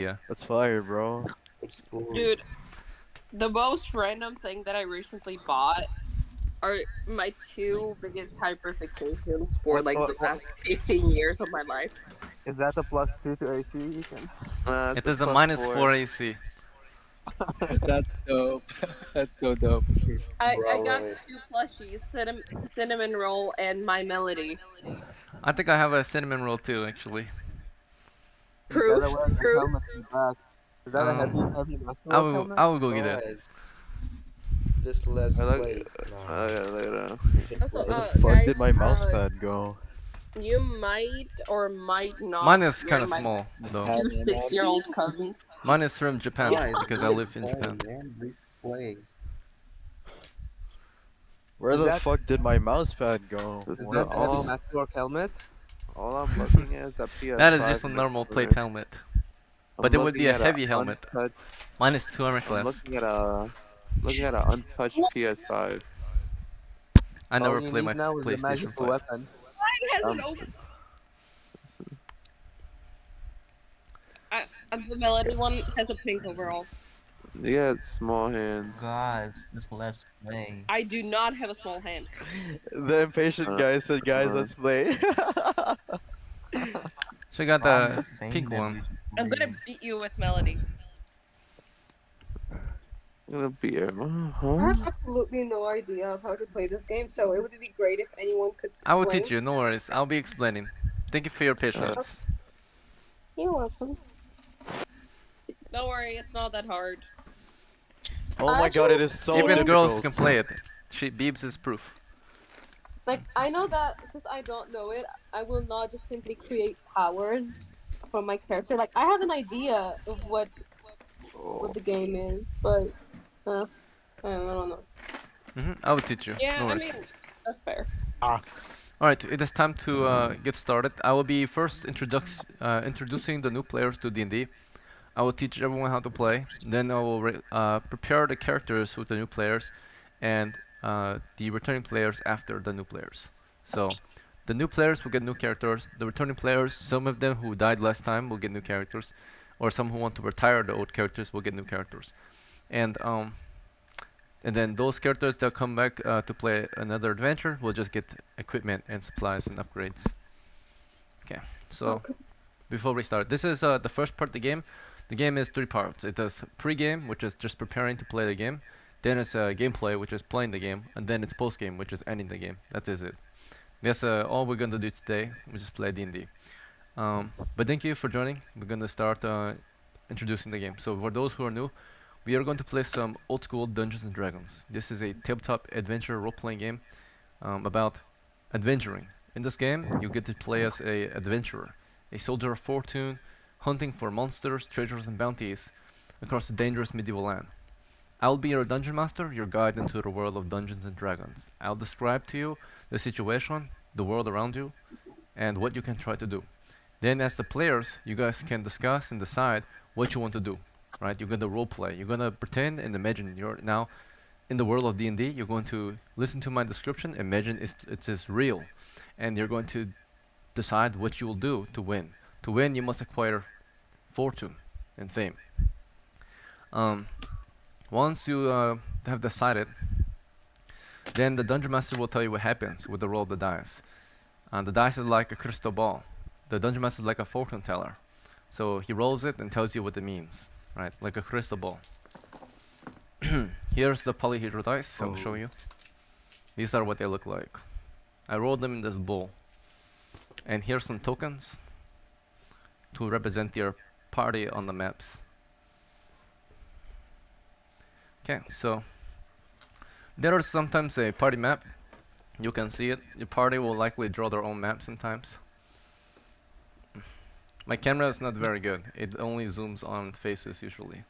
Yeah. That's fire, bro. It's cool. Dude, the most random thing that I recently bought are my two biggest hyperfixations for What, like what, the what last 15 years of my life. is that a +2 to AC, Ethan? It's It a is a plus minus four. 4 AC. That's dope. That's so dope. I got Right. two plushies, cinnamon roll and my melody. I think I have a cinnamon roll too, actually. You Proof, gotta wear the proof. helmet in the back. Is that a heavy masterwork helmet? I will go get it. Guys, just let's I like. play now. Later. We should Also, Where the play. fuck guys, did my mouse pad go? you might or might not Mine is kind hear of my small though. Have two an 6-year-old cousins. Mine is from Japan Guys, because I let's live in play, Japan. man. Let's play. Where Is the that fuck did my mouse pad go? This is is that What? the heavy all. masterwork helmet? All I'm looking at is that That is PS5 just a in the normal plate corner. helmet, but I'm it would be looking a at a heavy helmet. untouched. Mine is 2 armor I'm class. looking at an untouched PS5. I All never you play need my now is a PlayStation magical 5. weapon. Mine has an Um, open. The melody one has a pink overall. yeah, it's small hands. Guys, just let's play. I do not have a small hand. The impatient Uh, guy said, "Guys, uh, let's play." She got I'm the just saying pink that one. we should I'm gonna play. beat you with melody. gonna be a I have huh? absolutely no idea of how to play this game, so it would be great if anyone could I will teach explain. you, no worries. I'll be explaining. Thank you for your Uh, patience. You're welcome. Don't worry, it's not that hard. Oh I my god, actually it is so Even think, girls can difficult. play it. Beebs is proof. like, I know that since I don't know it, I will not just simply create powers from my character. Like, I have an idea of what the game is, but I don't know. I will teach you, Yeah, no I worries. mean, that's fair. Alright, it is time to get started. I will be first introducing the new players to D&D. I will teach everyone how to play. Then I will prepare the characters with the new players and the returning players after the new players. So the new players will get new characters. The returning players, some of them who died last time will get new characters, or some who want to retire the old characters will get new characters. And and then those characters that come back to play another adventure will just get equipment and supplies and upgrades. Okay, so Okay. before we start, this is the first part of the game. The game is three parts. It does pre-game, which is just preparing to play the game. Then it's gameplay, which is playing the game, and then it's post-game, which is ending the game. That is it. That's all we're gonna do today. We just play D&D. But thank you for joining. We're gonna start introducing the game. So for those who are new, we are going to play some old school Dungeons and Dragons. This is a tabletop adventure role-playing game about adventuring. In this game, you get to play as a adventurer, a soldier of fortune, hunting for monsters, treasures, and bounties across the dangerous medieval land. I'll be your dungeon master, your guide into the world of Dungeons and Dragons. I'll describe to you the situation, the world around you, and what you can try to do. Then, as the players, you guys can discuss and decide what you want to do. Right? You're gonna role play. You're gonna pretend and imagine you're now in the world of D&D. You're going to listen to my description, imagine it's real, and you're going to decide what you will do to win. To win, you must acquire fortune and fame. Um, Once you have decided, then the dungeon master will tell you what happens with the roll of the dice. The dice is like a crystal ball. The dungeon master is like a fortune teller. So he rolls it and tells you what it means, right? Like a crystal ball. Here's the polyhedral dice. I'll show you. These are what they look like. I rolled them in this bowl. And here's some tokens to represent your party on the maps. Okay, so there is sometimes a party map. You can see it. Your party will likely draw their own map sometimes. My camera is not very good. It only zooms on faces usually,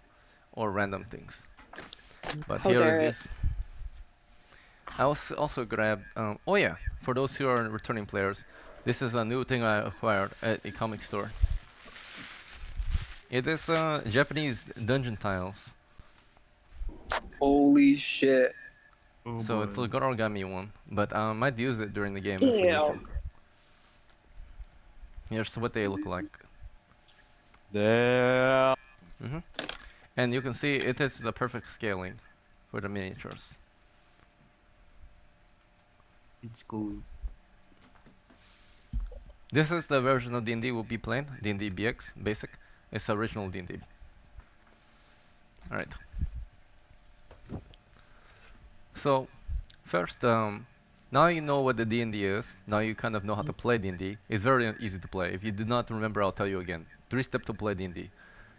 or random things. But How here dare it it? is. I also grabbed. Oh yeah, for those who are returning players, this is a new thing I acquired at a comic store. It is Japanese dungeon tiles. Holy shit. Oh So it's a boy. good origami one, but I might use it during the game if we need to. Damn. Here's what they look like. Damn. And you can see it is the perfect scaling for the miniatures. It's cool. This is the version of D&D we'll be playing, D&D BX Basic. It's original D&D. Alright. So, first, now you know what the D&D is. Now you kind of know how to play D&D. It's very easy to play. If you do not remember, I'll tell you again. 3 steps to play D&D.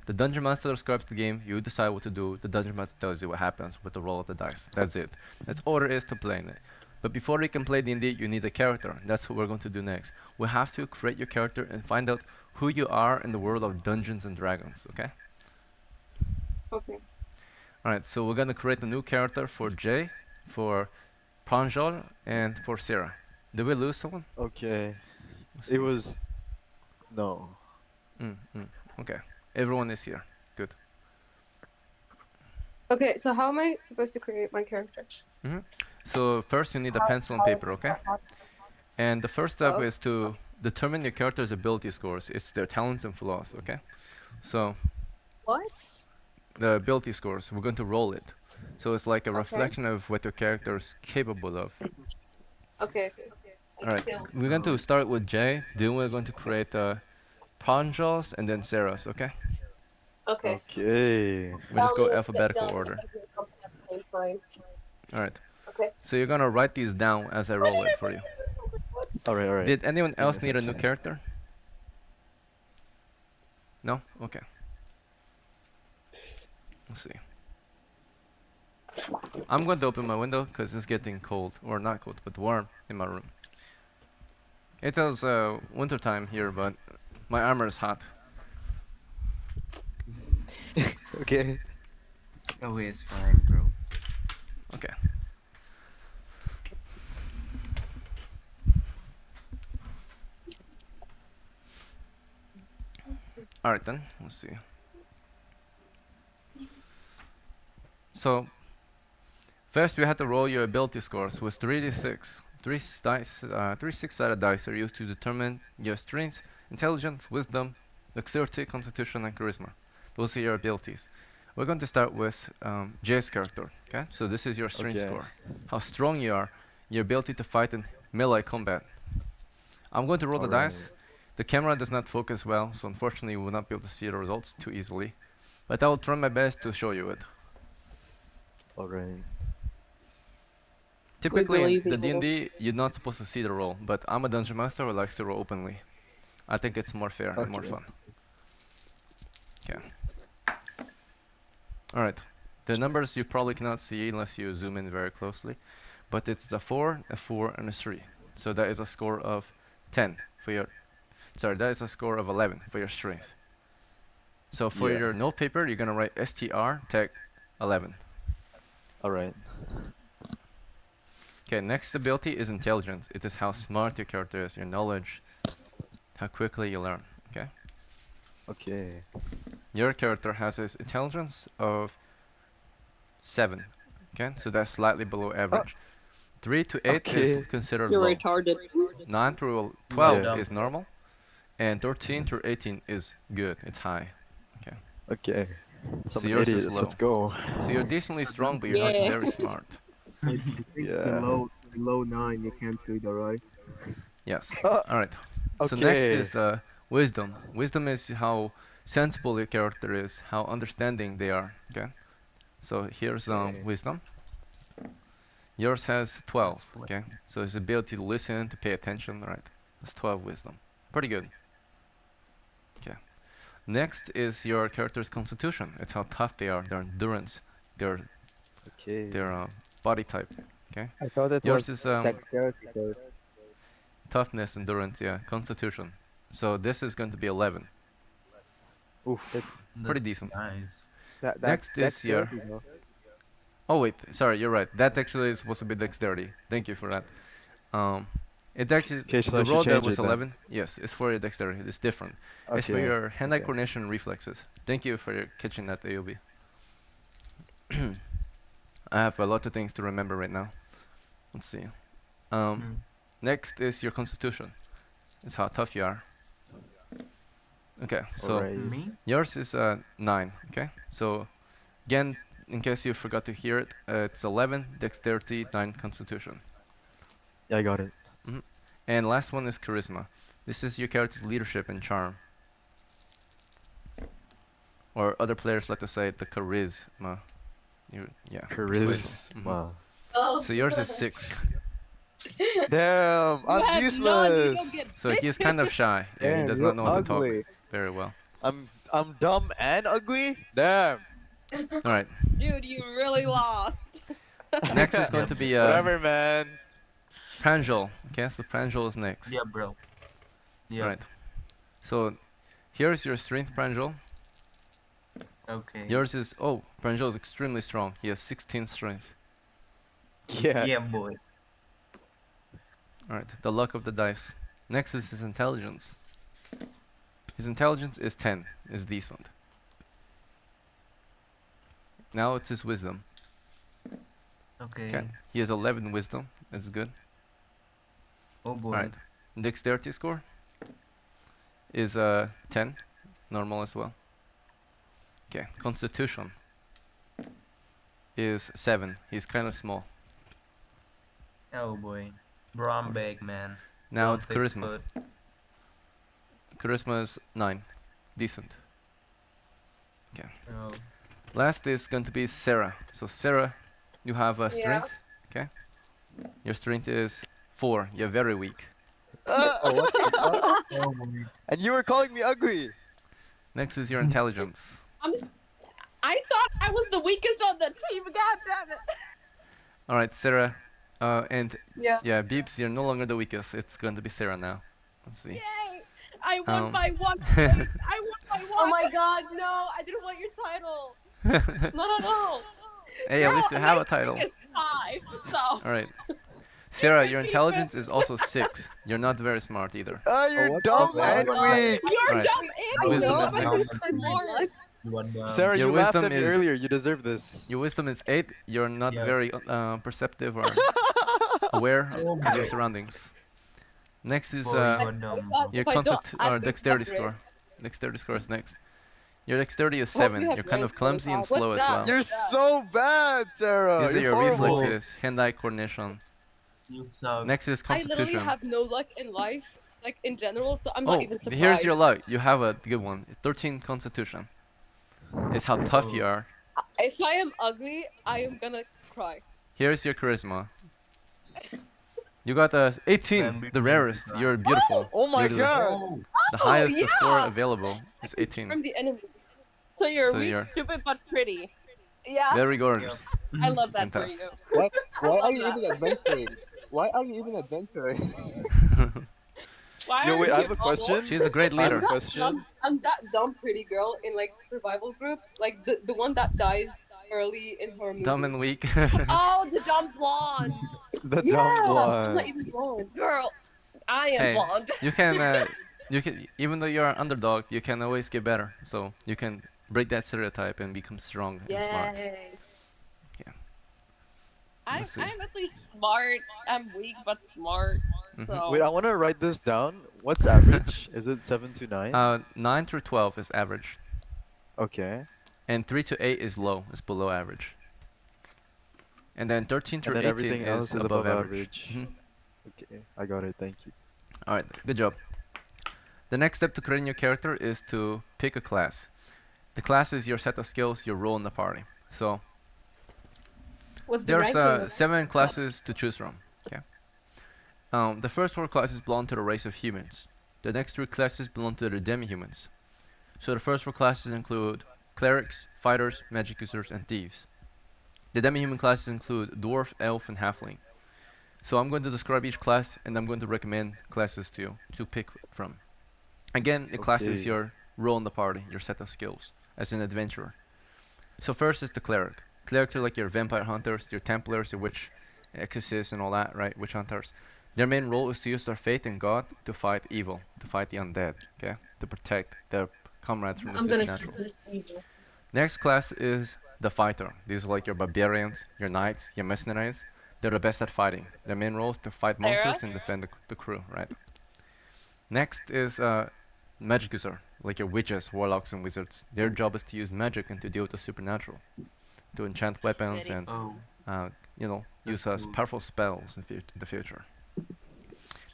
The Dungeon Master describes the game, you decide what to do, the Dungeon Master tells you what happens with the roll of the dice. That's it. That's all there is to playing it. But before you can play D&D, you need a character. That's what we're going to do next. We have to create your character and find out who you are in the world of Dungeons and Dragons, okay? Okay. Alright, so we're gonna create a new character for Jay, for Pranjal, and for Sarah. Did we lose someone? Okay. Let's It see. was. No. Okay. Everyone is here. Good. Okay, so how am I supposed to create my character? So first you need a pencil and paper, okay? And the first step Oh. is to determine your character's ability scores. It's their talents and flaws, okay? So What? the ability scores, we're going to roll it. So it's like a Okay. reflection of what your character is capable of. Okay. Alright, we're going to start with Jay, then we're going to create Pranjal's and then Sarah's, okay? Okay. Okay. We'll just go Let's get alphabetical done order. and do something at the same time. Alright, Okay. so you're gonna write these down as I roll it for you. Alright, alright. Did anyone Give me a else need a new second. character? No? Okay. Let's see. I'm going to open my window because it's getting cold, or not cold, but warm in my room. It is winter time here, but my armor is hot. Okay. Oh, it's fine, bro. Okay. Alright then, let's see. So, first we have to roll your ability scores with 3d6. Three dice, 3 six-sided dice are used to determine your strength, intelligence, wisdom, dexterity, constitution, and charisma. Those are your abilities. We're going to start with Jay's character, okay? So this is your strength Okay. score. How strong you are, your ability to fight in melee combat. I'm going to roll the Alright. dice. The camera does not focus well, so unfortunately we will not be able to see the results too easily. But I will try my best to show you it. Alright. Typically in believe the in you. D&D, you're not supposed to see the roll, but I'm a dungeon master who likes to roll openly. I think it's more fair and more Okay. fun. Okay. Alright. The numbers you probably cannot see unless you zoom in very closely, but it's a 4, a 4, and a 3. So that is a score of 10 for your... Sorry, that is a score of 11 for your strength. So for Yeah. your note paper, you're gonna write STR Tech 11. Alright. Okay, next ability is intelligence. It is how smart your character is, your knowledge, how quickly you learn. Okay. Okay. Your character has his intelligence of 7. Okay, so that's slightly below average. 3 to 8 is Okay. considered You're low. retarded. 9 through 12 Yeah. is normal, and 13 through 18 is good. It's high. Okay. Okay. Some yours is idiot. low. Let's go. So you're decently strong, but you're not Yeah. very smart. I think Yeah. below 9 you can't read, alright? Yes. Uh, All right. So next Okay. is the wisdom. Wisdom is how sensible your character is, how understanding they are. Okay. So here's Okay. wisdom. Yours has 12. Split. Okay. So his ability to listen, to pay attention. All right. That's 12 wisdom. Pretty good. Okay. Next is your character's constitution. It's how tough they are, their endurance, their Okay. body type. Okay. I thought it Yours was is dexterity first. toughness, endurance, yeah, constitution. So this is going to be 11. Oof. Pretty decent. Nice. That's Next is your... dexterity, though. Oh wait, sorry, you're right. That actually is supposed to be dexterity. Thank you for that. It actually Okay, so the I should roll there change was it then. 11. Yes, it's for your dexterity. It's different. It's for Okay. your hand-eye Okay. coordination and reflexes. Thank you for catching that, AOB. I have a lot of things to remember right now. Let's see. Next is your constitution. It's how tough you are. Okay, so Alright. Me? yours is 9. Okay, so Again, in case you forgot to hear it, it's 11 dexterity, 9 constitution. Yeah, I got it. And last one is charisma. This is your character's leadership and charm. Or other players like to say the charisma. Yeah, persuasion. Charisma. Oh. So yours is 6. Damn, You I'm have useless. none, you don't get So he is kind of shy. Yeah, he Damn, does you're not know how to talk ugly. very well. I'm dumb and ugly. Damn. Alright, Dude, you really lost. next is going to be Whatever, man. Pranjal. Okay, so Pranjal is next. Yeah, bro. Yeah. Right. So here's your strength, Pranjal. Okay. Yours is Pranjal is extremely strong. He has 16 strength. Yeah. Yeah, boy. Alright, the luck of the dice. Next is his intelligence. His intelligence is 10, is decent. Now it's his wisdom. Okay. Okay, he has 11 wisdom, that's good. Oh boy. Alright, dexterity score is 10, normal as well. Okay, constitution is 7, he's kind of small. Oh boy. Bro, I'm big, man. Now Bro, I'm it's 6 charisma. foot. Charisma is 9, decent. Okay. Oh. Last is going to be Sarah. So Sarah, you have a Yeah. strength. Okay. Your strength is 4. You're very weak. Oh, what the fuck? Oh boy. And you were calling me ugly. Next is your intelligence. I thought I was the weakest on the team. God damn it. All right, Sarah. And Yeah. yeah, Beeps, you're no longer the weakest. It's going to be Sarah now. Let's see. Yay! I won Um, by 1 point. I won by 1. Oh my god, no! I didn't want your title. No. Hey, at least you Girl, have my a title. strength is 5, so. All right. Sarah, your Keep it. intelligence is also 6. You're not very smart either. You're what dumb the and fuck? weak. You're Right. dumb I and know, weak, but but it's you're smart. You are dumb. Sarah, Your you laughed wisdom at me is- earlier. You deserve this. Your wisdom is 8. You're not Yeah. very perceptive or aware Oh of your boy. surroundings. Next is Boy, you are dumb. bro. your If I don't add or this dexterity back score. risk. Dexterity score is next. Your dexterity is Hope you 7. have You're kind of brains for clumsy and that. What's slow as that? well. You're so bad, Sarah. These are You're your horrible. reflexes, hand-eye coordination. You suck. Next is I literally constitution. have no luck in life, like in general, so I'm Oh, not even surprised. here's your luck. You have a good one. 13 constitution. It's how tough you Oh. are. If I am ugly, I am gonna cry. Here's your charisma. You got a 18, Man, the beautiful, rarest. beautiful. You're beautiful. Oh my You're the- god. Oh. The highest yeah! score available I is can 18. charm the enemies. So you're So weak, you're- stupid, but pretty. Yeah, Very gorgeous. I love that for Fantastic. you. Why are love you that. even adventuring? Why are you even adventuring? Why Yo, aren't wait, I you have a humble? question. She's a great I have a leader. question. I'm that dumb pretty girl in like survival groups, like the one that dies early in horror movies. Dumb and weak. Oh, the dumb blonde. The Yeah, dumb I'm blonde. not even blonde. Girl, I am Hey, blonde. you can, even though you're an underdog, you can always get better. So you can break that stereotype and become strong and smart. Yay. Yeah. I'm Let's see. at least smart. I'm weak but smart. Mhm. So Wait, I want to write this down. What's average? Is it 7 to 9? 9 through 12 is average, Okay. and 3 to 8 is low, is below average. And then 13 And through then 18 everything else is above average. Mhm. Okay, I got it. Thank you. Alright, good job. The next step to creating your character is to pick a class. The class is your set of skills, your role in the party. So what's the there's ranking? of 7 classes to choose from. Okay. The first 4 classes belong to the race of humans. The next 3 classes belong to the demi-humans. So the first 4 classes include clerics, fighters, magic users, and thieves. The demi-human classes include dwarf, elf, and halfling. So I'm going to describe each class, and I'm going to recommend classes to you to pick from. Again, the class is Okay. your role in the party, your set of skills as an adventurer. So first is the cleric. Clerics are like your vampire hunters, your templars, your witch exorcists, and all that, right? Witch hunters. Their main role is to use their faith in God to fight evil, to fight the undead, okay? To protect their comrades from the I'm gonna supernatural. stick to this table. Next class is the fighter. These are like your barbarians, your knights, your mercenaries. They're the best at fighting. Their main role is to fight monsters and defend the crew, right? Next is magic user, like your witches, warlocks, and wizards. Their job is to use magic and to deal with the supernatural, to enchant weapons and Oh, uh, that's use cool. powerful spells in the future.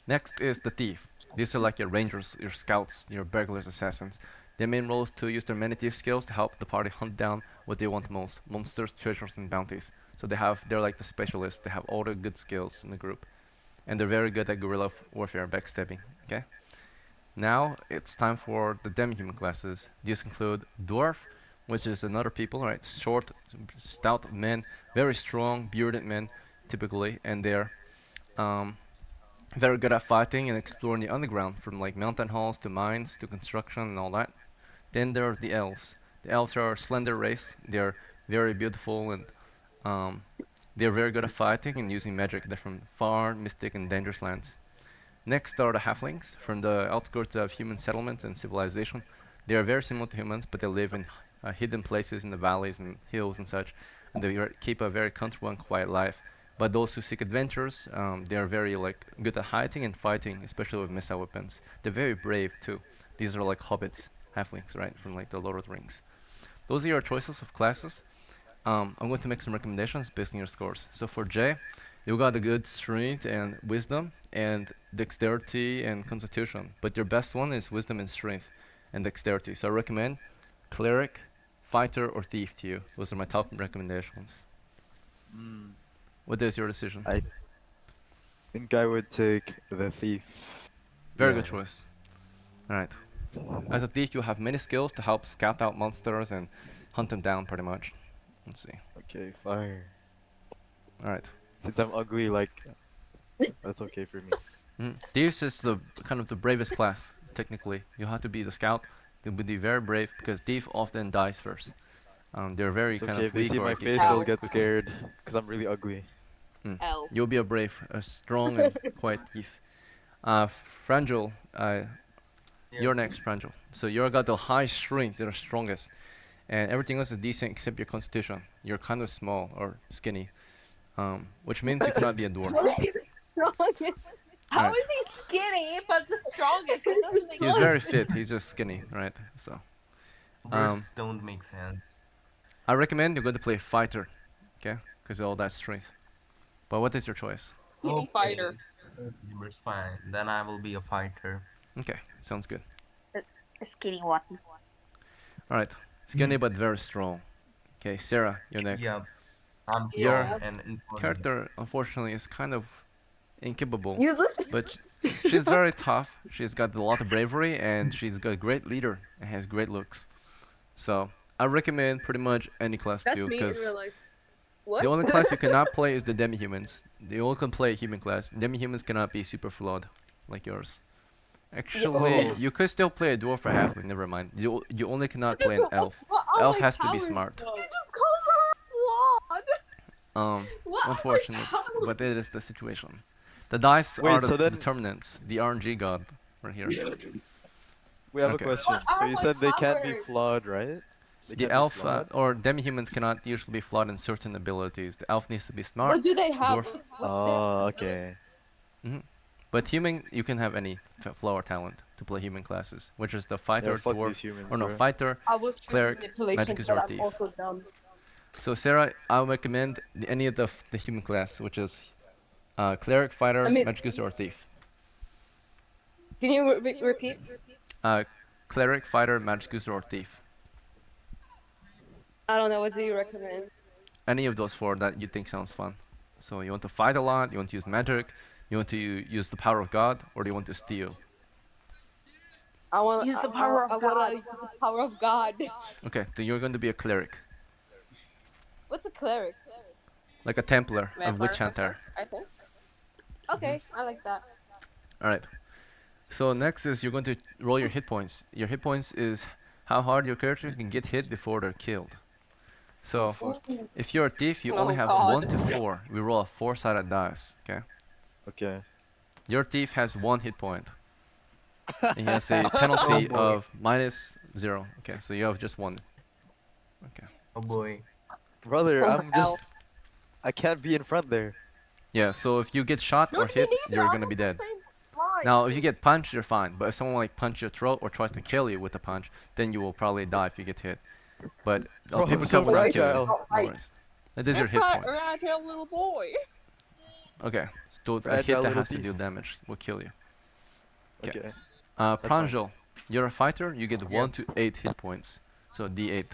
Next is the thief. These are like your rangers, your scouts, your burglars, assassins. Their main role is to use their many thief skills to help the party hunt down what they want most: monsters, treasures, and bounties. So they're like the specialists. They have all the good skills in the group, and they're very good at guerrilla warfare, backstabbing. Okay. Now it's time for the demi-human classes. These include dwarf, which is another people, right? Short, stout men, very strong, bearded men, typically, and they're um, very good at fighting and exploring the underground, from like mountain halls to mines to construction and all that. Then there are the elves. The elves are a slender race. They're very beautiful and um, they're very good at fighting and using magic. They're from far, mystic, and dangerous lands. Next are the halflings, from the outskirts of human settlements and civilization. They are very similar to humans, but they live in hidden places in the valleys and hills and such, and they keep a very comfortable and quiet life. But those who seek adventures, they are very like good at hiding and fighting, especially with missile weapons. They're very brave too. These are like hobbits, halflings, right, from like the Lord of the Rings. Those are your choices of classes. I'm going to make some recommendations based on your scores. So for J, you got a good strength and wisdom and dexterity and constitution, but your best one is wisdom and strength and dexterity. So I recommend cleric, fighter, or thief to you. Those are my top recommendations. Mm, What is your decision? I think I would take the thief. Very Yeah. good choice. Alright. As a thief, you have many skills to help scout out monsters and hunt them down pretty much. Let's see. Okay, fire. Alright. Since I'm ugly, like, that's okay for me. Thieves is the kind of the bravest class, technically. You have to be the scout. They would be very brave because thief often dies first. They're very It's kind okay, of if they weak see or my get face, they'll killed get quickly. scared. Because I'm really ugly. L. You'll be a brave, a strong and quiet thief. Uh, Frangel, Yeah. you're next, Frangel. So you're got the high strength, you're the strongest, and everything else is decent except your constitution. You're kind of small or skinny, which means you cannot be a dwarf. How is he the strongest? How Right. is he skinny but the strongest? It He's the doesn't make He was sense. very fit. He's just skinny, right? So, Words don't make sense. I recommend you go to play fighter, okay? Because all that strength. But what is your choice? Skinny fighter. Okay, it's fine. Then I will be a fighter. Okay, sounds good. A skinny one. All right, skinny but very strong. Okay, Sarah, you're next. Yeah, I'm Your strong and intelligent. character, unfortunately, is kind of incapable, Useless. but she's very tough. She's got a lot of bravery, and she's got a great leader and has great looks. So I recommend pretty much any class That's too, me in because real life. What? the only class you cannot play is the demi-humans. You only can play human class. Demi-humans cannot be super flawed like yours. Actually, Oh. you could still play a dwarf or halfling. Never mind. You only cannot Okay, play an but elf. what are Elf my has to be powers, smart. though? You just called her flawed. What are my Unfortunate, powers? but it is the situation. The dice Wait, are the so then- determinants. The RNG god right here. We have Okay. a question. What are So you my said they can't be powers? flawed, right? They The can't be elf flawed? or demi-humans cannot usually be flawed in certain abilities. The elf needs to be smart. What do they have? Dwarf. What's Oh, their okay. But human, you can have any flaw or talent to play human classes, which is the fighter, Yeah, fuck dwarf, these humans, or no, bro. fighter. I will choose Cleric, manipulation, magic but user, I'm thief. also dumb. So Sarah, I'll recommend any of the human class, which is cleric, fighter, I mean- magic user, or thief. Can you repeat? Cleric, fighter, magic user, or thief. I don't know. What do you recommend? Any of those four that you think sounds fun. So you want to fight a lot, you want to use magic, you want to use the power of God, or do you want to steal? I want Use the power of I God. want to use the power of God. Okay, then you're going to be a cleric, What's a cleric? like a Templar of Vampire. Witch Hunter. I think. Okay, I like that. Alright. So next is you're going to roll your hit points. Your hit points is how hard your character can get hit before they're killed. So if you're a thief, you Oh, only have God. 1 to 4. We roll a 4-sided dice. Okay. Okay. Your thief has 1 hit point. And he has a penalty boy. of -0. Okay, so you have just 1. Okay. Oh boy. Brother, Oh, I'm just... I can't be in front there. Yeah, so if you get shot or Don't hit, me neither, you're I'm gonna be on the dead. same Now, if you get punched, you're fine. But if someone like punches your throat or tries to kill you with a punch, then you will probably die if you get hit. But Bro, paper I'm so cup will not kill you. fragile. No worries. That is your hit points. Fragile little boy. Okay, so a hit Fragile that little has to thief. deal damage will kill you. Okay. Okay. That's fine. Pranjal, you're a fighter. You get Yep. 1 to 8 hit points. So D8.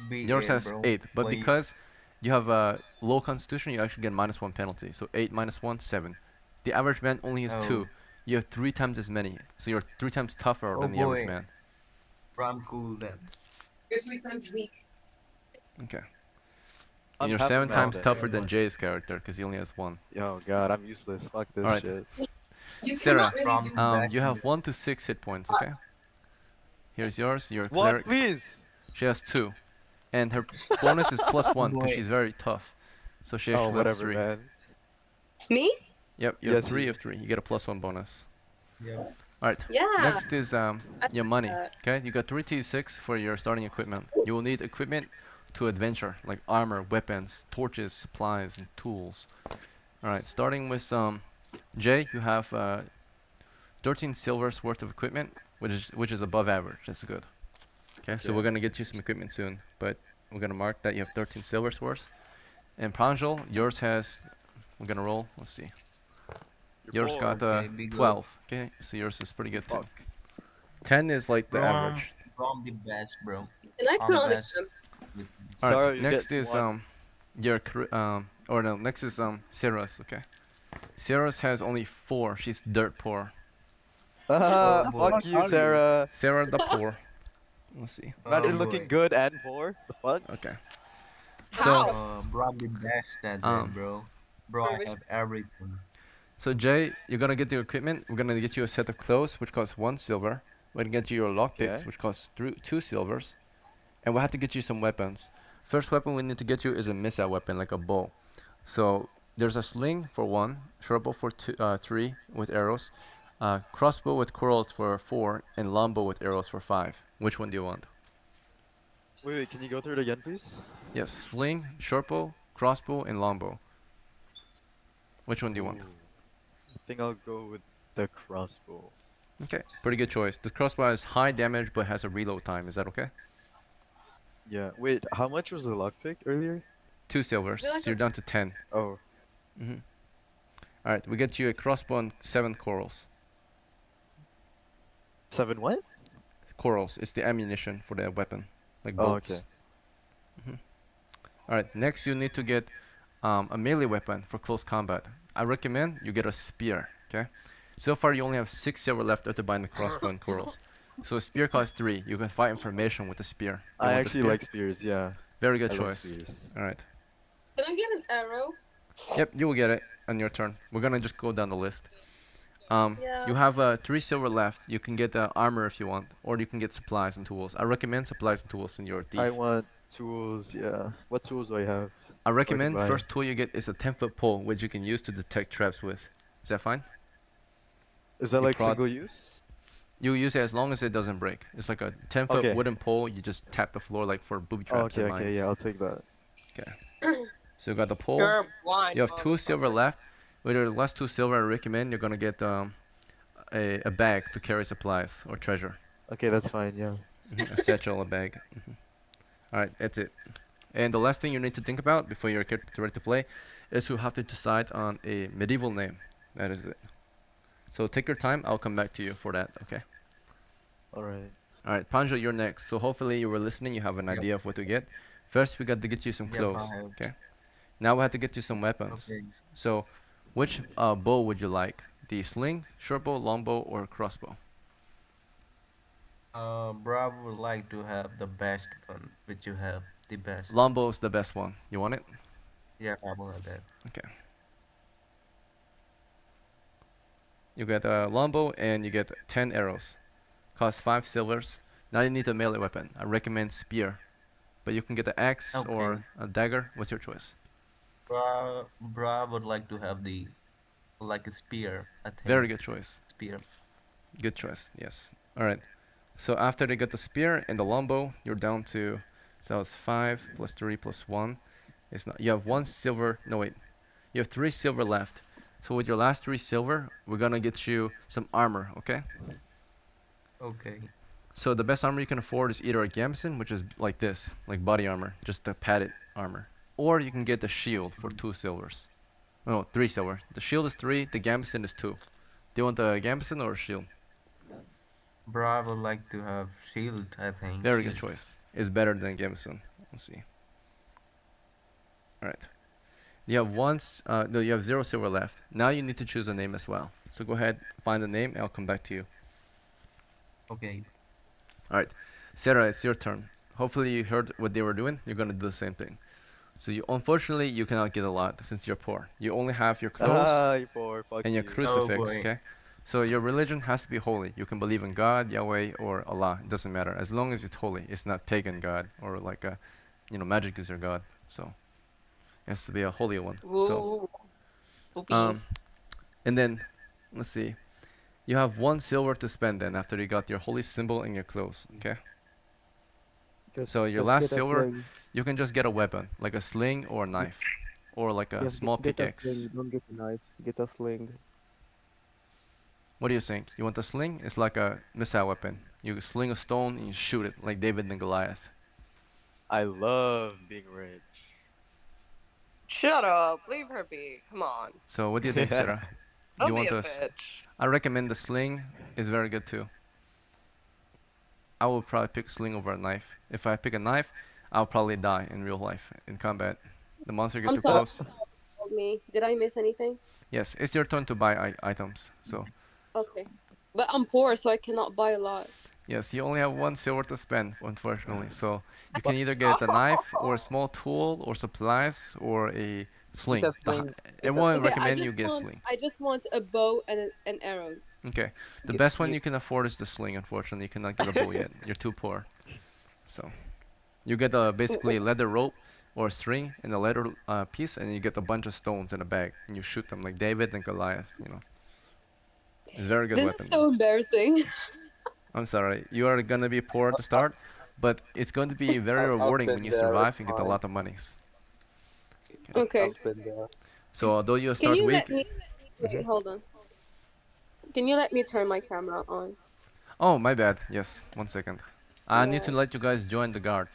Be Yours it, has bro. 8, but Please. because you have a low constitution, you actually get -1 penalty. So 8 minus 1, 7. The average man only has 2. Oh. You have 3 times as many. So you're 3 times tougher Oh than the average boy. man. Bro, I'm cool then. You're 3 times weak. Okay. I'm And you're half a 7 man times then. tougher than Jay's character because he only has 1. Yo, God, I'm useless. Fuck this Alright. shit. You Sarah, cannot really From do. the best you in have the- 1 to 6 hit points, okay? Here's yours. You're a What, cleric. please? She has 2. And her bonus is +1 because boy. she's very tough. So she Oh, actually has whatever, 3. man. Me? Yep, you have Yes, 3 you- of 3. You get a +1 bonus. Yep. Alright. Yeah. Next is your money. Uh, Okay, you got 3 T6 for your starting equipment. You will need equipment to adventure, like armor, weapons, torches, supplies, and tools. Alright, starting with Jay, you have 13 silvers worth of equipment, which is above average. That's good. Okay, so Yeah. we're gonna get you some equipment soon, but we're gonna mark that you have 13 silvers worth. And Pranjal, yours has. We're gonna roll. Let's see. You're Yours poor. got Okay, big 12. Okay, so yours is pretty good too. Fuck. 10 is like the Bro, average. I'm the best, bro. and I I'm put the on the best. with- Alright, Sorry, you next get is one. your or no, next is Sarah's, okay. Sarah's has only 4. She's dirt poor. Ah, Oh, boy. fuck you, Sarah. Sarah the poor. Let's see. Imagine Oh, looking boy. good and poor. The fuck? Okay. How? So Bro, I'm the best at that, Um, bro. Bro, I have everything. so Jay, you're gonna get the equipment. We're gonna get you a set of clothes, which costs 1 silver. We're gonna get you your lockpicks, Okay. which costs 2 silvers. And we'll have to get you some weapons. First weapon we need to get you is a missile weapon, like a bow. So there's a sling for 1, short bow for 3 with arrows, crossbow with quarrels for 4, and longbow with arrows for 5. Which one do you want? Wait, can you go through it again, please? Yes, sling, short bow, crossbow, and longbow. Which one do you want? Ooh. I think I'll go with the crossbow. Okay, pretty good choice. The crossbow has high damage but has a reload time. Is that okay? Yeah. Wait, how much was the lockpick earlier? 2 silvers, feel so like you're down to 10. Oh, Alright, we get you a crossbow and 7 corals. 7 what? Corals, it's the ammunition for the weapon, like Oh, bolts. okay. Alright, next you need to get a melee weapon for close combat. I recommend you get a spear, okay? So far you only have 6 silver left after buying the crossbow and corals. So a spear costs 3. You can fight in formation with the spear. You I want the actually spear? like spears, yeah. Very good I love choice. spears. Alright. Can I get an arrow? Yep, you will get it on your turn. We're gonna just go down the list. Yeah. You have 3 silver left. You can get armor if you want, or you can get supplies and tools. I recommend supplies and tools in your thief. I want tools, yeah. What tools do I have? I recommend buy? first tool you get is a 10-foot pole, which you can use to detect traps with. Is that fine? Is that You like prod- single use? You use it as long as it doesn't break. It's like a 10-foot Okay. wooden pole. You just tap the floor like for booby Oh, traps okay, and okay, mines. yeah, I'll take that. So you got the pole. You're blind. You have 2 silver left. With your last 2 silver, I recommend you're gonna get a bag to carry supplies or treasure. Okay, that's fine, yeah. A satchel, a bag. Alright, that's it. And the last thing you need to think about before you're ready to play is you have to decide on a medieval name. That is it. So take your time. I'll come back to you for that. Okay. Alright. Alright, Panjo, you're next. So hopefully you were listening. You have an Yep. idea of what to get. First, we got to get you some Yep, clothes. I have. Okay. Now we have to get you some weapons. Okay. So, which bow would you like? The sling, short bow, longbow, or crossbow? Bro, I would like to have the best one, which you have, the best. Longbow is the best one. You want it? Yeah, I will have that. Okay. You get a longbow and you get 10 arrows. Cost 5 silvers. Now you need a melee weapon. I recommend spear. But you can get an axe or Okay. a dagger. What's your choice? Bro, I would like to have like a spear, I think. Very good choice. Spear. Good choice. Yes. Alright. So after they get the spear and the longbow, you're down to, so it's 5 plus 3 plus 1. It's not, you have 1 silver, no wait. You have 3 silver left. So with your last 3 silver, we're gonna get you some armor, okay? Okay. So the best armor you can afford is either a gambeson, which is like this, like body armor, just a padded armor, or you can get the shield for 2 silvers. No, 3 silver. The shield is 3, the gambeson is 2. Do you want the gambeson or a shield? Bro, I would like to have shield, I think. Very good Shield. choice. It's better than gambeson. Let's see. All right. You have no, you have 0 silver left. Now you need to choose a name as well. So go ahead, find a name, and I'll come back to you. Okay. All right, Sarah, it's your turn. Hopefully you heard what they were doing. You're gonna do the same thing. So unfortunately, you cannot get a lot since you're poor. You only have your clothes Ah, you poor. Fuck and your you. Oh crucifix, boy. okay? So your religion has to be holy. You can believe in God, Yahweh, or Allah. It doesn't matter as long as it's holy. It's not pagan God or like a, magic user God. So it has to be a holy one. So Woo. Poopy. and then let's see. You have 1 silver to spend then after you got your holy symbol and your clothes, okay? So your last get a silver, sling. you can just get a weapon, like a sling or a knife, or like a Just small get a pickaxe. sling. Don't get a knife. Get a sling. What do you think? You want the sling? It's like a missile weapon. You sling a stone and you shoot it, like David and Goliath. I love being rich. Shut up. Leave her be. Come on. So what do you think, Sarah? Do you Don't be want a the? bitch. I recommend the sling. It's very good too. I will probably pick sling over a knife. If I pick a knife, I'll probably die in real life in combat. The monster gets I'm too sorry. close. Told me. Did I miss anything? Yes, it's your turn to buy items. So Okay. But I'm poor, so I cannot buy a lot. yes, you only have 1 silver to spend, unfortunately. So you can But either get a knife or a small tool or supplies or a get a sling. sling. Everyone Okay, recommend you get a sling. I just want a bow and arrows. Okay, the Get, best one get, you can afford is the sling. Unfortunately, you cannot get a bow yet. You're too poor. So you get basically a leather rope or a string and a leather piece, and you get a bunch of stones in a bag, and you shoot them like David and Goliath. It's a very good This weapon. is so embarrassing. I'm sorry, you are gonna be poor to start, but it's going to be very I've rewarding when been you there. It's survive and get a fine. lot of monies. Okay. I've been there. So although you Can start you weak, let me wait, hold on. Can you let me turn my camera on? oh my bad. Yes, 1 second. I need to Yes. let you guys join the guard.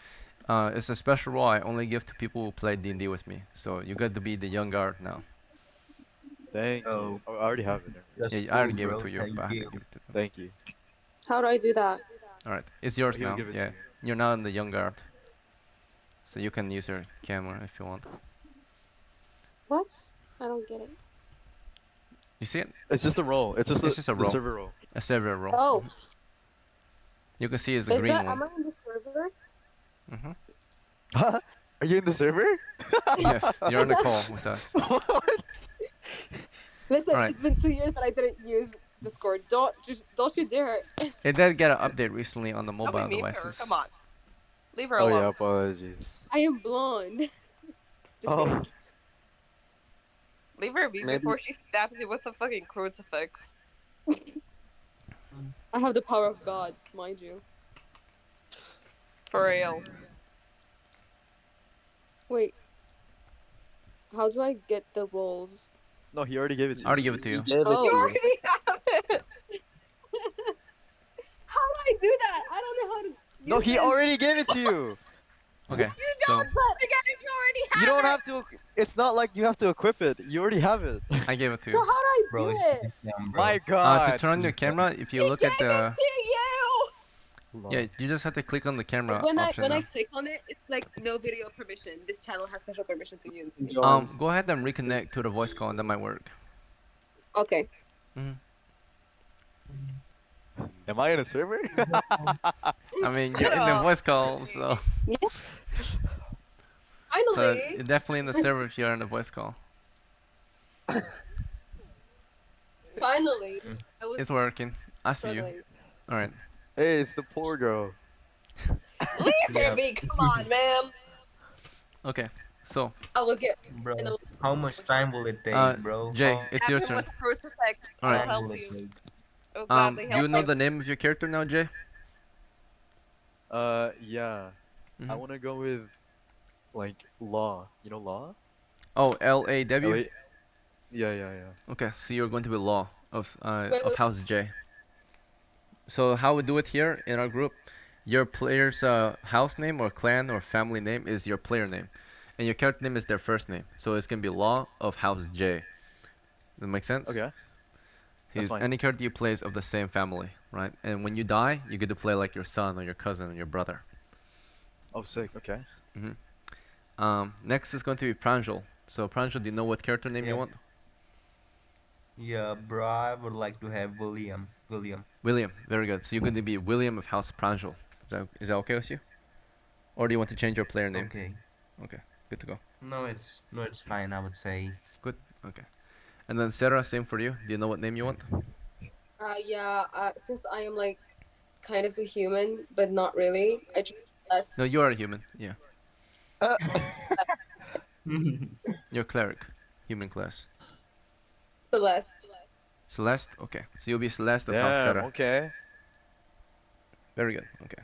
It's a special role I only give to people who play D&D with me. So you got to be the young guard now. Thank you. Oh, Oh, I already have it. Never mind. that's Yeah, I already cool, gave it bro. to you, Thank but I had to you. give it to them. Thank you. How do I do that? All right, it's Oh, yours he'll now. give it Yeah, to you. you're now in the young guard, so you can use your camera if you want. What? I don't get it. You see it? It's just a roll. It's just It's just a the roll, server roll. a server roll. Oh, You can see it's a is green that? one. Am I in the server? Mhm. Are you in the server? Yes, you're on the call with us. What? Listen, All right. it's been 2 years that I didn't use Discord. Don't you dare. It did get an update recently on the Don't be mobile mean to her. devices. Come on. Leave her Oh alone. yeah, apologies. I am blonde. Just Oh, kidding. Leave her be Maybe before she stabs you with a fucking crucifix. I have the power of God, mind you. For real. Wait, how do I get the rolls? no, he already gave it I to already you. give it to he you. gave it Oh. You to you. already have it. How do I do that? I don't know how to. No, use he this. already gave it to you. Okay, You so don't put together. You already have You don't it. have to. It's not like you have to equip it. You already have it. I gave it to So you. how do I Bro, do it's it? scam, bro. My To God. turn on your camera, if you He look gave at it the, to you. yeah, you just have to click on the camera When option I now. click on it, it's like no video permission. This channel has special permission to use. Join. Go ahead and reconnect to the voice call, and that might work. Okay. Hmm. Am I in a server? I mean, Shut you're in the up. voice call, so Finally. you're definitely in the server if you're in the voice call. Finally. Mm. I was It's working. I see you. struggling. All right. Hey, it's the poor girl. Leave Yeah. her be. Come on, man. Okay. So, I will get. Bro, And I'll- how much time will it take, bro? Jay, How it's Stab your him turn. with a crucifix. All I'll right. time help will it you. take? I'll gladly Do help you know you. the name of your character now, Jay? Yeah. I Mhm. want to go with, like, Law. You know Law? Oh, LAW. L-A- Yeah. Okay, so you're going to be Law Wait, of wait, House J. So how we do it here in our group, your player's house name or clan or family name is your player name, and your character name is their first name. So it's gonna be Law of House J. Does that make sense? Okay, that's He's fine. any character you play is of the same family, right? And when you die, you get to play like your son or your cousin or your brother. Oh, sick. Okay. hmm Next is going to be Pranjal. So Pranjal, do you know what character name you Yeah. want? Yeah, bro, I would like to have William. William. William. Very good. So you're going to be William of House Pranjal. Is that okay with you? Or do you want to change your player name? Okay. Okay, good to go. No, it's fine, I would say. Good. Okay. And then Sarah, same for you. Do you know what name you want? yeah. Since I am like kind of a human, but not really, I chose No, Celeste. you are a human. Yeah, Uh, you're a cleric, human class. Celeste. Celeste. Okay, so you'll be Celeste of House Damn. Sarah. Okay. Very good. Okay.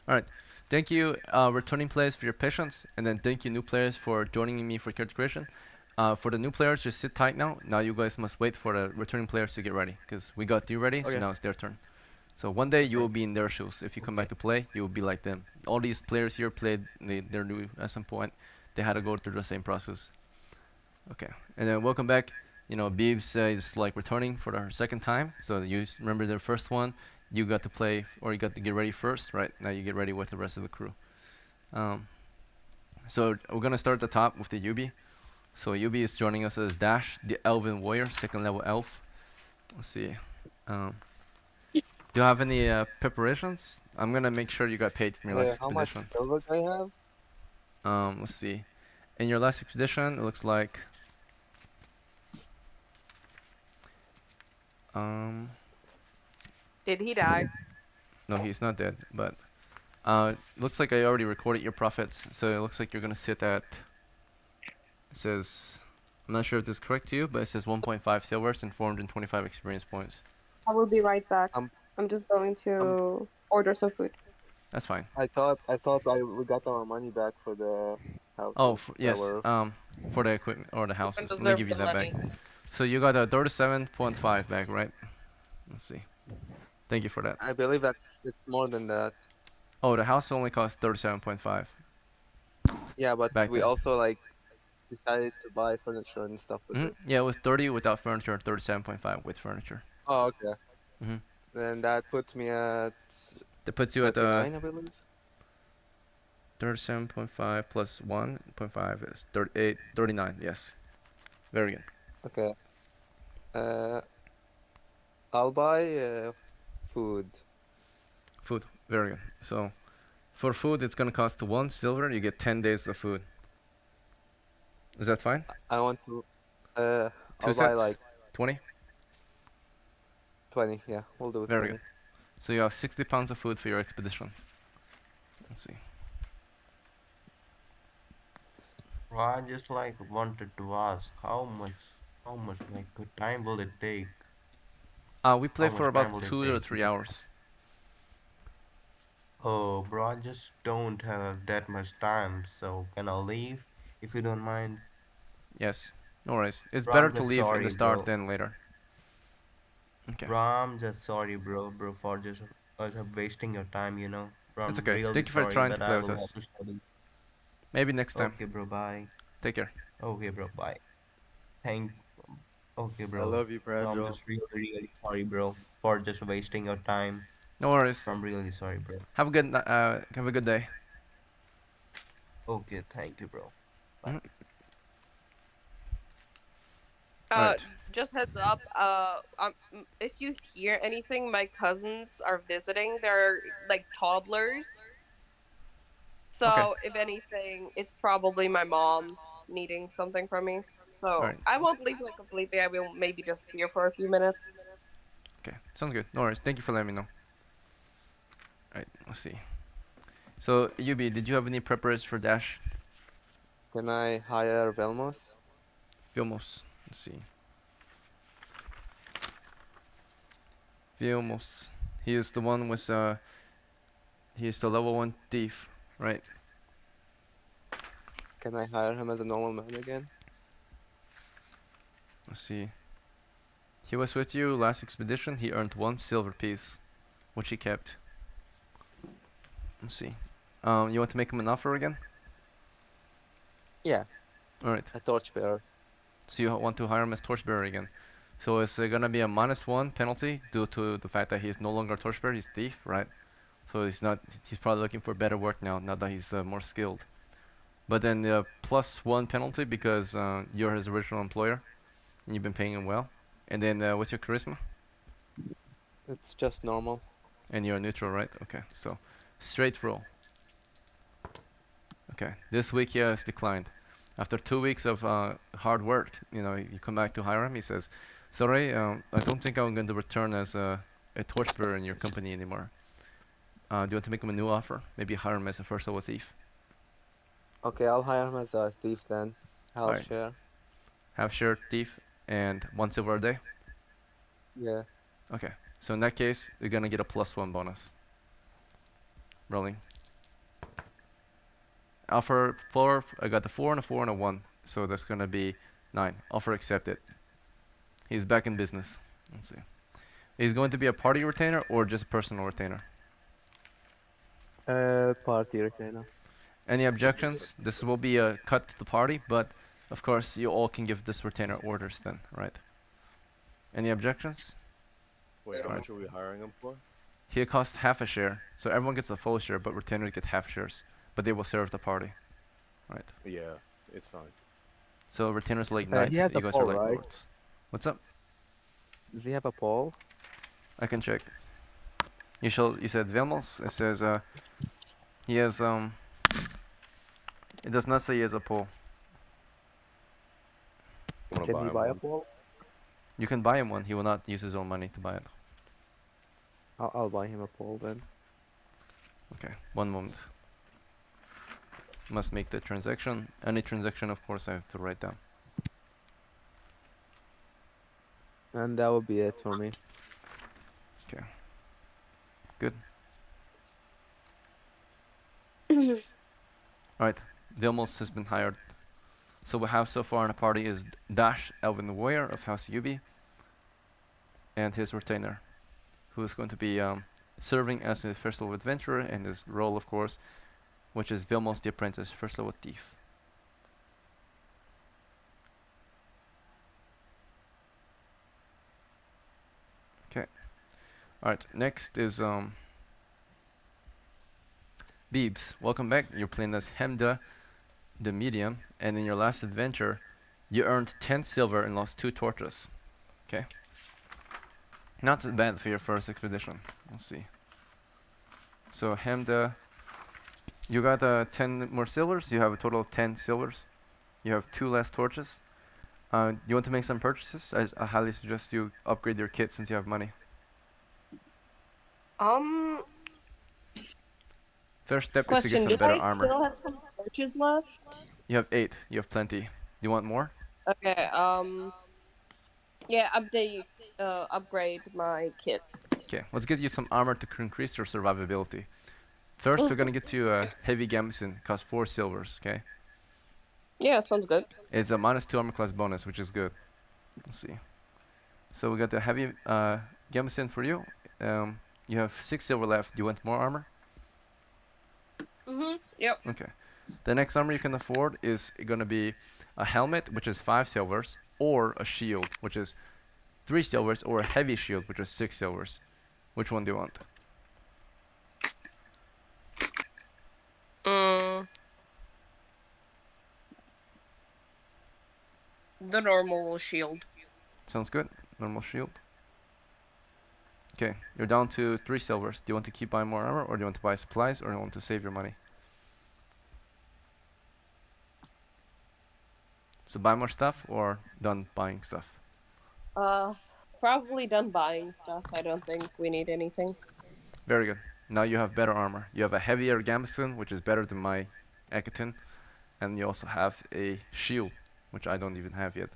All right. Thank you, returning players, for your patience, and then thank you, new players, for joining me for character creation. For the new players, just sit tight now. Now you guys must wait for the returning players to get ready, because we got you ready, so Okay. now it's their turn. So one day That's you will fine. be in their shoes. If you come back Okay. to play, you will be like them. All these players here played, they're new at some point. They had to go through the same process. Okay, and then welcome back. You know, Beebs is like returning for her second time. So you remember the first one, you got to play, or you got to get ready first, right? Now you get ready with the rest of the crew. Um, so we're gonna start at the top with the Yubi. So Yubi is joining us as Dash, the Elven Warrior, second level elf. Let's see. Um, do you have any preparations? I'm gonna make sure you got paid from your last How much expedition. silver do I have? Let's see. In your last expedition, it looks like um, Did he die? no, he's not dead, but looks like I already recorded your profits, so it looks like you're gonna sit at. It says, I'm not sure if this is correct to you, but it says 1.5 silvers and 425 experience points. I will be right back. Um, I'm just going um, to order some food. That's fine. I thought we got our money back for the Oh, houses that yes. were. For the equipment or the You don't houses. Let me deserve give you the that back. money. So you got a 37.5 back, right? Let's see. Thank you for that. I believe it's more than that. Oh, the house only cost 37.5 Yeah, but back we then. also like decided to buy furniture and stuff with it. Yeah, it was 30 without furniture, 37.5 with furniture. Oh, okay. hmm Then that puts me at That puts you at 39, I believe. 37.5 plus 1.5 is 38, 39. Yes. Very good. Okay. Uh, I'll buy food. Food. Very good. So for food, it's gonna cost 1 silver. You get 10 days of food. Is that fine? I want to. Two I'll buy sets? like 20? 20. Yeah, we'll do it Very good. 20. So you have 60 pounds of food for your expedition. Let's see. Bro, I just like wanted to ask how much like good time will it take? We play How for much time about will it 2 to take? 3 hours. Oh, bro, I just don't have that much time, so can I leave if you don't mind? Yes. No worries. It's Bro, better I'm to just leave in the sorry, start bro. than later. Okay. Bro, I'm just sorry, bro, for just wasting your time. Bro, It's I'm okay. really Thank you for sorry, trying to but play I with will have us. to study. Maybe next time. Okay, bro, bye. Take care. Okay, bro, bye. Thank. Okay, I bro. love you, Bro, I'm Pranjal. just really, really sorry, bro, for just wasting your time. No worries. I'm really sorry, bro. Have a good day. Okay, thank you, bro. Bye. Mhm. All Uh, right. just heads up. If you hear anything, my cousins are visiting. They're like toddlers. Okay. So if anything, it's probably my mom needing something from me. All So right. I won't leave like completely. I will maybe just be here for a few minutes. Okay. Sounds good. No worries. Thank you for letting me know. All right. Let's see. So Yubi, did you have any preppers for Dash? Can I hire Velmos? Vilmos. Let's see. Vilmos. He is the one with he is the level 1 thief, right? Can I hire him as a normal man again? Let's see. He was with you last expedition. He earned 1 silver piece, which he kept. Let's see. You want to make him an offer again? Yeah, All right. a torchbearer. So you want to hire him as torchbearer again. So it's gonna be a -1 penalty due to the fact that he's no longer a torchbearer. He's thief, right? So he's not. He's probably looking for better work now that he's more skilled. But then +1 penalty because you're his original employer and you've been paying him well. And then what's your charisma? It's just normal. And you're neutral, right? Okay, so straight roll. Okay, this week he has declined. After 2 weeks of hard work, you come back to hire him. He says, "Sorry, I don't think I'm going to return as a torchbearer in your company anymore. Do you want to make him a new offer? Maybe hire him as a first level thief." Okay, I'll hire him as a thief then. Half Alright. share. Half share thief and 1 silver a day. Yeah. Okay, so in that case, you're gonna get a +1 bonus. Rolling. Offer 4. I got the 4 and a 4 and a 1, so that's gonna be 9. Offer accepted. He's back in business. Let's see. He's going to be a party retainer or just a personal retainer? Party retainer. Any objections? This will be a cut to the party, but of course you all can give this retainer orders then, right? Any objections? Wait, how Alright. much are we hiring him for? He costs half a share, so everyone gets a full share, but retainers get half shares, but they will serve the party, right? Yeah, it's fine. So retainers are like knights, he has you a guys pole, are like right? lords. What's up? Does he have a pole? I can check. You said Vilmos. It says he has It does not say he has a pole. Wanna Can he him buy a one? pole? You can buy him one. He will not use his own money to buy it. I'll buy him a pole then. Okay, one moment. Must make the transaction. Any transaction, of course, I have to write down. And that will be it for me. Okay. Good. Alright, Vilmos has been hired. So we have so far in the party is Dash, Elvin Warrior of House Yubi, and his retainer, who is going to be serving as a first level adventurer in his role, of course, which is Vilmos the Apprentice, first level thief. Okay. Alright, next is Beebs. Welcome back. You're playing as Hemda, the medium, and in your last adventure, you earned 10 silver and lost 2 torches. Okay. Not too bad for your first expedition. Let's see. So Hemda, you got 10 more silvers. You have a total of 10 silvers. You have 2 less torches. You want to make some purchases? I highly suggest you upgrade your kit since you have money. First step is to get Question: some Do better I armor. still have some torches left? You have 8. You have plenty. Do you want more? Okay. Yeah. Upgrade my kit. Okay, let's get you some armor to increase your survivability. First, we're gonna get you a heavy gambeson, cost 4 silvers, okay? Yeah, sounds good. It's a -2 armor class bonus, which is good. Let's see. So we got the heavy gambeson for you. You have 6 silver left. Do you want more armor? Yep. Okay. The next armor you can afford is gonna be a helmet, which is 5 silvers, or a shield, which is 3 silvers, or a heavy shield, which is 6 silvers. Which one do you want? The normal shield. Sounds good. Normal shield. Okay, you're down to 3 silvers. Do you want to keep buying more armor, or do you want to buy supplies, or do you want to save your money? So buy more stuff, or done buying stuff? Probably done buying stuff. I don't think we need anything. Very good. Now you have better armor. You have a heavier gambeson, which is better than my Ekaton, and you also have a shield, which I don't even have yet.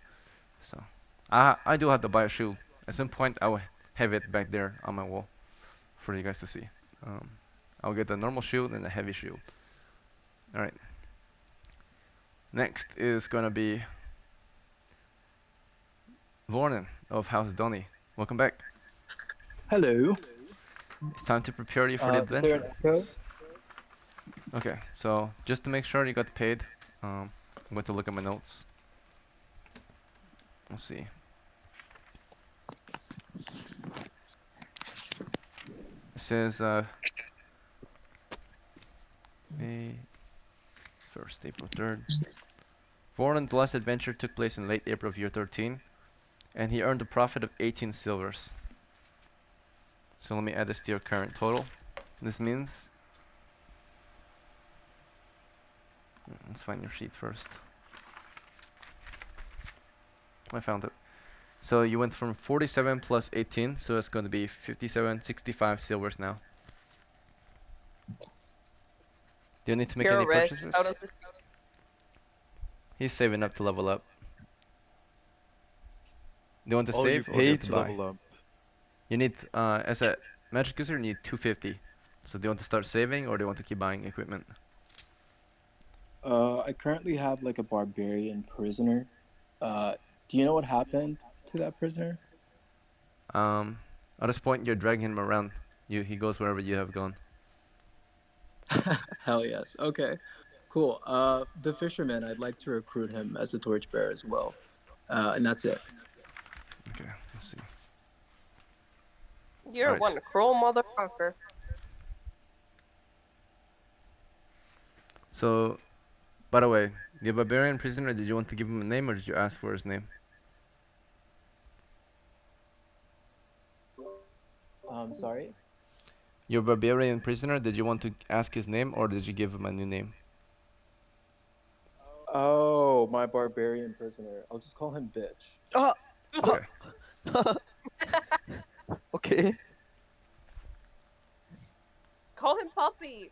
So I do have to buy a shield. At some point, I will have it back there on my wall for you guys to see. I'll get the normal shield and a heavy shield. All right. Next is gonna be Vornen of House Donny. Welcome back. Hello. It's time to prepare you for the Is there an adventure. echo? Okay, so just to make sure you got paid, I'm going to look at my notes. Let's see. It says May 1st, April 3rd. Vornen's last adventure took place in late April of year 13, and he earned a profit of 18 silvers. So let me add this to your current total. This means, let's find your sheet first. I found it. So you went from 47 plus 18, so it's going to be 57, 65 silvers now. Do you need to make You're any rich. purchases? How does it? He's saving up to level up. Do you want to Oh, you save or do you want paid to to buy? level up. You need, as a magic user, you need 250. So do you want to start saving or do you want to keep buying equipment? I currently have like a barbarian prisoner. Do you know what happened to that prisoner? At this point, you're dragging him around. He goes wherever you have gone. Hell yes. Okay. Cool. The fisherman, I'd like to recruit him as a torchbearer as well. And that's it. Okay, let's see. You're Alright. one cruel motherfucker. So, by the way, the barbarian prisoner, did you want to give him a name or did you ask for his name? Sorry? Your barbarian prisoner, did you want to ask his name or did you give him a new name? Oh, my barbarian prisoner. I'll just call him bitch. Ah! Okay. Okay. Call him Puppy.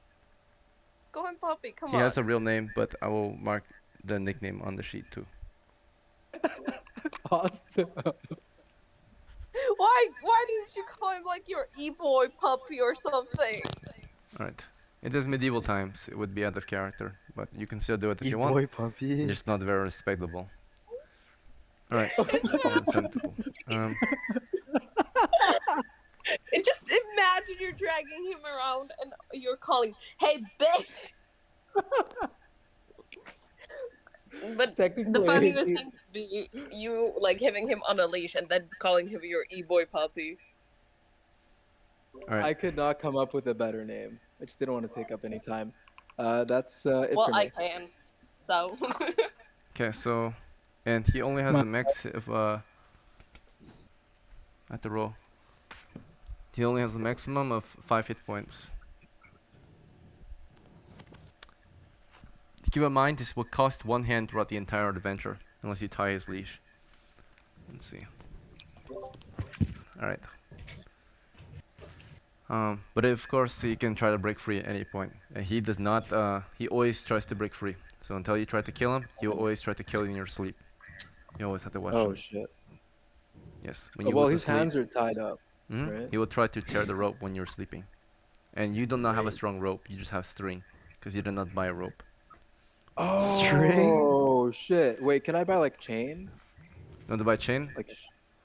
Call him Puppy. Come He on. has a real name, but I will mark the nickname on the sheet too. Awesome. Why didn't you call him like your e-boy puppy or something? Alright. It is medieval times. It would be out of character, but you can still do it if you want. E-boy puppy. Just not very respectable. Alright. Sensible. Just imagine you're dragging him around and you're calling, "Hey, bitch!" But the Technically, funnier thing would be you like having him on a leash and then calling him your e-boy puppy. Alright. I could not come up with a better name. I just didn't want to take up any time. That's it Well, for me. I can. So. Okay, so, and he only has a max of at the roll. He only has a maximum of 5 hit points. Keep in mind, this will cost 1 hand throughout the entire adventure, unless you tie his leash. Let's see. Alright. But of course, he can try to break free at any point. He does not, he always tries to break free. So until you try to kill him, he'll always try to kill you in your sleep. You always have to watch Oh him. shit. Yes, when Oh, you well, go to his sleep, hands are tied up, mhm, right? he will try to tear the rope when you're sleeping. And you do not have a Right. strong rope, you just have string, because you did not buy a rope. String? Oh shit! Wait, can I buy like chain? You want to buy chain? Like,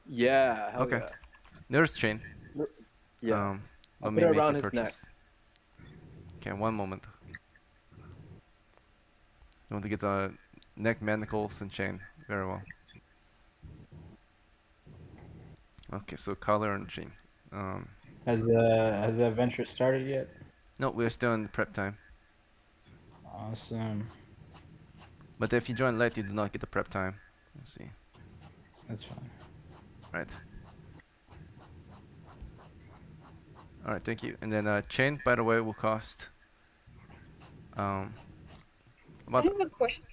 yeah, hell Okay. yeah. There's chain. Yeah. I'll Let put me it make around a his purchase. neck. Okay, one moment. You want to get the neck manacles and chain. Very well. Okay, so collar and chain. Has the adventure started yet? No, we're still in prep time. Awesome. But if you join late, you do not get the prep time. Let's see. That's fine. Right. Alright, thank you. And then chain, by the way, will cost I about have a question.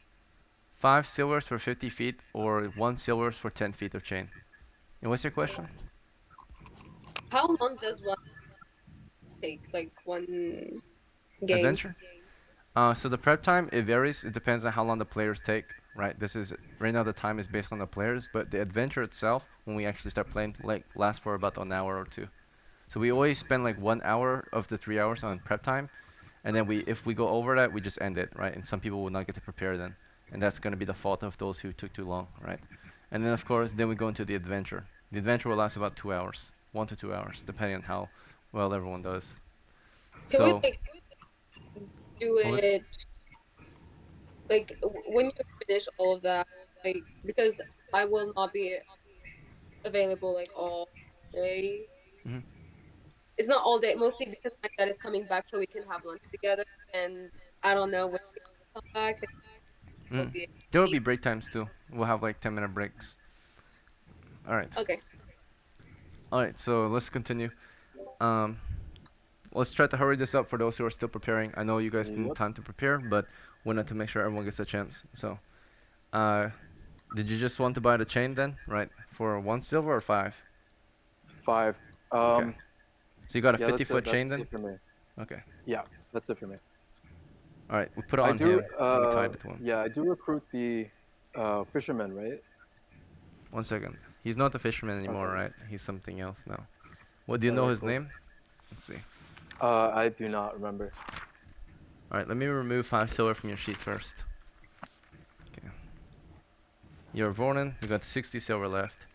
5 silvers for 50 feet or 1 silvers for 10 feet of chain. And what's your question? How long does one take? Like one game? Adventure? So the prep time, it varies. It depends on how long the players take, right? This is, right now the time is based on the players, but the adventure itself, when we actually start playing, like lasts for about an hour or two. So we always spend like 1 hour of the 3 hours on prep time, and then if we go over that, we just end it, right? And some people will not get to prepare then, and that's going to be the fault of those who took too long, right? And then of course, then we go into the adventure. The adventure will last about 2 hours, 1 to 2 hours, depending on how well everyone does. Can we So, like do what was? it like when you finish all of that? Like because I will not be available like all day. Mhm. It's not all day, mostly because my dad is coming back so we can have lunch together. And I don't know when he'll come back. If he'll Mm. be There will able be break times too. We'll have like 10-minute breaks. All right. to- Okay. All right. So let's continue. Um, let's try to hurry this up for those who are still preparing. I know you guys need Yep. time to prepare, but we wanted to make sure everyone gets a chance. So, uh, did you just want to buy the chain then, right? For 1 silver or 5? 5. Okay. So you got a Yeah, 50-foot chain that's then? it for me. Okay. Yeah, that's it for me. All right. We put it I on do. him and we tied it to him. Yeah, I do recruit the fisherman, right? 1 second. He's not the fisherman anymore, Okay. right? He's something else now. What do you know Okay, his cool. name? Let's see. I do not remember. All right. Let me remove 5 silver from your sheet first. Okay. You're Vornin. You got 60 silver left.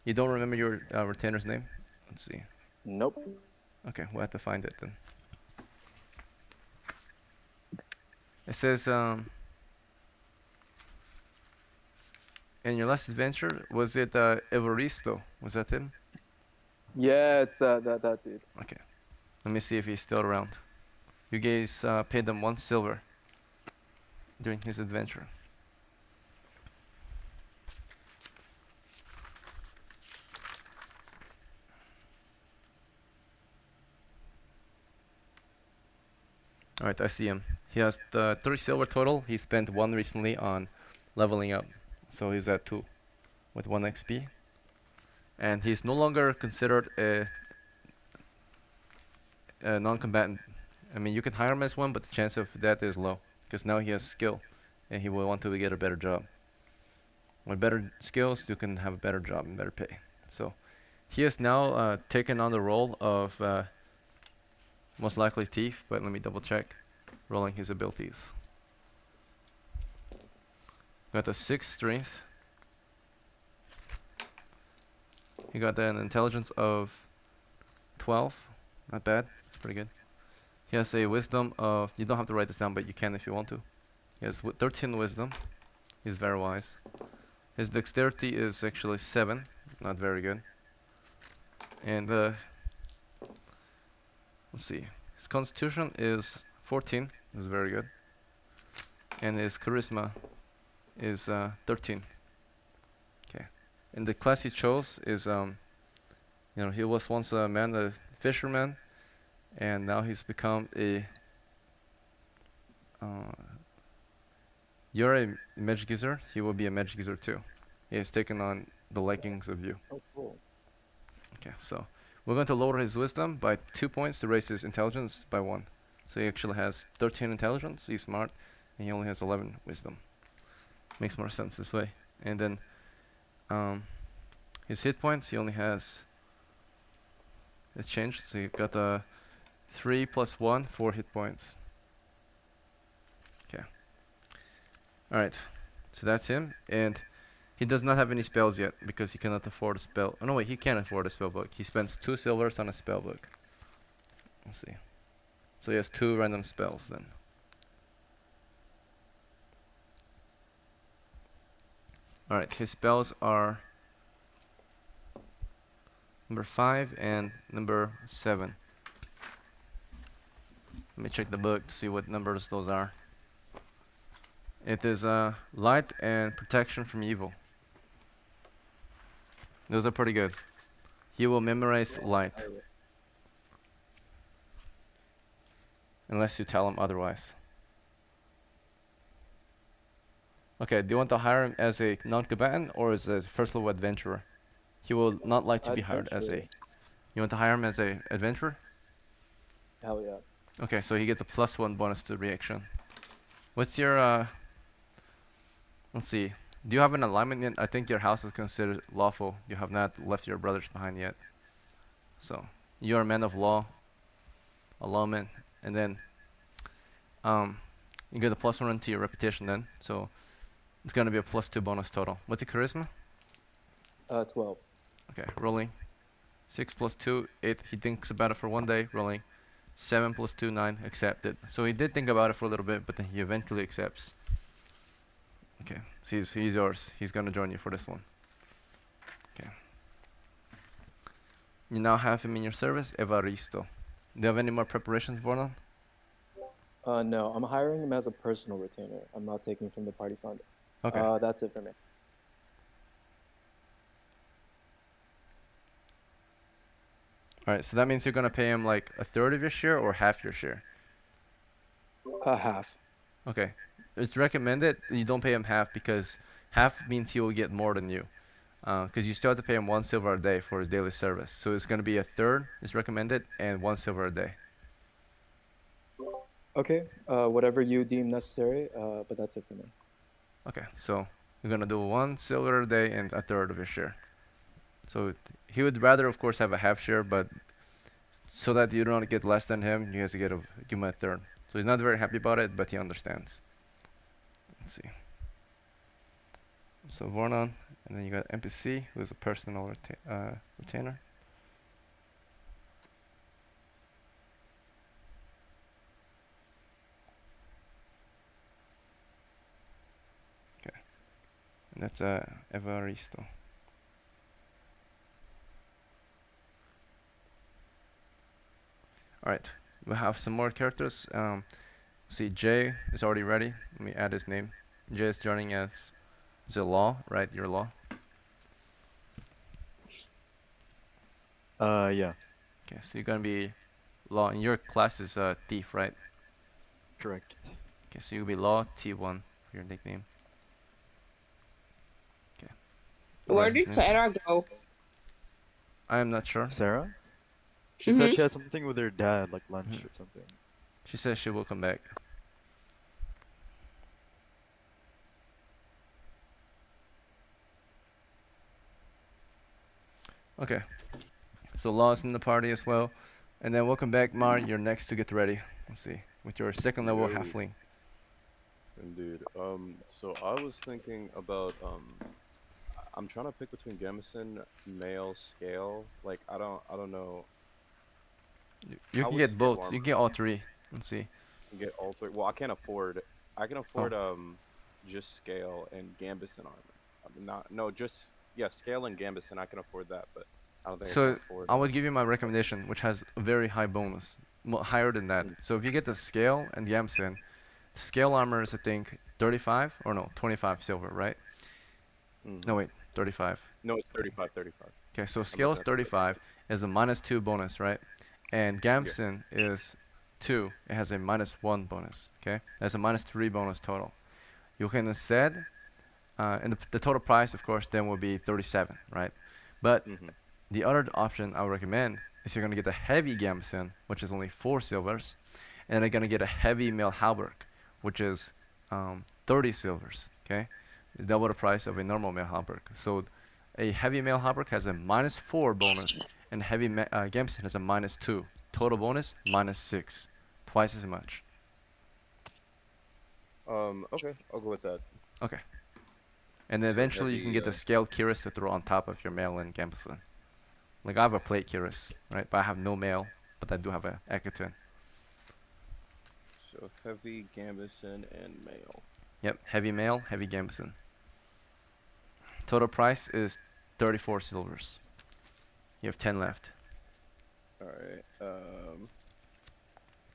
You don't remember your retainer's name? Let's see. Nope. Okay, we'll have to find it then. It says, in your last adventure, was it Evaristo? Was that him? Yeah, it's that dude. Okay. Let me see if he's still around. You guys paid him 1 silver during his adventure. Alright, I see him. He has 30 silver total. He spent 1 recently on leveling up. So he's at 2 with 1 XP. And he's no longer considered a non-combatant. I mean, you can hire him as one, but the chance of that is low. Because now he has skill. And he will want to get a better job. With better skills, you can have a better job and better pay. So he has now taken on the role of most likely thief, but let me double check. Rolling his abilities. Got a 6 strength. He got an intelligence of 12. Not bad. It's pretty good. He has a wisdom of, you don't have to write this down, but you can if you want to. He has 13 wisdom. He's very wise. His dexterity is actually 7. Not very good. And let's see. His constitution is 14. Is very good. And his charisma is 13. Okay. And the class he chose is he was once a man, a fisherman, and now he's become a you're a magic user, he will be a magic user too. He has taken on the likings of you. Oh, cool. Okay, so we're going to lower his wisdom by 2 points to raise his intelligence by 1. So he actually has 13 intelligence, he's smart, and he only has 11 wisdom. Makes more sense this way. And then his hit points, he only has, it's changed, so you've got a 3 plus 1, 4 hit points. Okay. Alright, so that's him, and he does not have any spells yet because he cannot afford a spell. Oh no, wait, he can afford a spell book. He spends 2 silvers on a spell book. Let's see. So he has 2 random spells then. Alright, his spells are number 5 and number 7. Let me check the book to see what numbers those are. It is light and protection from evil. Those are pretty good. He will memorize light. Unless you tell him otherwise. Okay, do you want to hire him as a non-combatant or as a first level adventurer? He will not like to be hired as a... Adventurer. You want to hire him as a adventurer? Hell yeah. Okay, so he gets a +1 bonus to reaction. What's your let's see. Do you have an alignment yet? I think your house is considered lawful. You have not left your brothers behind yet. So you're a man of law, a lawman, and then you get a +1 to your reputation then. So It's gonna be a +2 bonus total. What's your charisma? 12. Okay, rolling. 6 plus 2, 8. He thinks about it for 1 day, rolling. 7 plus 2, 9, accepted. So he did think about it for a little bit, but then he eventually accepts. Okay, so he's yours. He's gonna join you for this one. Okay. You now have him in your service, Evaristo. Do you have any more preparations, Vorlon? No, I'm hiring him as a personal retainer. I'm not taking from the party fund. Okay. That's it for me. Alright, so that means you're gonna pay him like a third of your share or half your share? Half. Okay. It's recommended you don't pay him half because half means he will get more than you. Because you still have to pay him 1 silver a day for his daily service. So it's gonna be a third is recommended and 1 silver a day. Okay, whatever you deem necessary, but that's it for me. Okay, so we're gonna do 1 silver a day and a third of your share. So he would rather, of course, have a half share, but so that you don't get less than him, you have to give him a third. So he's not very happy about it, but he understands. Let's see. So Vornon, and then you got NPC, who's a personal retainer. Okay, and that's Evaristo. Alright, we have some more characters. See, Jay is already ready. Let me add his name. Jay is joining as the law, right? Your law. Yeah, Okay, so you're gonna be law, and your class is thief, right? correct. Okay, so you'll be law T1 for your nickname. Okay. Where Write his did name. Sarah go? I am not sure. Sarah? She said she had something with her dad, like lunch Mhm. or something. She says she will come back. Okay. So Law's in the party as well. And then welcome back, Mar. You're next to get ready. Let's see. With your second level Yo. halfling. Indeed. So I was thinking about I'm trying to pick between Gamison, male, scale. Like I don't know. You How can would get scale both. armor You can get all three. Let's see. get all three? Well, I can't afford. I can Oh. afford just scale and Gambison armor. I mean, not no just yeah scale and Gambison. I can afford that, but I don't think I can So afford. I would give you my recommendation, which has a very high bonus, higher than that. So if you get the scale and the Yamsen, scale armor is I think 35 or no 25 silver, right? No wait, 35. No, it's 35, 35. Okay, so I'm scale is looking at the 35, is a -2 bonus, right? And Gamson is 2, it has a -1 bonus, okay? That's a -3 bonus total. You can instead, and the total price, of course, then will be 37, right? But the other option I would recommend is you're gonna get a heavy Gamson, which is only 4 silvers, and you're gonna get a heavy male halberd, which is 30 silvers, okay? It's double the price of a normal male halberd. So a heavy male halberd has a -4 bonus, and heavy Gamson has a -2. Total bonus -6, twice as much. Okay, I'll go with that. Okay. And then So eventually you can heavy, get the scaled Kiris to throw on top of your male and Gamson. Like I have a plate Kiris, right? But I have no male, but I do have a Ekaton. So heavy Gambison and male. Yep, heavy male, heavy Gamson. Total price is 34 silvers. You have 10 left. Alright,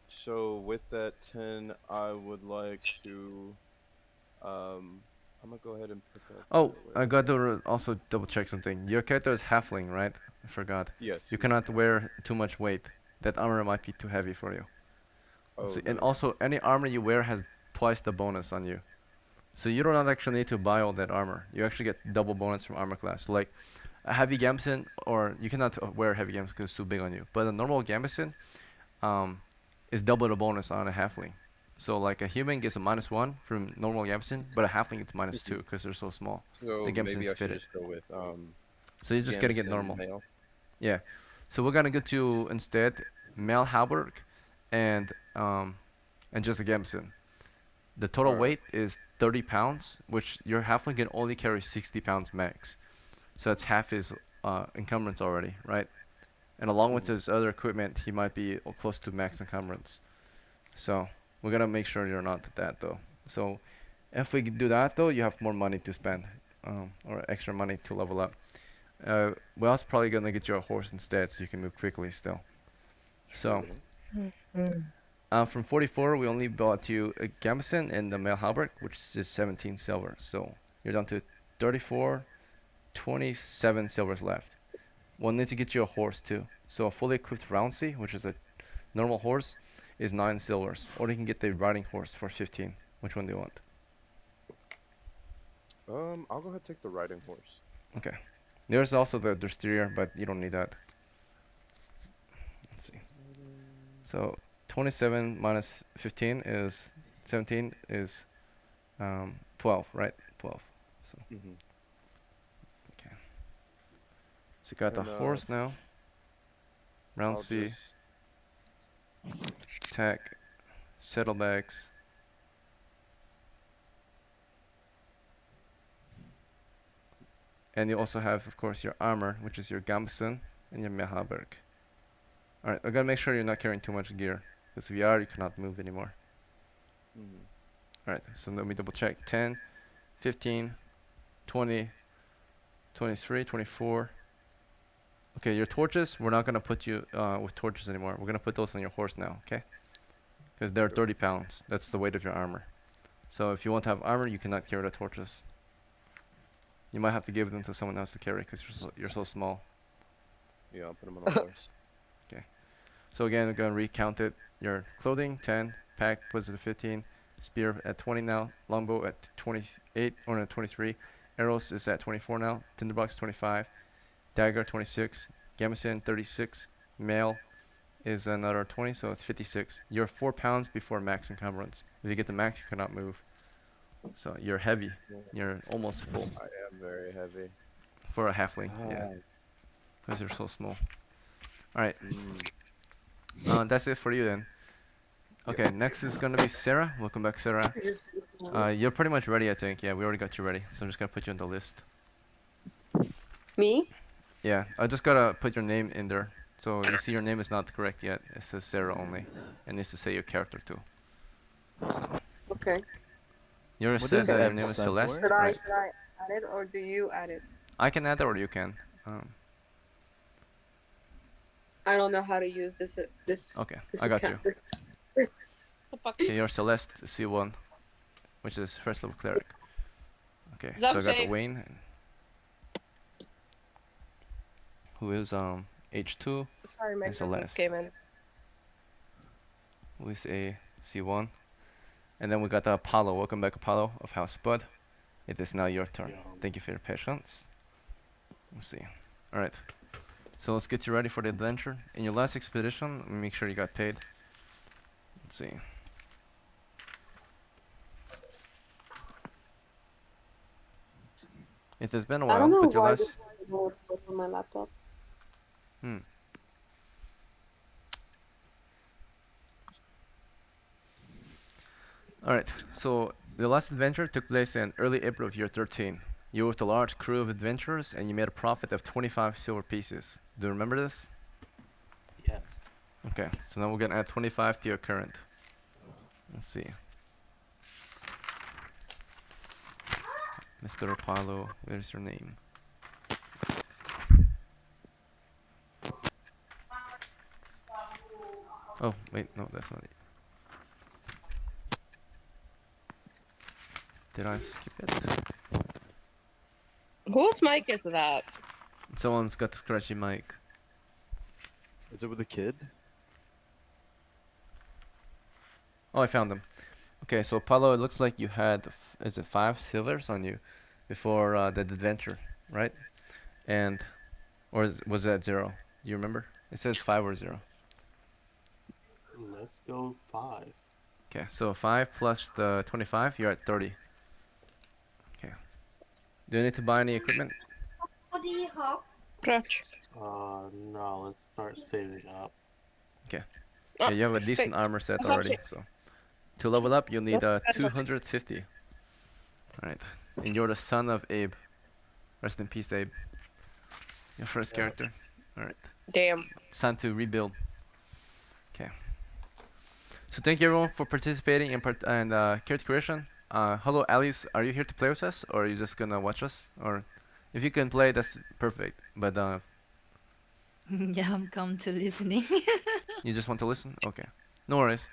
so with that 10, I would like to, I'm gonna go ahead and pick up. Oh, I got to also double check something. Your character is halfling, right? I forgot. Yes. You cannot wear too much weight. That armor might be too heavy for you. Oh, And really? also, any armor you wear has twice the bonus on you. So you don't actually need to buy all that armor. You actually get double bonus from armor class. Like a heavy gambeson, or you cannot wear heavy gambeson because it's too big on you. But a normal gambeson is double the bonus on a halfling. So like a human gets a -1 from normal gambeson, but a halfling gets -2 because they're so small. So The maybe I gambesons should fit it. just go with So you're just gonna get Gambeson normal. male. Yeah. So we're gonna go to instead male halberd and just a gambeson. The total Alright. weight is 30 pounds, which your halfling can only carry 60 pounds max. So that's half his encumbrance already, right? And along with his other equipment, he might be close to max encumbrance. So we're gonna make sure you're not that though. So if we do that though, you have more money to spend, or extra money to level up. We're also probably gonna get you a horse instead, so you can move quickly still. So from 44, we only bought you a gambeson and the male halberd, which is 17 silver. So you're down to 34, 27 silvers left. We'll need to get you a horse too. So a fully equipped roundsy, which is a normal horse, is 9 silvers. Or you can get the riding horse for 15. Which one do you want? I'll go ahead and take the riding horse. Okay. There's also the Dresteer, but you don't need that. Let's see. So 27 minus 15 is 17 is 12, right? 12. So okay. So you got the horse now. Round I'll C, just attack, saddlebags. And you also have, of course, your armor, which is your gambeson and your mehalberg. Alright, I gotta make sure you're not carrying too much gear, because if you are, you cannot move anymore. Alright, so let me double check. 10, 15, 20, 23, 24. Okay, your torches, we're not gonna put you with torches anymore. We're gonna put those on your horse now, okay? Because they're 30 pounds. That's the weight of your armor. So if you want to have armor, you cannot carry the torches. You might have to give them to someone else to carry, because you're so small. Yeah, I'll put them on the horse. Okay. So again, we're gonna recount it. Your clothing, 10. Pack puts it at 15. Spear at 20 now. Longbow at 28 or no, 23. Arrows is at 24 now. Tinderbox 25. Dagger 26. Gambeson 36. Mail is another 20, so it's 56. You're 4 pounds before max encumbrance. If you get the max, you cannot move. So you're heavy. You're almost full. I am very heavy. For a halfling, yeah. Because you're so small. Alright. That's it for you then. Okay, next is gonna be Sarah. Welcome back, Sarah. You're pretty much ready, I think. Yeah, we already got you ready. So I'm just gonna put you on the list. Me? Yeah, I just gotta put your name in there. So you see your name is not correct yet. It says Sarah only. It needs to say your character too. So. Okay. You said that your name is Celeste, Should right? I add it or do you add it? I can add it or you can. I don't know how to use this. Okay, this I got you. account. This... Okay, you're Celeste C1, which is first level cleric. Okay, so I got Zamshay. Wayne, who is H2, Sorry, my and cousins Celeste, came in. who is a C1. And then we got Apollo. Welcome back, Apollo, of House Spud. It is now your turn. Thank you for your patience. Let's see. Alright. So let's get you ready for the adventure. In your last expedition, make sure you got paid. Let's see. It has been a while, I don't know but your why last... this doesn't work on my laptop. Alright, so the last adventure took place in early April of year 13. You were with a large crew of adventurers and you made a profit of 25 silver pieces. Do you remember this? Yes. Okay, so now we're gonna add 25 to your current. Let's see. Mr. Apollo, where's your name? Oh, wait, no, that's not it. Did I skip it? Whose mic is that? Someone's got the scratchy mic. Is it with a kid? Oh, I found them. Okay, so Apollo, it looks like you had, is it 5 silvers on you before the adventure, right? And, or was that 0? Do you remember? It says 5 or 0. Let's go 5. Okay, so 5 plus the 25, you're at 30. Okay. Do you need to buy any equipment? Crutch. No, let's start saving up. Okay. Yeah, you have a decent armor set already, so. To level up, you'll need 250. Alright. And you're the son of Abe. Rest in peace, Abe. Your first character. Alright. Damn. It's time to rebuild. Okay. So thank you everyone for participating in character creation. Hello Alice, are you here to play with us, or are you just gonna watch us? Or if you can play, that's perfect. But Yeah, I'm come to listening. you just want to listen? Okay. No worries.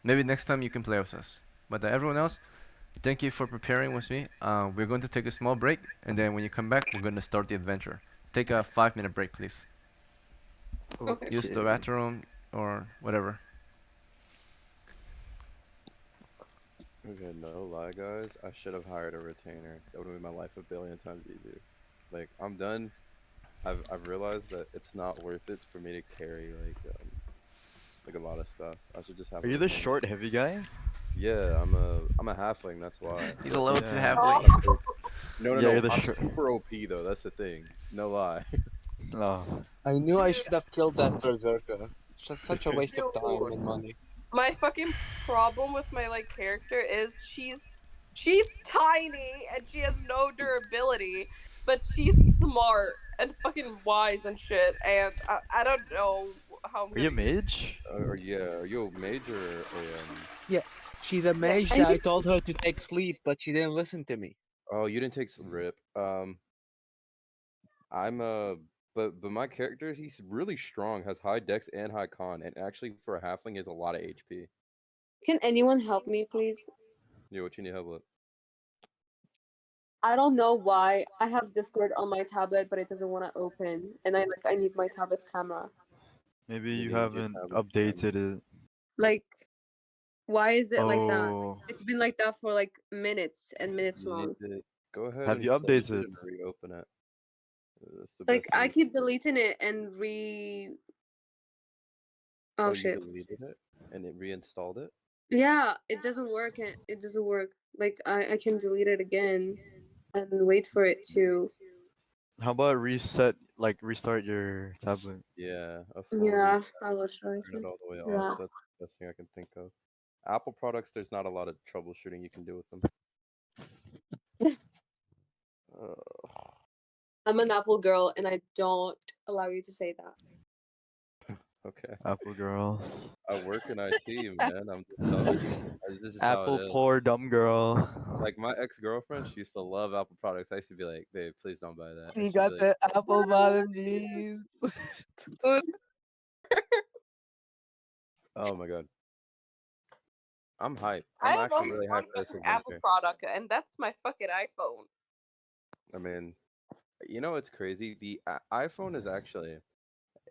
Maybe next time you can play with us. But everyone else, thank you for preparing with me. We're going to take a small break, and then when you come back, we're going to start the adventure. Take a 5-minute break, please. Okay. Use the bathroom or whatever. Okay, no lie, guys. I should have hired a retainer. That would have made my life a billion times easier. Like, I'm done. I've realized that it's not worth it for me to carry like a lot of stuff. I should just have Are a you the retainer. short, heavy guy? Yeah, I'm a halfling. That's why. He's a But level 2 Yeah. halfling. no, Yeah, you're no. the I'm short. super OP though. That's the thing. No lie. No. I knew I should have killed that berserker. It's just such a waste of time Dude. and money. My fucking problem with my like character is she's tiny and she has no durability, but she's smart and fucking wise and shit. And I don't know how I'm Are you a gonna use. mage? Yeah. Are you a mage or a Yeah, she's a Yeah, mage. I told her to take sleep, but she didn't listen to me. Oh, you didn't take rip. I'm a but my character, he's really strong, has high dex and high con, and actually for a halfling is a lot of HP. Can anyone help me, please? Yeah, what you need help with? I don't know why I have Discord on my tablet, but it doesn't want to open, and I need my tablet's camera. Maybe You you need your haven't tablet's updated camera. it. Like, why is it like that? Oh, It's been like that for like minutes and minutes You need long. to go ahead have and you close it updated? and reopen it. That's the Like, best thing I you keep can do. deleting it and re. Oh, Oh you shit. deleted it and it reinstalled it? Yeah, it doesn't work. It doesn't work. Like, I can delete it again and wait for it to. How about restart your tablet? Yeah, a full Yeah, reset. I will try Turn it some. all the way off. Yeah. That's the best thing I can think of. Apple products, there's not a lot of troubleshooting you can do with them. I'm an Apple girl, and I don't allow you to say that. Okay. Apple girl. I work in IT, man. I'm just telling you. This is how it Apple is. poor dumb girl. Like my ex-girlfriend, she used to love Apple products. I used to be like, babe, please don't buy that. And He she'd be got like, the apple bottom jeans. oh my god. I'm hyped. I I'm have actually only really one hyped for this fucking Apple adventure. product, and that's my fucking iPhone. I mean, you know what's crazy? The iPhone is actually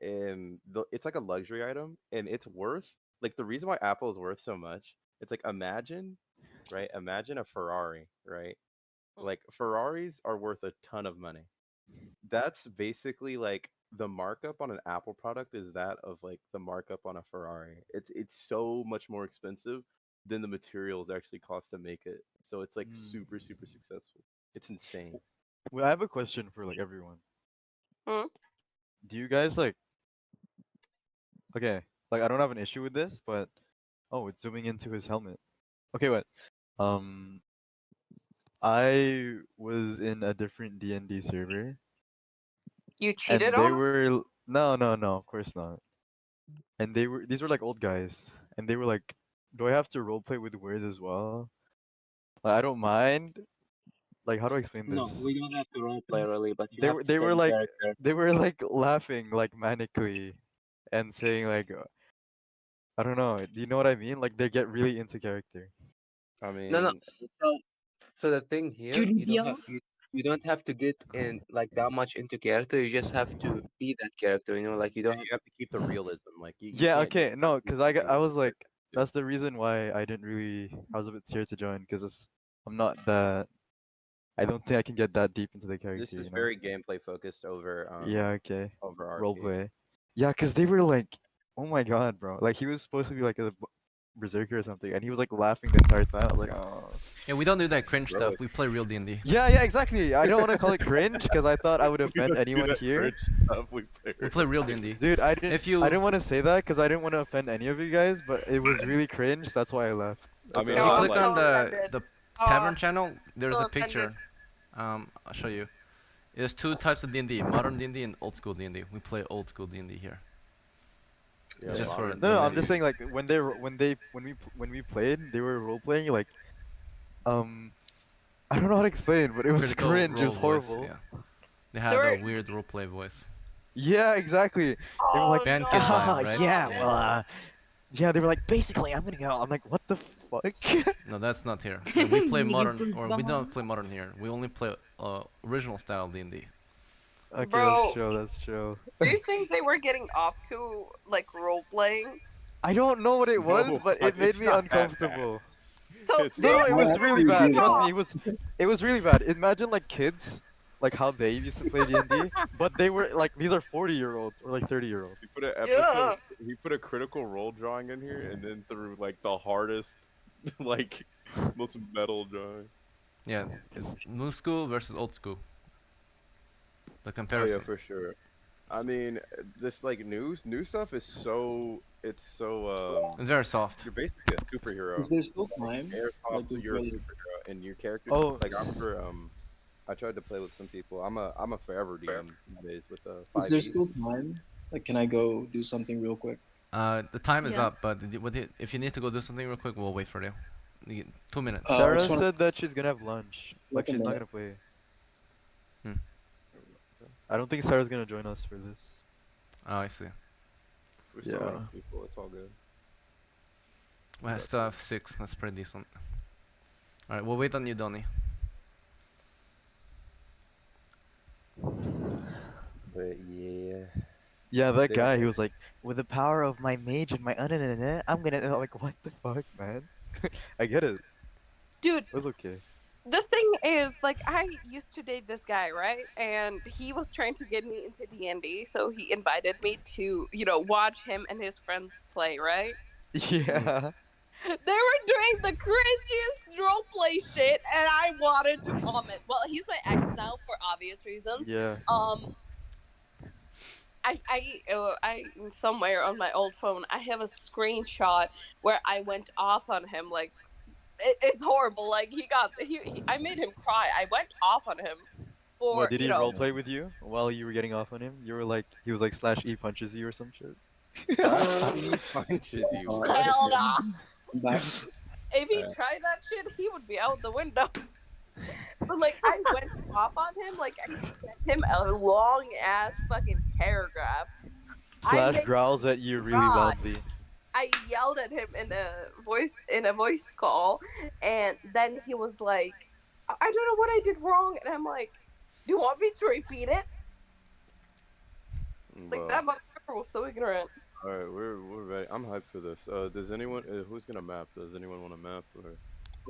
it's like a luxury item, and it's worth like the reason why Apple is worth so much. It's like right? Imagine a Ferrari, right? Like Ferraris are worth a ton of money. That's basically like the markup on an Apple product is that of like the markup on a Ferrari. It's so much more expensive than the materials actually cost to make it. So it's like super super successful. It's insane. Well, I have a question for like everyone. Hmm? Do you guys like? Okay, like I don't have an issue with this, but oh, it's zooming into his helmet. Okay, wait. Um, I was in a different D&D server, You cheated and they on us? were no, of course not. And these were like old guys, and they were like, "Do I have to roleplay with words as well? Like, I don't mind. Like, how do I explain No, this? we don't have to roleplay really, but you They have were to they stay were in like character. they were like laughing like manically, and saying like, I don't know. Do you know what I mean? Like they get really into character. I No, no. mean, So the thing here, you don't have to get in like that much into character. You just have to be that character. You know, like you yeah, don't have you have to keep the realism. Like you Yeah, can't okay, just no, do cause something I that was the like, character do. that's the reason why I was a bit scared to join, cause I'm not that. I don't think I can get that deep into the This character, is you know? very gameplay focused Yeah, okay. over RP. Roleplay. Yeah, cause they were like, oh my god, bro. Like he was supposed to be like a berserker or something, and he was like laughing the entire time. I was like, oh. Yeah, we don't do that cringe Bro, stuff. We play real D&D. Yeah, yeah, exactly. I don't want to call it cringe because I thought I would we offend don't do anyone that here. cringe stuff. We We play real D&D. Dude, I If didn't want to say that because I didn't want to offend any of you guys, but it was really cringe. That's why I left. I That's mean, If all. you I I'm click like on so it. offended. the Oh, tavern channel, there's so a offended. picture. I'll show you. There's two types of D&D: modern D&D and old school D&D. We play old school D&D here. Yeah, Just for modern No, the no, I'm members. just saying like when we played, they were role playing like um I don't know how to explain, but it was Critical cringe. It role was voice. horrible. Yeah, they They had a were. weird roleplay voice. Yeah, exactly. They were Oh like, Band no, kid vibe, ah, right? yeah, Yeah. well, yeah. They were like, basically, I'm gonna go. I'm like, what the fuck? No, that's not here. We play modern, Nipples or we don't down. play modern here. We only play original style D&D. Okay, that's bro. chill. That's chill. Do you think they were getting off to like role playing? I don't know what it was, No, but it made it's me not that bad. uncomfortable. So It's do No, you no, not it I was think really actually they were bad. agree getting with Trust that. me, off? it was really bad. Imagine like kids, like how they used to play D&D, but they were like these are 40-year-olds or like 30-year-olds. He put an Yeah. episode. He put a critical role drawing in here, and then threw like the hardest, like most metal drawing. Yeah, it's new school versus old school. The Oh yeah, comparison. for sure. I mean, this like new stuff is so it's so It's very soft. you're basically a superhero. Is there still time? Air Like, Cops, is you're there a like, superhero, and your character Oh, like I remember I tried to play with some people. I'm a forever DM nowadays with is there 5e. still time? Like, can I go do something real quick? The time is Yeah. up, but if you need to go do something real quick, we'll wait for you. 2 minutes. I Sarah just want said that she's gonna have lunch. Like like a she's not minute. gonna play. Hmm. I don't think Sarah's gonna join us for this. Oh, I see. We're still Yeah. running people. It's all good. We That's still have 6. That's pretty decent. Alright, we'll wait on you, Donnie. But yeah, Yeah, that they guy, he was like, with the power of my mage and my I'm gonna like what the fuck, man? I get it. Dude, It was okay. the thing is, like, I used to date this guy, right? And he was trying to get me into D&D, so he invited me to, watch him and his friends play, right? Yeah. They were doing the cringiest roleplay shit, and I wanted to vomit. Well, he's my ex now for obvious reasons. Yeah. I somewhere on my old phone, I have a screenshot where I went off on him. Like, it's horrible. Like, I made him cry. I went off on him What for, did he roleplay with you while you were getting off on him? You were like, he was like slash E punches you or some shit. Slash E punches you. What? hell nah. I'm back. If he tried that shit, he would be out the window. But like, I went off on him. Like, I sent him a long ass fucking paragraph. Slash made growls at you really cry. loudly. I yelled at him in a voice call, and then he was like, "I don't know what I did wrong," and I'm like, "Do you want me to repeat it?" Like, that motherfucker was so ignorant. All right, we're ready. I'm hyped for this. Does anyone who's gonna map? Does anyone want to map or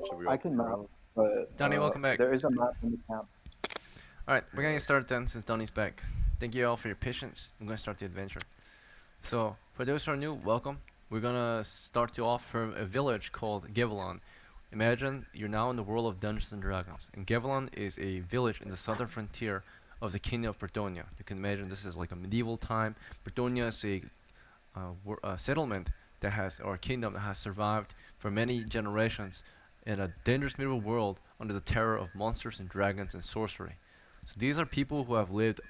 should we all I can map, but Donnie, welcome back. there is a map in the camp. Alright, we're gonna start then since Donnie's back. Thank you all for your patience. I'm gonna start the adventure. So, for those who are new, welcome. We're gonna start you off from a village called Gevelon. Imagine you're now in the world of Dungeons and Dragons, and Gevelon is a village in the southern frontier of the Kingdom of Bretonnia. You can imagine this is like a medieval time. Bretonnia is a settlement that has, or a kingdom that has survived for many generations in a dangerous medieval world under the terror of monsters and dragons and sorcery. So these are people who have lived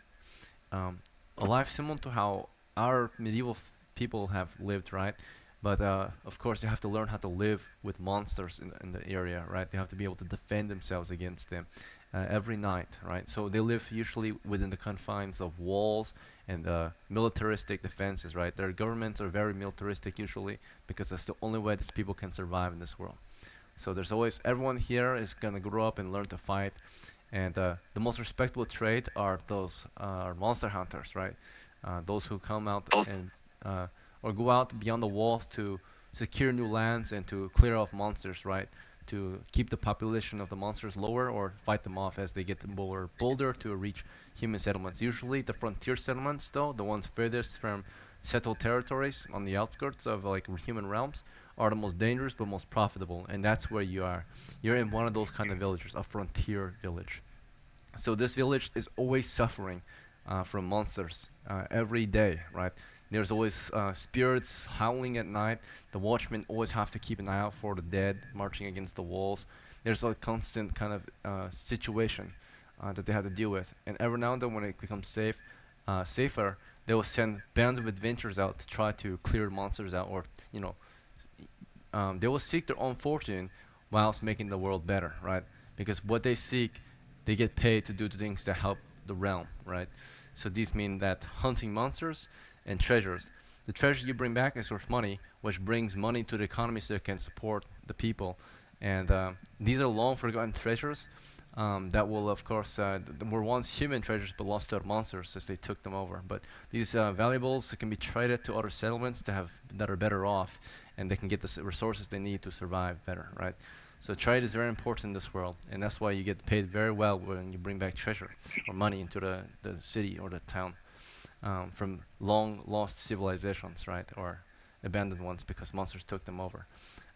a life similar to how our medieval people have lived, right? But of course, they have to learn how to live with monsters in the area, right? They have to be able to defend themselves against them every night, right? So they live usually within the confines of walls and militaristic defenses, right? Their governments are very militaristic usually because that's the only way these people can survive in this world. So there's always everyone here is gonna grow up and learn to fight, and the most respectable trade are those monster hunters, right? Those who come out and or go out beyond the walls to secure new lands and to clear off monsters, right? To keep the population of the monsters lower or fight them off as they get more bolder to reach human settlements. Usually the frontier settlements, though, the ones furthest from settled territories on the outskirts of like human realms, are the most dangerous but most profitable, and that's where you are. You're in one of those kind of villages, a frontier village. So this village is always suffering from monsters every day, right? There's always spirits howling at night. The watchmen always have to keep an eye out for the dead marching against the walls. There's a constant kind of situation that they have to deal with. And every now and then, when it becomes safer, they will send bands of adventurers out to try to clear monsters out, or you know, they will seek their own fortune whilst making the world better, right? Because what they seek, they get paid to do the things that help the realm, right? So these mean that hunting monsters and treasures. The treasure you bring back is worth money, which brings money to the economy so it can support the people. And these are long forgotten treasures that will, of course, were once human treasures but lost to other monsters as they took them over. But these valuables can be traded to other settlements that are better off, and they can get the resources they need to survive better, right? So trade is very important in this world, and that's why you get paid very well when you bring back treasure or money into the city or the town from long lost civilizations, right, or abandoned ones because monsters took them over.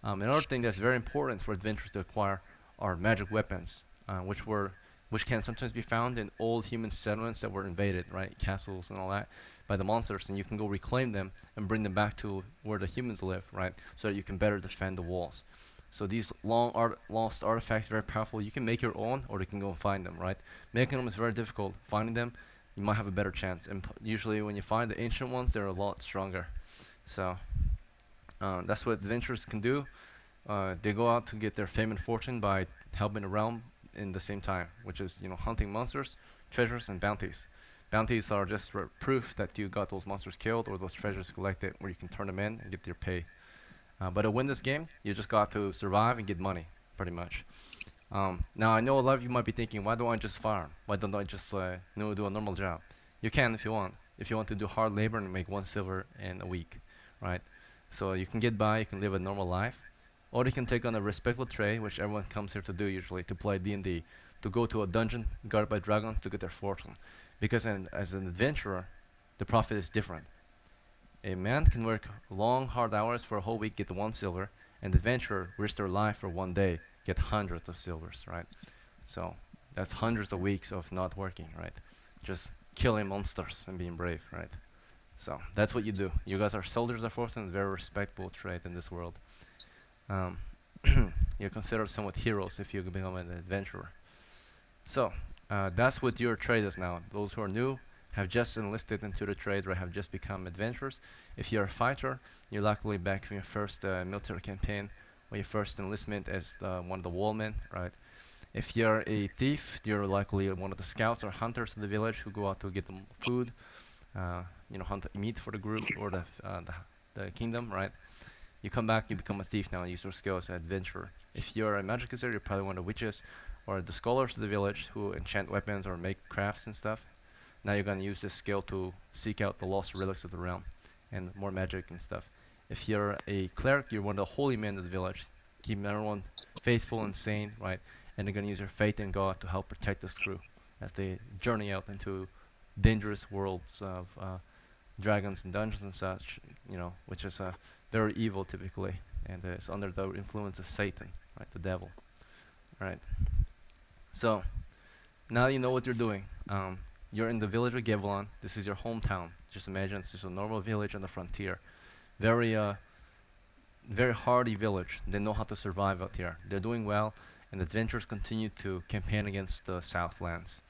Another thing that's very important for adventurers to acquire are magic weapons, which can sometimes be found in old human settlements that were invaded, right, castles and all that, by the monsters, and you can go reclaim them and bring them back to where the humans live, right, so that you can better defend the walls. So these lost artifacts are very powerful. You can make your own, or you can go and find them, right? Making them is very difficult. Finding them, you might have a better chance. And usually, when you find the ancient ones, they're a lot stronger. So that's what adventurers can do. They go out to get their fame and fortune by helping the realm in the same time, which is hunting monsters, treasures, and bounties. Bounties are just proof that you got those monsters killed or those treasures collected, where you can turn them in and get your pay. But to win this game, you just got to survive and get money, pretty much. Now I know a lot of you might be thinking, why don't I just farm? Why don't I just do a normal job? You can if you want. If you want to do hard labor and make 1 silver in a week, right? So you can get by, you can live a normal life, or you can take on a respectful trade, which everyone comes here to do usually, to play D&D, to go to a dungeon guarded by dragons to get their fortune. Because as an adventurer, the profit is different. A man can work long, hard hours for a whole week, get 1 silver, and the adventurer risk their life for 1 day, get hundreds of silvers, right? So that's hundreds of weeks of not working, right? Just killing monsters and being brave, right? So that's what you do. You guys are soldiers of fortune, very respectable trade in this world. Um, you're considered somewhat heroes if you become an adventurer. So that's what your trade is now. Those who are new have just enlisted into the trade or have just become adventurers. If you're a fighter, you're likely back from your first military campaign or your first enlistment as one of the wallmen, right? If you're a thief, you're likely one of the scouts or hunters of the village who go out to get them food, hunt meat for the group or the kingdom, right? You come back, you become a thief now and use your skills as an adventurer. If you're a magic user, you're probably one of the witches or the scholars of the village who enchant weapons or make crafts and stuff. Now you're gonna use this skill to seek out the lost relics of the realm and more magic and stuff. If you're a cleric, you're one of the holy men of the village, keeping everyone faithful and sane, right? And you're gonna use your faith in God to help protect this crew as they journey out into dangerous worlds of dragons and dungeons and such, which is very evil typically, and it's under the influence of Satan, right, the devil, right? So now you know what you're doing. You're in the village of Gevelon. This is your hometown. Just imagine it's just a normal village on the frontier. Very very hardy village. They know how to survive out here. They're doing well, and the adventurers continue to campaign against the Southlands.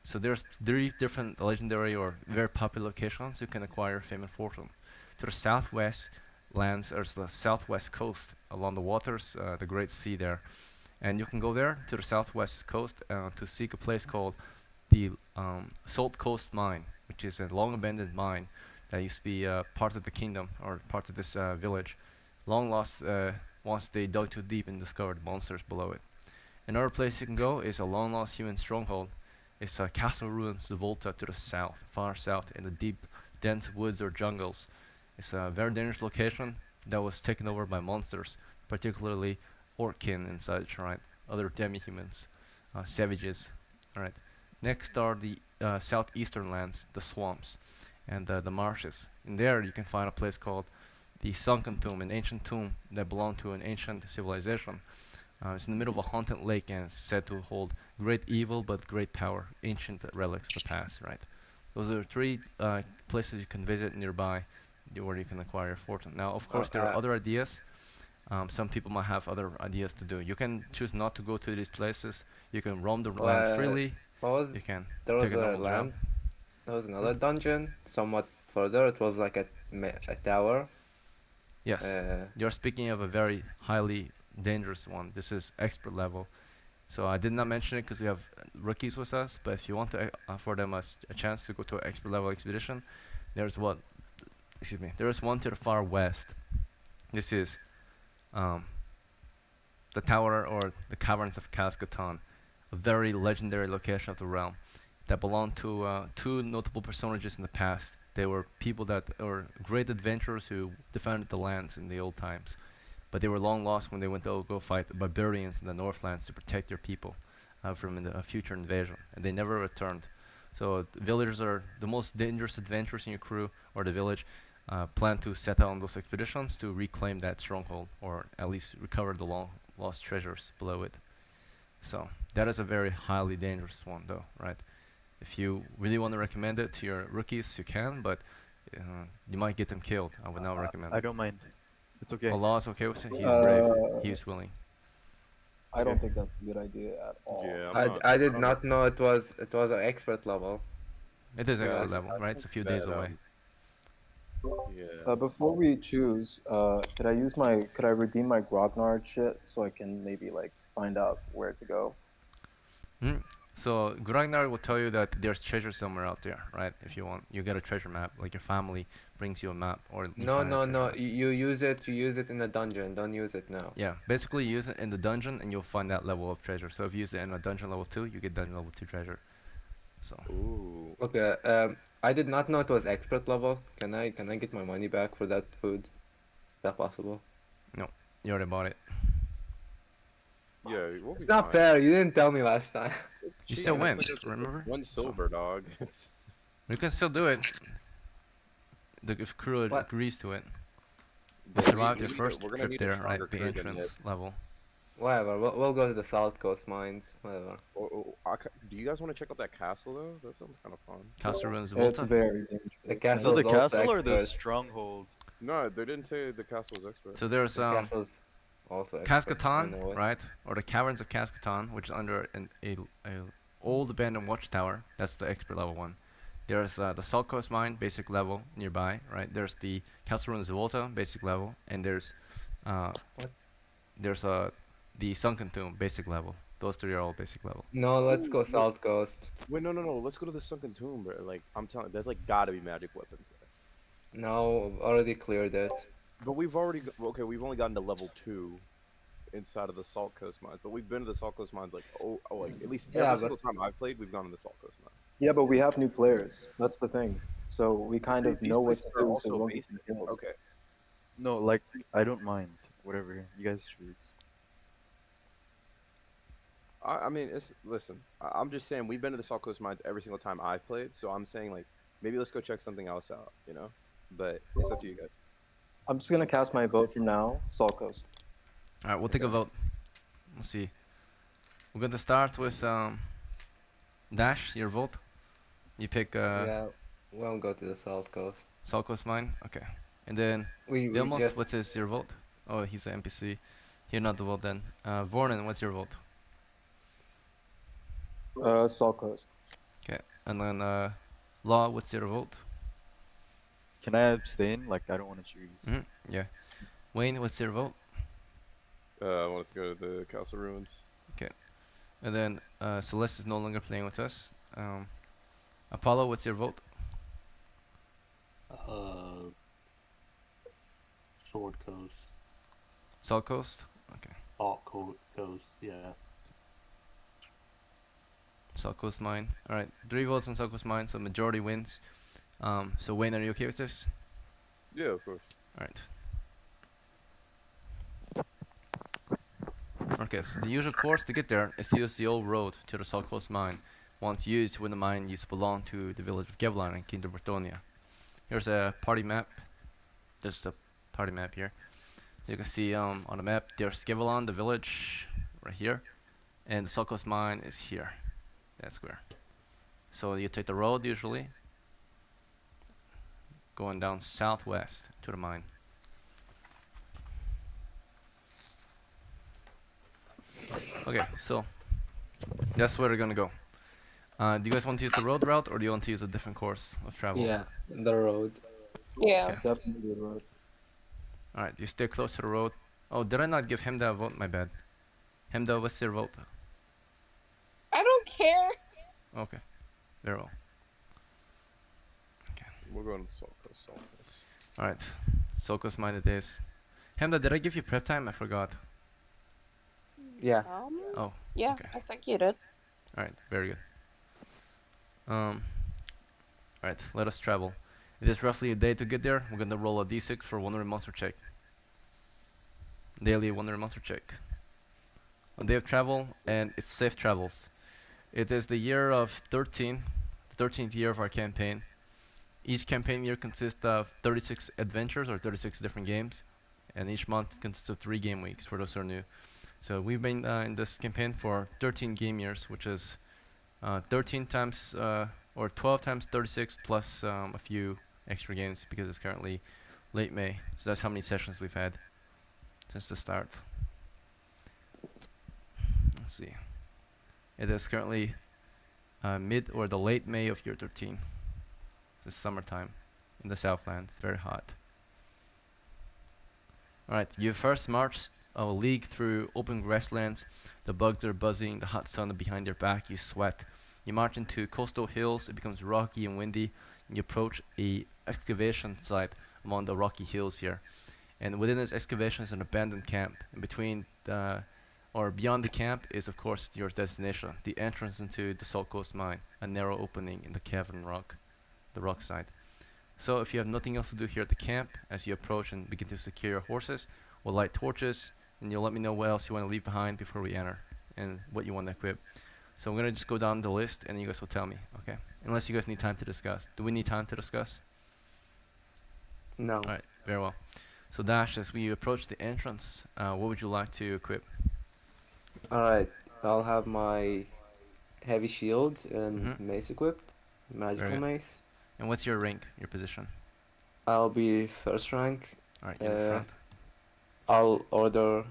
So there's 3 different legendary or very popular locations you can acquire fame and fortune. To the southwest lands, or the southwest coast along the waters, the Great Sea there, and you can go there to the southwest coast to seek a place called the Salt Coast Mine, which is a long abandoned mine that used to be part of the kingdom or part of this village, long lost once they dug too deep and discovered monsters below it. Another place you can go is a long lost human stronghold. It's Castle Ruins de Volta to the south, far south in the deep, dense woods or jungles. It's a very dangerous location that was taken over by monsters, particularly Orkin and such, right? Other demi-humans, savages, right? Next are the southeastern lands, the swamps, and the marshes. In there you can find a place called the sunken tomb, an ancient tomb that belonged to an ancient civilization. It's in the middle of a haunted lake and it's said to hold great evil but great power, ancient relics of the past, right? Those are three places you can visit nearby where you can acquire fortune. Now, of Uh, course, there are uh, other ideas. Some people might have other ideas to do. You can choose not to go to these places. You can roam the land what freely. You was can there take was a a normal job. land. There was Hmm? another dungeon somewhat further. It was like a tower. Yes, Uh, you're speaking of a very highly dangerous one. This is expert level. So I did not mention it because we have rookies with us. But if you want to offer them a chance to go to an expert level expedition, there's what? Excuse me. There is one to the far west. This is um, the tower or the caverns of Cascatan, a very legendary location of the realm that belonged to two notable personages in the past. They were people that were great adventurers who defended the lands in the old times, but they were long lost when they went to go fight the barbarians in the Northlands to protect their people from a future invasion, and they never returned. So the villagers are the most dangerous adventurers in your crew or the village. Plan to set out on those expeditions to reclaim that stronghold, or at least recover the long lost treasures below it. So that is a very highly dangerous one, though, right? If you really want to recommend it to your rookies, you can, but you might get them killed. I would not recommend I it. don't mind. It's okay. Allah is okay with it. He's brave. Uh, He is willing. It's I don't okay. think that's a good idea at all. Yeah, I I did don't know. not know it was an expert level. It is Yeah, expert Yes. level, I right? It's think a few days that away. yeah. Before we choose, could I redeem my Grognard shit so I can maybe like find out where to go? Hmm. So Gragnar will tell you that there's treasure somewhere out there, right? If you want, you get a treasure map, like your family brings you a map, or you No, find a no, treasure no. map. You use it in the dungeon. Don't use it now. Yeah, basically use it in the dungeon and you'll find that level of treasure. So if you use it in a dungeon level 2, you get dungeon level 2 treasure. So, Ooh. Okay. I did not know it was expert level. Can I get my money back for that food? Is that possible? no, you already bought it. Yeah, we'll be It's not fine. fair. You didn't tell me last time. It's You cheap. still It's win, like remember? one So, silver, dog. you can still do it. If crew What? agrees to it. You Yeah, survived your we need first we're gonna trip need a there, right? stronger The crew than entrance this. level. Whatever. We'll go to the South Coast mines. Whatever. Do you guys want to check out that castle though? That sounds kind of fun. Castle Ruins It's Volta. very The dangerous. So castle the is also castle or the expert. stronghold? No, they didn't say the castle was expert. So there's The castle's also expert. I Cascatan, know it. right? Or the Caverns of Cascatan, which is under a old abandoned watchtower. That's the expert level one. There's the Salt Coast Mine, basic level nearby, right? There's the Castle Ruins Volta, basic level, and uh, What? there's the Sunken Tomb, basic level. Those three are all basic level. No, let's Ooh, go wait, South Coast. wait, no. Let's go to the sunken tomb, bro. Like I'm telling, there's like gotta be magic weapons there. No, I've already cleared it. But we've already okay. We've only gotten to level 2 inside of the Salt Coast mines, but we've been to the Salt Coast mines like like at least Yeah, every but single time I've played, we've gone to the Salt Coast mines. Yeah, but we have new players. That's the thing. So we kind of These know what places to are do, so we also won't get basic. killed. Okay. No, like I don't mind. Whatever. You guys choose. I mean, listen. I'm just saying we've been to the Salt Coast mines every single time I've played, so I'm saying like maybe let's go check something else out, you know? But it's up to you guys. I'm just gonna cast my vote from now. Salt Coast. All right, we'll take a vote. Let's see. We're going to start with Dash. Your vote. You pick yeah, we'll go to the South Coast. Salt Coast Mine. Okay. And then We Vilmos, just what is your vote? Oh, he's an NPC. You're not the vote then. Vornen, what's your vote? Salt Coast. Okay. And then Law, what's your vote? Can I abstain? Like I don't want to choose. Yeah. Wayne, what's your vote? I wanted to go to the Castle Ruins. Okay. And then Celeste is no longer playing with us. Apollo, what's your vote? Sword Coast. Salt Coast? Okay. Coast, yeah. Salt Coast Mine. Alright. 3 votes on Salt Coast Mine, so majority wins. So Wayne, are you okay with this? Yeah, of course. Alright. Okay, so the usual course to get there is to use the old road to the Salt Coast Mine. Once used when the mine used to belong to the village of Gevlan in Kingdom Bretonnia. Here's a party map. Just party map here. So you can see on the map there's Skivalon, the village, right here, and the Sulcos mine is here. That square. So you take the road usually, going down southwest to the mine. Okay, so that's where we're gonna go. Do you guys want to use the road route or do you want to use a different course of travel? Yeah, the road. Yeah. Okay. Definitely the road. Alright, you stay close to the road. Oh, did I not give Hemda a vote? My bad. Hemda, what's your vote? I don't care. Okay, very well. We're going to Sulcos. Alright, Sulcos mine it is. Hemda, did I give you prep time? I forgot. Yeah. Oh, Yeah, okay. I think you did. Alright, very good. Alright, let us travel. It is roughly a day to get there. We're gonna roll a d6 for wandering monster check. Daily wandering monster check. A day of travel, and it's safe travels. It is the year of 13, the 13th year of our campaign. Each campaign year consists of 36 adventures or 36 different games, and each month consists of 3 game weeks for those who are new. So we've been in this campaign for 13 game years, which is 13 times or 12 times 36 plus a few extra games because it's currently late May. So that's how many sessions we've had since the start. Let's see. It is currently mid or the late May of year 13. It's summertime in the Southlands. It's very hot. Alright, you first march a league through open grasslands. The bugs are buzzing, the hot sun behind your back, you sweat. You march into coastal hills, it becomes rocky and windy, and you approach a excavation site among the rocky hills here. And within this excavation is an abandoned camp. In between or beyond the camp is of course your destination, the entrance into the Salt Coast mine, a narrow opening in the cavern rock, the rock side. So if you have nothing else to do here at the camp, as you approach and begin to secure your horses, we'll light torches, and you'll let me know what else you want to leave behind before we enter, and what you want to equip. So I'm gonna just go down the list, and you guys will tell me, okay? Unless you guys need time to discuss. Do we need time to discuss? No. Alright, very well. So Dash, as we approach the entrance, what would you like to equip? Alright, I'll have my heavy shield and mace equipped. Very Magical good. mace. And what's your rank, your position? I'll be first rank. Alright, you're in the front. I'll order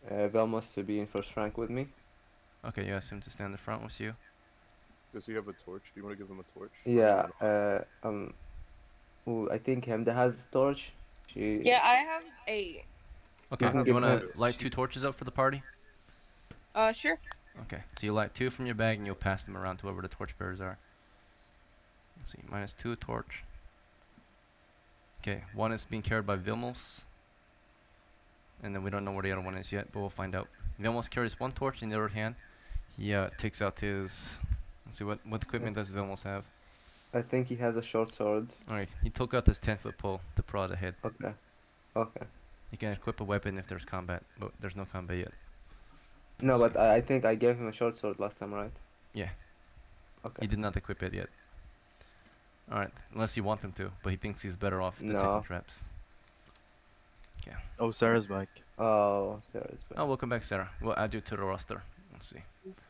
Velmos to be in first rank with me. Okay, you asked him to stand in the front with you. Does he have a torch? Do you want to give him a torch? Yeah, I think Hemda has the torch. Yeah, I have 8. Okay, can you give wanna her- light 2 torches up for the party? Sure. Okay, so you light 2 from your bag and you'll pass them around to whoever the torch bearers are. Let's see, -2 torch. Okay, 1 is being carried by Vilmos. And then we don't know where the other one is yet, but we'll find out. Vilmos carries 1 torch in the other hand. He takes out his... Let's see, what equipment does Vilmos have? I think he has a short sword. Alright, he took out his 10-foot pole to prod ahead. Okay. Okay. You can equip a weapon if there's combat, but there's no combat yet. No, Let's but I think I gave him a short sword last time, right? Yeah. Okay. He did not equip it yet. Alright, unless you want him to, but he thinks he's better off detecting No. traps. Okay. Oh, Sarah's back. Oh, Sarah's back. Oh, welcome back, Sarah. We'll add you to the roster. Let's see.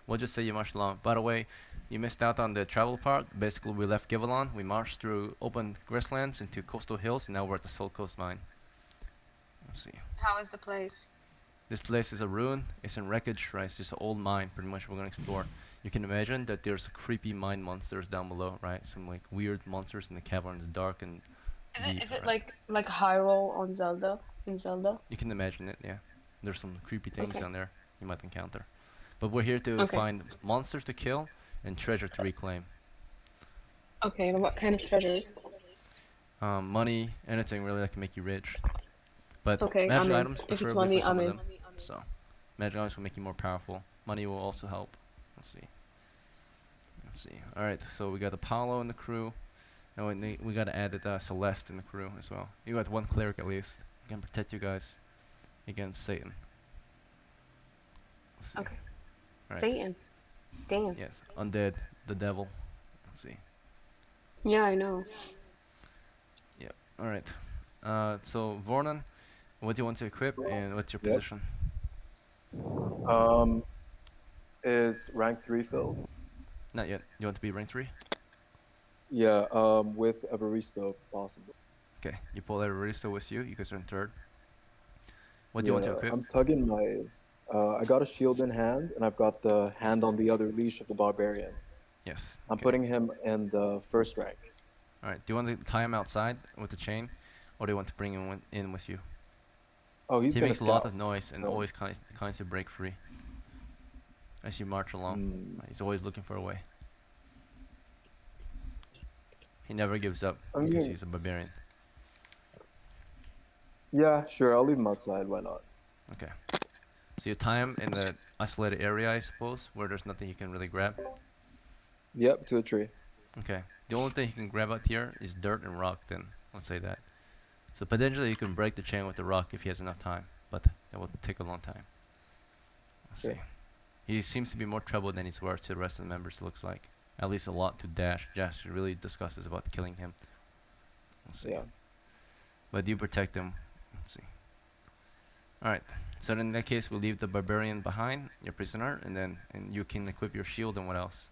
We'll just say you marched along. By the way, you missed out on the travel part. Basically, we left Givalon. We marched through open grasslands into coastal hills, and now we're at the Soul Coast mine. Let's see. How is the place? This place is a ruin. It's in wreckage, right? It's just an old mine, pretty much. We're gonna explore. You can imagine that there's creepy mine monsters down below, right? Some like weird monsters in the caverns, dark and deep, Is it right? like Hyrule on Zelda in Zelda? You can imagine it, yeah. There's some creepy things Okay. down there you might encounter. But we're here to Okay. find monsters to kill and treasure to reclaim. Okay, and what kind of treasures? Money, anything really that can make you rich. But Okay, magic I'm in. items, If it's preferably money, for some I'm of in. them. So, magic items will make you more powerful. Money will also help. Let's see. Let's see. Alright, so we got Apollo in the crew. And we gotta add Celeste in the crew as well. You got 1 cleric at least. Can protect you guys against Satan. Let's see. Okay. Alright. Satan. Damn. Yes, undead, the devil. Let's see. Yeah, I know. Yep. All right. So Vornan, what do you want to equip and what's your Yep. position? Is rank 3 filled? Not yet. You want to be rank 3? Yeah, with Evaristo if possible. Okay, you pull Everaristo with you. You guys are in third. What do you want to Yeah, equip? I'm tugging my. I got a shield in hand, and I've got the hand on the other leash of the barbarian. Yes. I'm Okay. putting him in the first rank. All right. Do you want to tie him outside with the chain, or do you want to bring him in with you? Oh, he's He gonna makes a lot scout. of noise and So, always kinds to break free as you march along. He's always looking for a way. He never gives up I because mean, he's a barbarian. yeah, sure. I'll leave him outside. Why not? Okay. So you tie him in the isolated area, I suppose, where there's nothing you can really grab. Yep, to a tree. Okay. The only thing you can grab out here is dirt and rock. Then let's say that. So potentially you can break the chain with the rock if he has enough time, but that will take a long time. Let's Sure. see. He seems to be more trouble than he's worth to the rest of the members, it looks like. At least a lot to Dash. Dash really discusses about killing him. Let's see. Yeah. But you protect him. Let's see. Alright. So then in that case we'll leave the barbarian behind, your prisoner, and you can equip your shield and what else?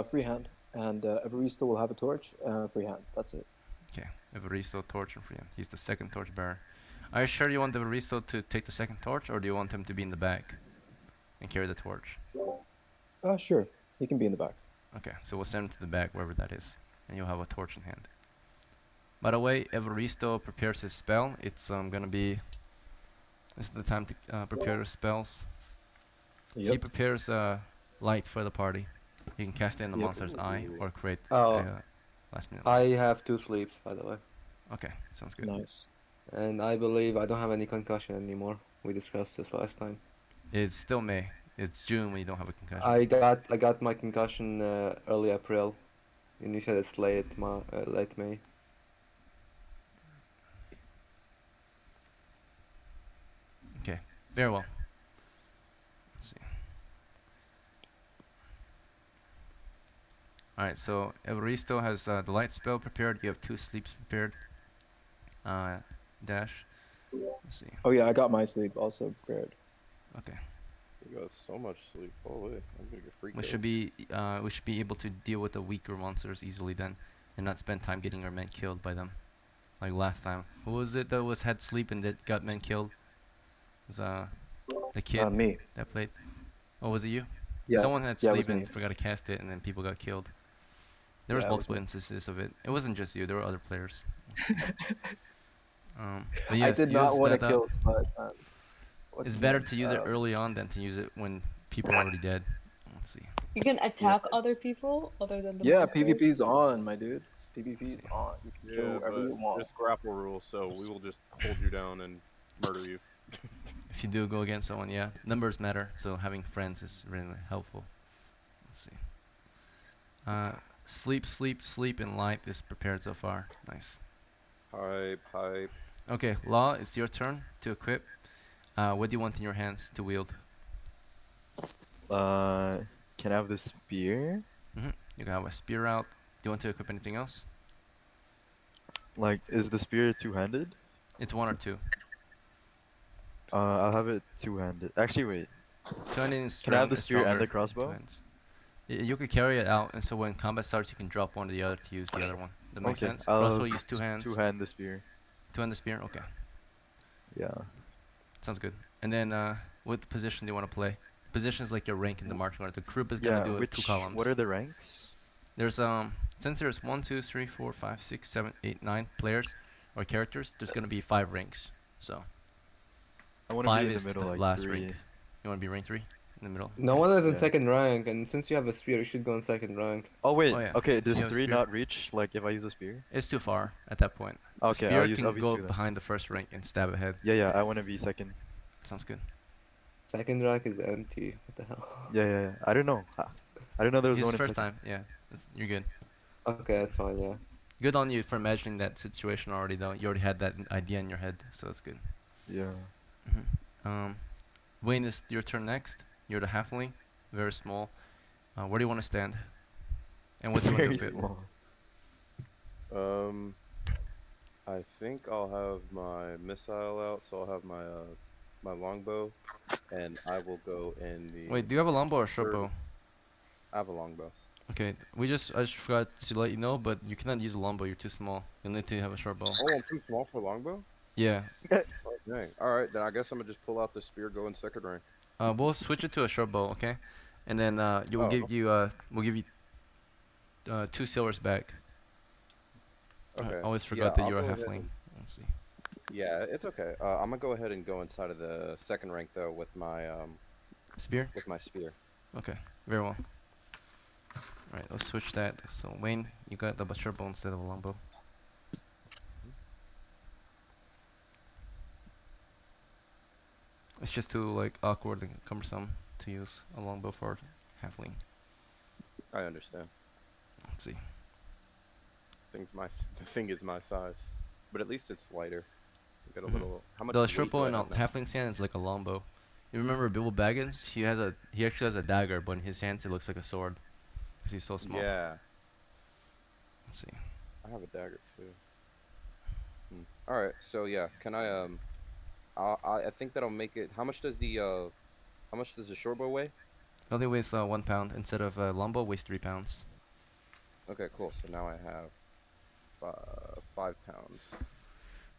Free hand, and Evaristo will have a torch. Free hand. That's it. Okay. Evaristo torch and free him. He's the second torch bearer. Are you sure you want Evaristo to take the second torch, or do you want him to be in the back and carry the torch? Sure. He can be in the back. Okay, so we'll send him to the back, wherever that is, and you'll have a torch in hand. By the way, Evaristo prepares his spell. It's gonna be. This is the time to prepare your spells. He Yep. prepares light for the party. You can cast it in the Yep. monster's eye or create Oh, last minute I light. have 2 sleeps, by the way. Okay, sounds good. Nice. And I believe I don't have any concussion anymore. We discussed this last time. It's still May. It's June when you don't have a concussion. I got my concussion early April, and you said it's late May. Okay, very well. Let's see. Alright, so Evaristo has the light spell prepared. You have 2 sleeps prepared. Dash. Let's see. Oh yeah, I got my sleep also prepared. Okay. You got so much sleep. Holy, I'm gonna get free We kills. should be able to deal with the weaker monsters easily then, and not spend time getting our men killed by them, like last time. Who was it that had sleep and that got men killed? It was the kid Me. that played. Oh, was it you? Yeah. Someone had Yeah, it was sleep and me. forgot to cast it, and then people got killed. There was Yeah, it was multiple me. instances of it. It wasn't just you. There were other players. But I yes, did not use want to that. kill Spud. What's It's his better name? to use it early on than to use it when people are already dead. Let's see. You can attack other people other than the Yeah, monsters. PvP's on, my dude. Let's PvP's see. on. You can kill Yeah, whoever but you want. there's grapple rules, so we will just hold you down and murder you. If you do go against someone, yeah, numbers matter, so having friends is really helpful. Let's see. Sleep, sleep, sleep, and light is prepared so far. Nice. Hype. Okay, Law, it's your turn to equip. What do you want in your hands to wield? Can I have the spear? You can have a spear out. Do you want to equip anything else? Like, is the spear two-handed? It's 1 or 2. I'll have it two-handed. Actually, wait. 2-handed is Can I have the is spear and stronger the than 2 crossbow? hands. You could carry it out, and so when combat starts, you can drop one to the other to use the other one. That makes Okay, sense. I'll Crossbow use 2 hands. two-hand the spear. 2-hand the spear. Okay, Yeah. sounds good. And then, what position do you want to play? Position is like your rank in the marching order. The group is gonna do it 2 columns. What are the ranks? There's since there's 1, 2, 3, 4, 5, 6, 7, 8, 9 players or characters, there's gonna be 5 ranks. So I want to 5 be in is the middle, the like last 3. rank. You wanna be rank 3 in the middle? No Okay. one is in Yeah. second rank, and since you have a spear, you should go in second rank. Oh wait, Oh yeah. okay, does You have a 3 spear? not reach, like, if I use a spear? It's too far at that point. Okay, Spear I'll can be go 2 then. behind the first rank and stab ahead. Yeah, I want to be second. Sounds good. Second rank is empty. What the hell? Yeah. I don't know. I don't know there was Use one the in first second. time. Yeah, you're good. Okay, that's fine. Yeah. Good on you for imagining that situation already, though. You already had that idea in your head, so that's good. Yeah. Wayne, is your turn next. You're the halfling, very small. Where do you want to stand? And what do you want to Very equip? small. I think I'll have my missile out, so I'll have my longbow, and I will go in Wait, the do you have a longbow or a short third. bow? I have a longbow. Okay, I just forgot to let you know, but you cannot use a longbow. You're too small. You'll need to have a short bow. Oh, I'm too small for a longbow. Yeah. Oh, dang. All right, then I guess I'm gonna just pull out the spear, go in second rank. We'll switch it to a short bow, okay? And then you will Oh, give you we'll give you 2 silvers back. I okay. always Yeah, forgot that I'll you're a go ahead halfling. and. Let's see. Yeah, it's okay. I'm gonna go ahead and go inside of the second rank though Spear? with my spear. Okay, very well. Alright, let's switch that. So Wayne, you got the short bow instead of a longbow. It's just too like awkward and cumbersome to use a longbow for halfling. I understand. Let's see. The thing is my size, but at least it's lighter. You got a Mhm. little. How much The short weight bow do I in a have now? halfling's hand is like a longbow. You remember Bilbo Baggins? He actually has a dagger, but in his hands it looks like a sword because he's so small. Yeah, Let's see. I have a dagger too. All right, so yeah, can I think that'll make it. How much does the short bow weigh? It only weighs 1 pound instead of longbow weighs 3 pounds. Okay, cool. So now I have 5 pounds.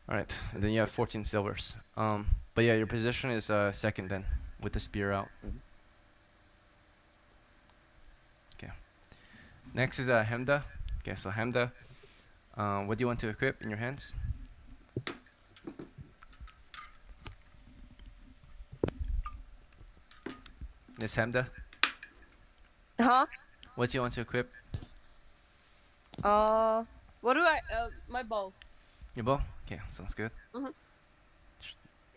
Alright, and then Six, you have okay. 14 silvers. But yeah, your position is second then, with the spear out. Okay. Next is Hemda. Okay, so Hemda, what do you want to equip in your hands? Miss Hemda, Huh? what do you want to equip? What do I? My bow. Your bow? Okay, sounds good. Mhm.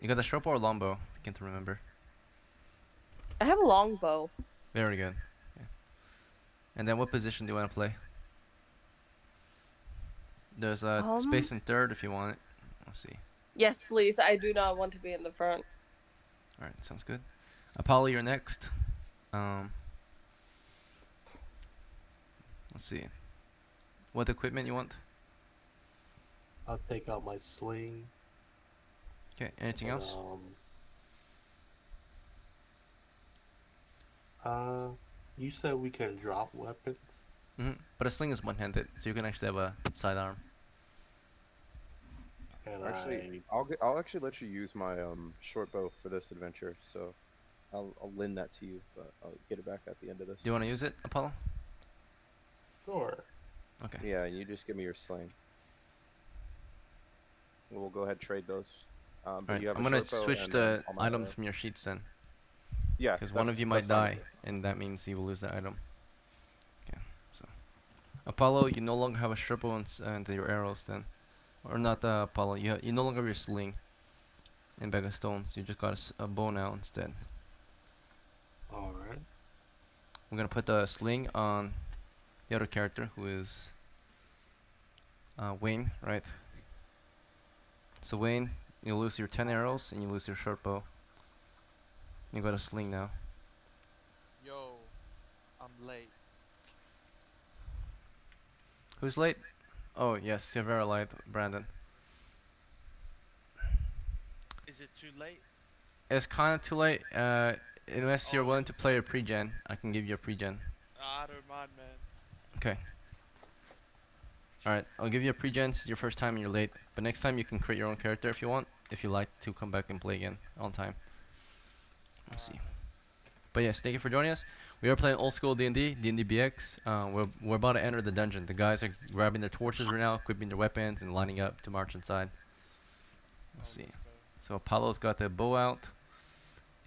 You got the short bow or longbow? I can't remember. I have a long bow. Very good. Okay. And then what position do you want to play? There's space in third if you want it. Let's see. Yes, please. I do not want to be in the front. Alright, sounds good. Apollo, you're next. Let's see. What equipment you want? I'll take out my sling. Okay, anything And, else? You said we can drop weapons. But a sling is one-handed, so you can actually have a sidearm. And Actually, I'll actually let you use my short bow for this adventure. So I'll lend that to you, but I'll get it back at the end of this. Do you want to use it, Apollo? Sure. Okay. Yeah, and you just give me your sling. We'll go ahead and trade those. But Alright, you have I'm a gonna short bow switch and the all my items arrow. from your sheets then. Yeah, Because one of you might that's fine with die, me. and that means you will lose the item. Okay, so Apollo, you no longer have a short bow and your arrows then, or not Apollo. You no longer have your sling and bag of stones. You just got a bow now instead. All right. I'm gonna put the sling on the other character who is Wayne, right? So Wayne, you lose your 10 arrows and you lose your short bow. You got a sling now. Yo, I'm late. Who's late? Oh yes, you're very late, Brandon. Is it too late? It's kind of too late. Unless you're Oh, willing to play a pre-gen, I can give you a pre-gen. I don't mind, man. Okay. Alright, I'll give you a pre-gen since your first time and you're late. But next time you can create your own character if you want. If you like to come back and play again on time. Let's see. But yes, thank you for joining us. We are playing old school D&D, D&D BX. We're about to enter the dungeon. The guys are grabbing their torches right now, equipping their weapons, and lining up to march inside. Let's see. So Apollo's got the bow out.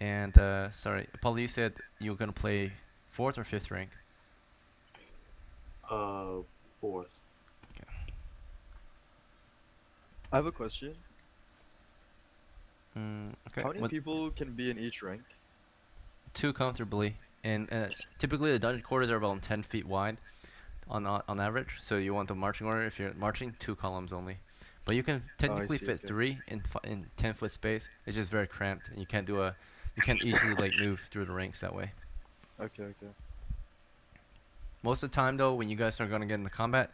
And, sorry, Apollo, you said you were going to play 4th or 5th rank? 4th. Okay. I have a question. Okay. How many What? people can be in each rank? 2 comfortably. And typically the dungeon quarters are about 10 feet wide on average. So you want the marching order, if you're marching, 2 columns only. But you can Oh, I technically see. fit Okay. 3 in 10-foot space. It's just very cramped, and you can't easily like move through the ranks that way. Okay. Okay. Most of the time though, when you guys are gonna get into combat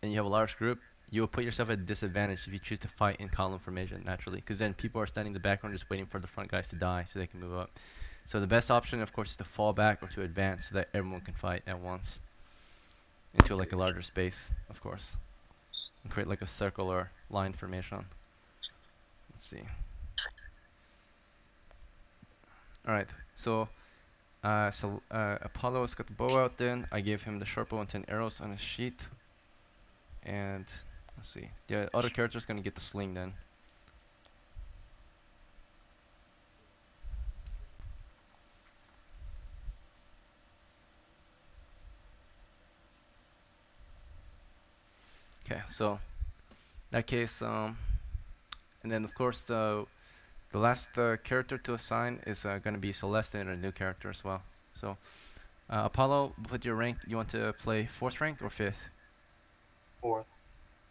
and you have a large group, you'll put yourself at a disadvantage if you choose to fight in column formation naturally, because then people are standing in the background just waiting for the front guys to die so they can move up. So the best option, of course, is to fall back or to advance so that everyone can fight at once into like a larger space, of course, and create like a circle or line formation. Let's see. All right, so Apollo's got the bow out. Then I gave him the short bow and 10 arrows on his sheet. And let's see, the other character's gonna get the sling then. Okay, so in that case, and then of course the last character to assign is gonna be Celeste and a new character as well. So Apollo, with your rank, you want to play 4th rank or 5th? 4th.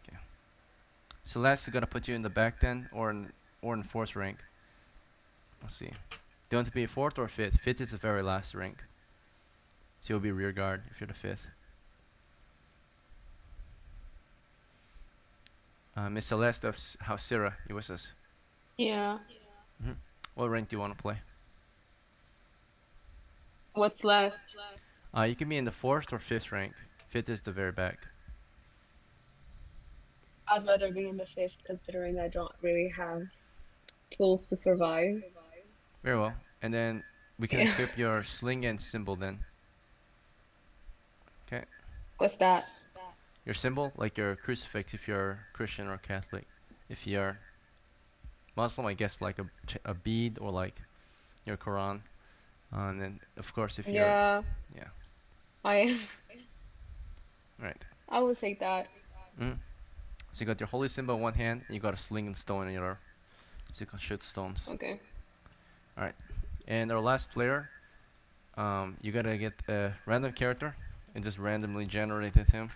Okay. Celeste is gonna put you in the back then, or in 4th rank. Let's see. Do you want to be 4th or 5th? 5th is the very last rank. So you'll be rear guard if you're the 5th. Miss Celeste of House Syrah, you with us? Yeah. What rank do you want to play? What's left? You can be in the 4th or 5th rank. 5th is the very back. I'd rather be in the 5th, considering I don't really have tools to survive. Very well. And then we can equip your sling and symbol then. Okay. What's that? Your symbol, like your crucifix if you're Christian or Catholic. If you're Muslim, I guess like a bead or like your Quran. And then of course if you're Yeah. I Right. I would take that. So you got your holy symbol in one hand, and you got a sling and stone in the other, so you can shoot stones. Okay. All right. And our last player, you gotta get a random character and just randomly generated him.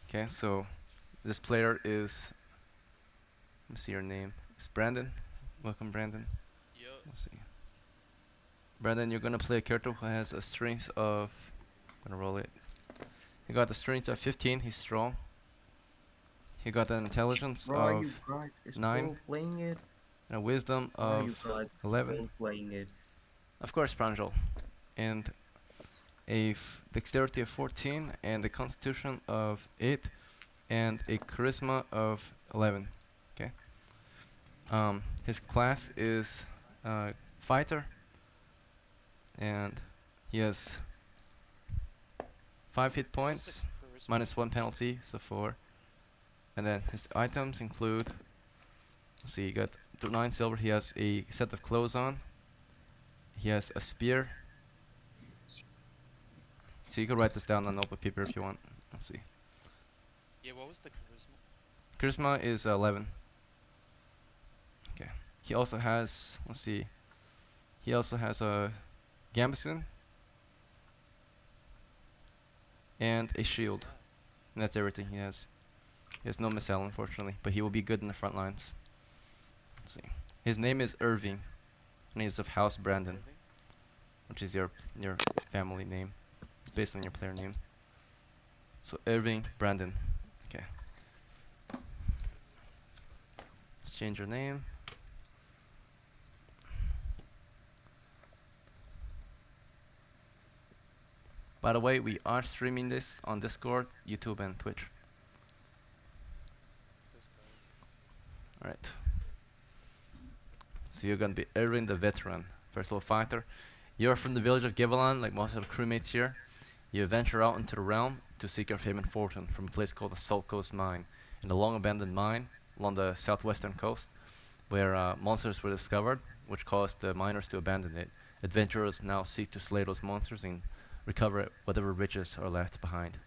Okay, so this player is, let me see your name. It's Brandon. Welcome, Brandon. Let's see. Brandon, you're gonna play a character who has a strength of, I'm gonna roll it. He got the strength of 15. He's strong. He got an intelligence Bro, are of you guys 9 still playing it? and a wisdom Are of you guys 11. still playing it? Of course, Pranjal. And a dexterity of 14 and a constitution of 8 and a charisma of 11. Okay. His class is fighter, and he has 5 hit points, minus 1 penalty, so 4. And then his items include, let's see, he got 9 silver. He has a set of clothes on. He has a spear. So you can write this down on notebook paper if you want. Let's see. Yeah, what was the charisma? Charisma is 11. Okay. He also has, let's see. He also has a gambeson and a shield. And that's everything he has. He has no missile, unfortunately, but he will be good in the front lines. Let's see. His name is Irving, and he's of House Brandon, which is your family name. It's based on your player name. So Irving Brandon. Okay. Let's change your name. By the way, we are streaming this on Discord, YouTube, and Twitch. Alright. So you're gonna be Irving the Veteran, first level fighter. You're from the village of Givalon, like most of the crewmates here. You venture out into the realm to seek your fame and fortune from a place called the Salt Coast Mine, in a long abandoned mine along the southwestern coast, where monsters were discovered, which caused the miners to abandon it. Adventurers now seek to slay those monsters and recover whatever riches are left behind.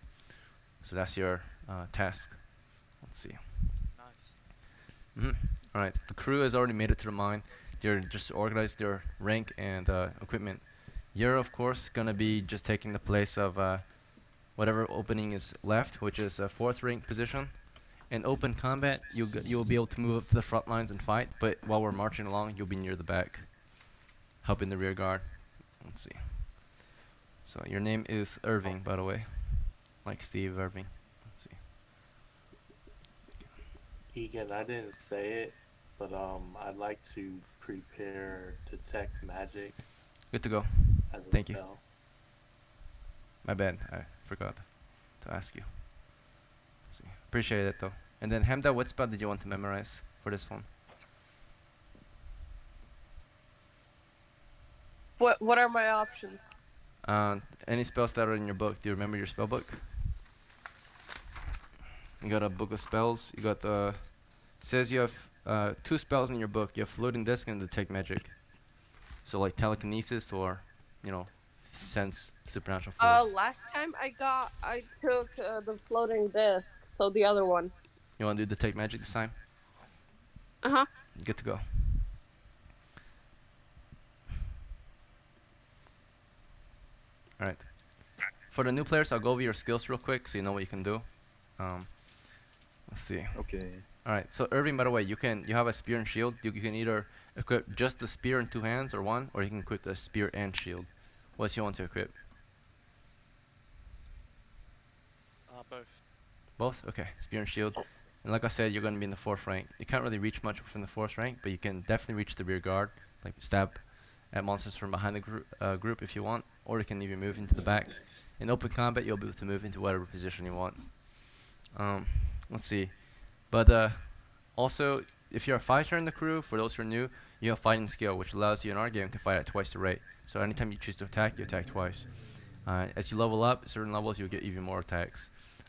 So that's your task. Let's see. Alright, the crew has already made it to the mine. They're just organized their rank and equipment. You're of course gonna be just taking the place of whatever opening is left, which is a 4th rank position. In open combat, you'll be able to move up to the front lines and fight, but while we're marching along, you'll be near the back, helping the rear guard. Let's see. So your name is Irving, by the way, like Steve Irving. Egan, I didn't say it, but I'd like to prepare detect magic Good to go. as a Thank you. spell. My bad. I forgot to ask you. Let's see. Appreciate it though. And then Hamda, what spell did you want to memorize for this one? What are my options? Uh, any spells that are in your book. Do you remember your spell book? You got a book of spells. You got says you have two spells in your book. You have floating disc and detect magic. So like telekinesis or, you know, sense supernatural force. Last time I took the floating disc, so the other one. You want to do detect magic this time? Uh-huh. Good to go. Alright. For the new players, I'll go over your skills real quick so you know what you can do. Um, let's see. Okay. Alright, so Irving, by the way, you have a spear and shield. You can either equip just the spear in two hands or one, or you can equip the spear and shield. What do you want to equip? Both. Both? Okay, spear and shield. And like I said, you're going to be in the fourth rank. You can't really reach much from the fourth rank, but you can definitely reach the rear guard, like stab at monsters from behind the group if you want, or you can even move into the back. In open combat, you'll be able to move into whatever position you want. Let's see. But also, if you're a fighter in the crew, for those who are new, you have fighting skill, which allows you in our game to fight at twice the rate. So anytime you choose to attack, you attack twice. As you level up, certain levels, you'll get even more attacks.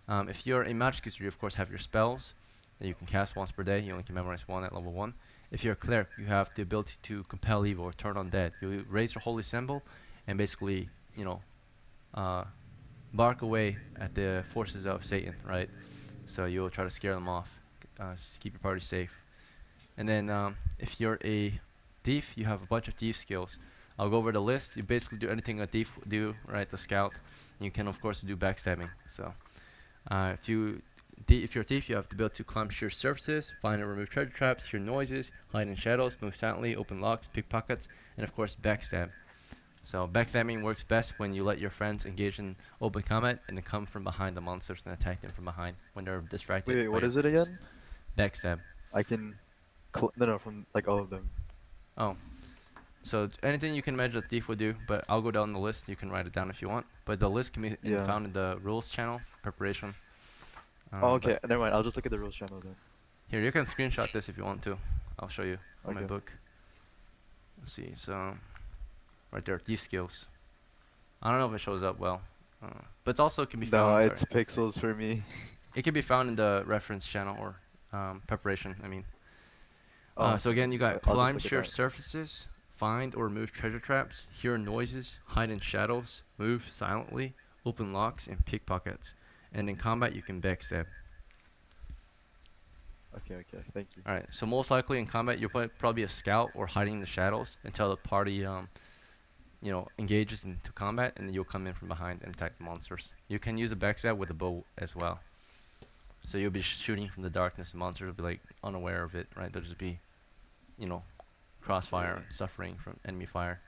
If you're a magic user, you of course have your spells that you can cast once per day. You only can memorize one at level 1. If you're a cleric, you have the ability to compel evil or turn undead. You raise your holy symbol and basically, you know, bark away at the forces of Satan, right? So you'll try to scare them off, keep your party safe. And then if you're a thief, you have a bunch of thief skills. I'll go over the list. You basically do anything a thief would do, right? The scout. You can of course do backstabbing. So if you're a thief, you have the ability to climb sheer surfaces, find and remove treasure traps, hear noises, hide in shadows, move silently, open locks, pickpockets, and of course backstab. So backstabbing works best when you let your friends engage in open combat and then come from behind the monsters and attack them from behind when they're distracted Wait, by what your is it friends. again? Backstab. I can. No, from like all of them. Oh. So anything you can imagine a thief would do, but I'll go down the list. You can write it down if you want. But the list can be Yeah. found in the rules channel, preparation. Oh, okay. But Never mind. I'll just look at the rules channel then. here, you can screenshot this if you want to. I'll show you on my Okay. book. Let's see. So right there, thief skills. I don't know if it shows up well, but it also can be No, found. it's pixels for me. It can be found in the reference channel or preparation. I mean. Oh, So okay. again, you got I'll just climb look at sheer that. surfaces, find or remove treasure traps, hear noises, hide in shadows, move silently, open locks, and pickpockets. And in combat, you can backstab. Okay, okay. Thank you. Alright, so most likely in combat, you'll probably be a scout or hiding in the shadows until the party, engages into combat, and then you'll come in from behind and attack the monsters. You can use a backstab with a bow as well. So you'll be shooting from the darkness, and monsters will be like unaware of it, right? They'll just be, crossfire, Okay. suffering from enemy fire,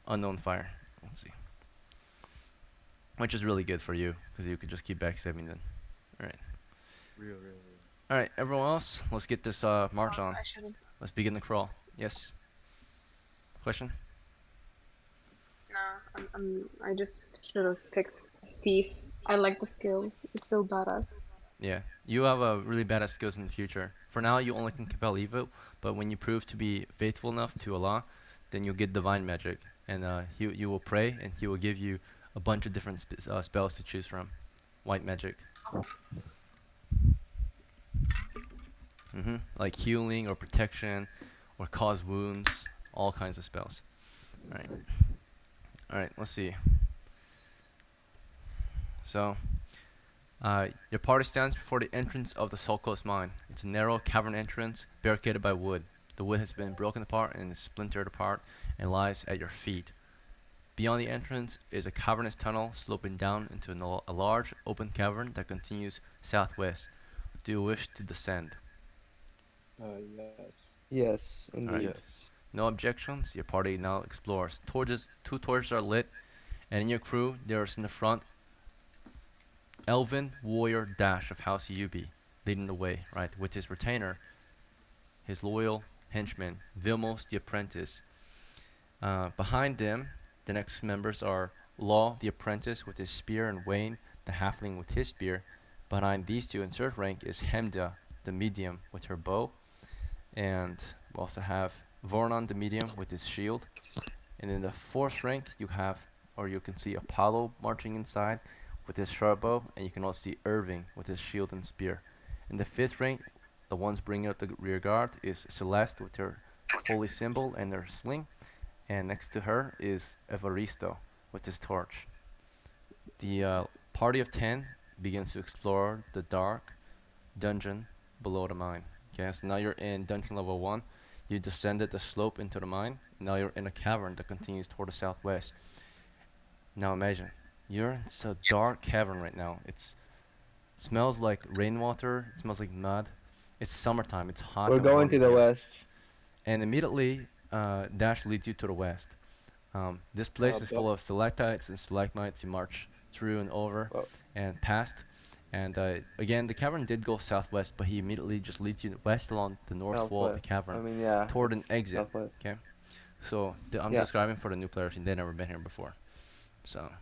unknown fire. Let's see, which is really good for you because you could just keep backstabbing them. All right, Real. all right, everyone else, let's get this march on. I shouldn't. Let's begin the crawl. Yes. Question? Nah, I just should have picked thief. I like the skills. It's so badass. Yeah, you have a really badass skills in the future. For now, you only can compel evil, but when you prove to be faithful enough to Allah, then you'll get divine magic, and you will pray, and He will give you a bunch of different spells to choose from. White magic. Like healing or protection, or cause wounds, all kinds of spells. All right. All right. Let's see. So, your party stands before the entrance of the Soul Coast mine. It's a narrow cavern entrance barricaded by wood. The wood has been broken apart and is splintered apart and lies at your feet. Beyond the entrance is a cavernous tunnel sloping down into a large open cavern that continues southwest. Do you wish to descend? Yes. Yes, Alright. indeed. Yes. No objections. Your party now explores. Two torches are lit, and in your crew, there's in the front Elven Warrior Dash of House Yubi. leading the way, right, with his retainer, his loyal henchman, Vilmos the apprentice. Behind them, the next members are Law the apprentice with his spear and Wayne the halfling with his spear. Behind these two in third rank is Hemda the medium with her bow, and we also have Vornon the medium with his shield. And in the fourth rank, you have, or you can see Apollo marching inside with his sharp bow, and you can also see Irving with his shield and spear. In the fifth rank, the ones bringing up the rear guard is Celeste with her holy symbol and her sling, and next to her is Evaristo with his torch. The party of 10 begins to explore the dark dungeon below the mine. Okay, so now you're in dungeon level 1. You descended the slope into the mine. Now you're in a cavern that continues toward the southwest. Now imagine, you're in a dark cavern right now. It smells like rainwater, it smells like mud. It's summertime, it's hot We're and going warm to in the here. west. And immediately, Dash leads you to the west. This place is full of stalactites and stalagmites. You march through and over and past. And again, the cavern did go southwest, but he immediately just leads you west along the north wall of the cavern toward an exit. Southwest. Okay, so I'm Yeah. describing for the new players, and they've never been here before. So,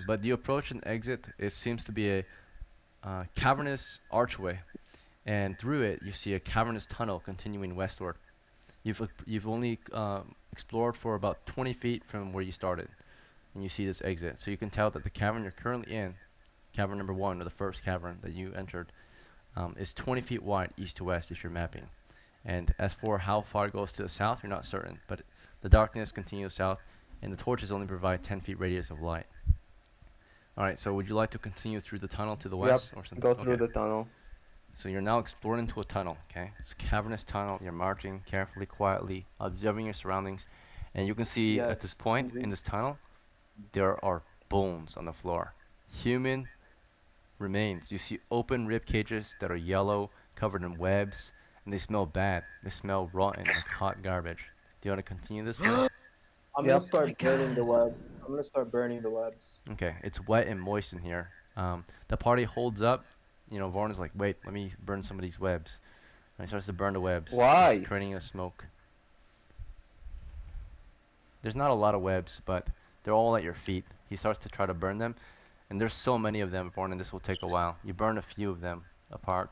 but you approach an exit. It seems to be a cavernous archway, and through it you see a cavernous tunnel continuing westward. You've only explored for about 20 feet from where you started, and you see this exit. So you can tell that the cavern you're currently in, cavern number 1, or the first cavern that you entered, is 20 feet wide east to west if you're mapping. And as for how far it goes to the south, you're not certain, but the darkness continues south, and the torches only provide 10 feet radius of light. Alright, so would you like to continue through the tunnel to the west or something? Go through the tunnel. So you're now exploring into a tunnel, okay? It's a cavernous tunnel. You're marching carefully, quietly, observing your surroundings, and you can see at this point in this tunnel, there are bones on the floor. Human remains. You see open rib cages that are yellow, covered in webs, and they smell bad. They smell rotten, like hot garbage. Do you want to continue this way? I'm gonna start burning the webs. I'm gonna start burning the webs. Okay, it's wet and moist in here. The party holds up. You know, Vaughn is like, wait, let me burn some of these webs. And he starts to burn the webs. Why? It's creating a smoke. There's not a lot of webs, but they're all at your feet. He starts to try to burn them, and there's so many of them, Vaughn, and this will take a while. You burn a few of them apart,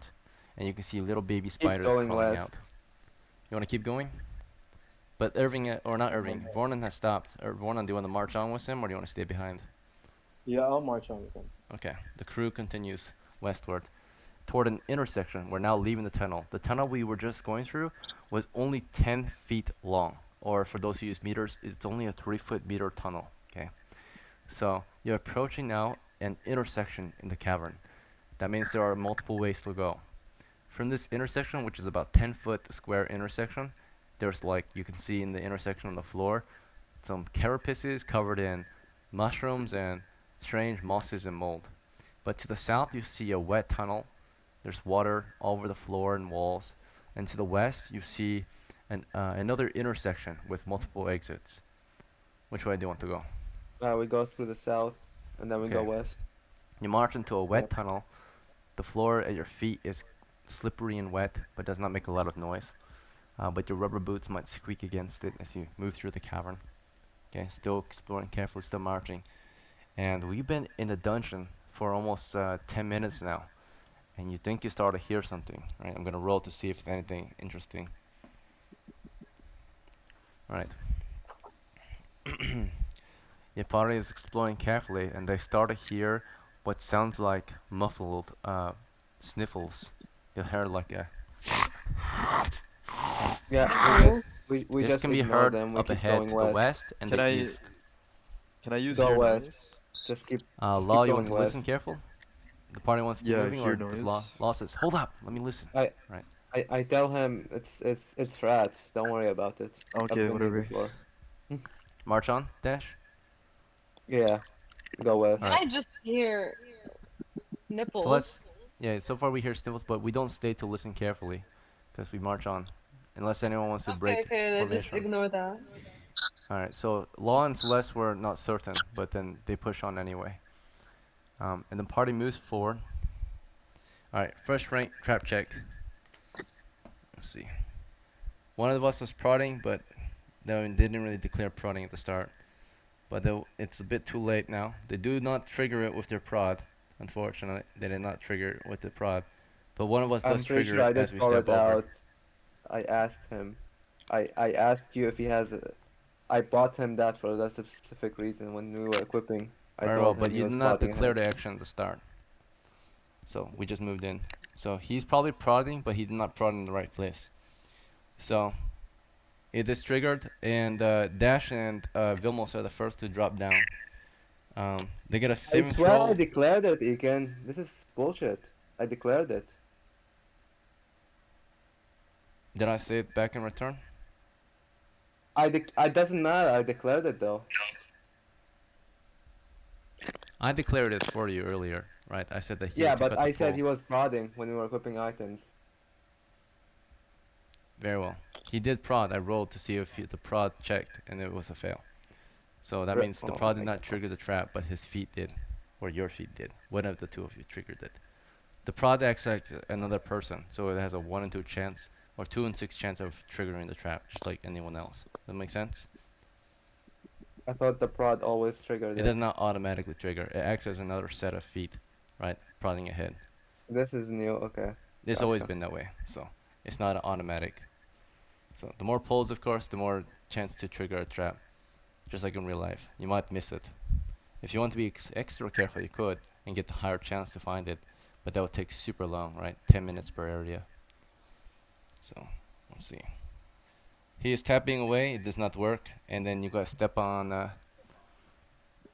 and you can see little baby spiders going crawling west. out. You want to keep going? But Irving, or not Irving, Vornan has stopped. Vornan, do you want to march on with him, or do you want to stay behind? Yeah, I'll march on with him. Okay, the crew continues westward toward an intersection. We're now leaving the tunnel. The tunnel we were just going through was only 10 feet long, or for those who use meters, it's only a 3-foot meter tunnel. Okay, so you're approaching now an intersection in the cavern. That means there are multiple ways to go. From this intersection, which is about 10-foot square intersection, there's, like you can see in the intersection on the floor, some carapaces covered in mushrooms and strange mosses and mold. But to the south you see a wet tunnel. There's water all over the floor and walls. And to the west you see another intersection with multiple exits. Which way do you want to go? We go through the south, and then we go Okay. west. You march into a wet tunnel. The floor at your feet is slippery and wet, but does not make a lot of noise. But your rubber boots might squeak against it as you move through the cavern. Okay, still exploring carefully, still marching. And we've been in the dungeon for almost 10 minutes now. And you think you start to hear something, right? I'm gonna roll to see if it's anything interesting. Alright. Your party is exploring carefully, and they start to hear what sounds like muffled sniffles. You'll hear like a... Yeah, we This just can be ignore heard them. We up keep ahead going to the west. west and Can the I east. can I use Go hear west. noise? Just keep Law, you want going to listen west. careful? The party wants to keep Yeah, moving, hear or does noise. Law says, hold up, let me listen. Right. I tell him it's rats. Don't worry about it. Okay, I've been here whatever. before. March on, Dash. Yeah, go west. Did I just hear nipples? So let's, so far we hear sniffles, but we don't stay to listen carefully, because we march on, unless anyone wants to break Okay, let's just formation. ignore that. Alright, so Law and Celeste were not certain, but then they push on anyway. And the party moves forward. Alright, first rank trap check. Let's see. One of us was prodding, but they didn't really declare prodding at the start. But it's a bit too late now. They do not trigger it with their prod. Unfortunately, they did not trigger it with the prod. But one of us I'm does pretty trigger sure I it did as we call step it over. out. I asked him. I asked you if he has a. I bought him that for that specific reason when we were equipping. I Very well, told but him he you did was not prodding declare ahead. the action at the start. So we just moved in. So he's probably prodding, but he did not prod in the right place. So it is triggered, and Dash and Vilmos are the first to drop down. They get a I saving swear I throw. declared it, Egan. This is bullshit. I declared it. Did I say it back in return? I doesn't matter. I declared it though. I declared it for you earlier, right? I said that he Yeah, took but out the I said pole. he was prodding when we were equipping items. Very well. He did prod. I rolled to see if the prod checked, and it was a fail. So that means the Oh prod did my not god. trigger the trap, but his feet did, or your feet did. One of the two of you triggered it. The prod acts like another person, so it has a 1 in 2 chance, or 2 in 6 chance of triggering the trap, just like anyone else. Does that make sense? I thought the prod always triggered It it. does not automatically trigger. It acts as another set of feet, right? Prodding ahead. This is new. Okay. It's always Gotcha. been that way, so it's not automatic. So the more pulls, of course, the more chance to trigger a trap. Just like in real life, you might miss it. If you want to be extra careful, you could and get the higher chance to find it, but that would take super long, right? 10 minutes per area. So let's see. He is tapping away. It does not work, and then you gotta step on.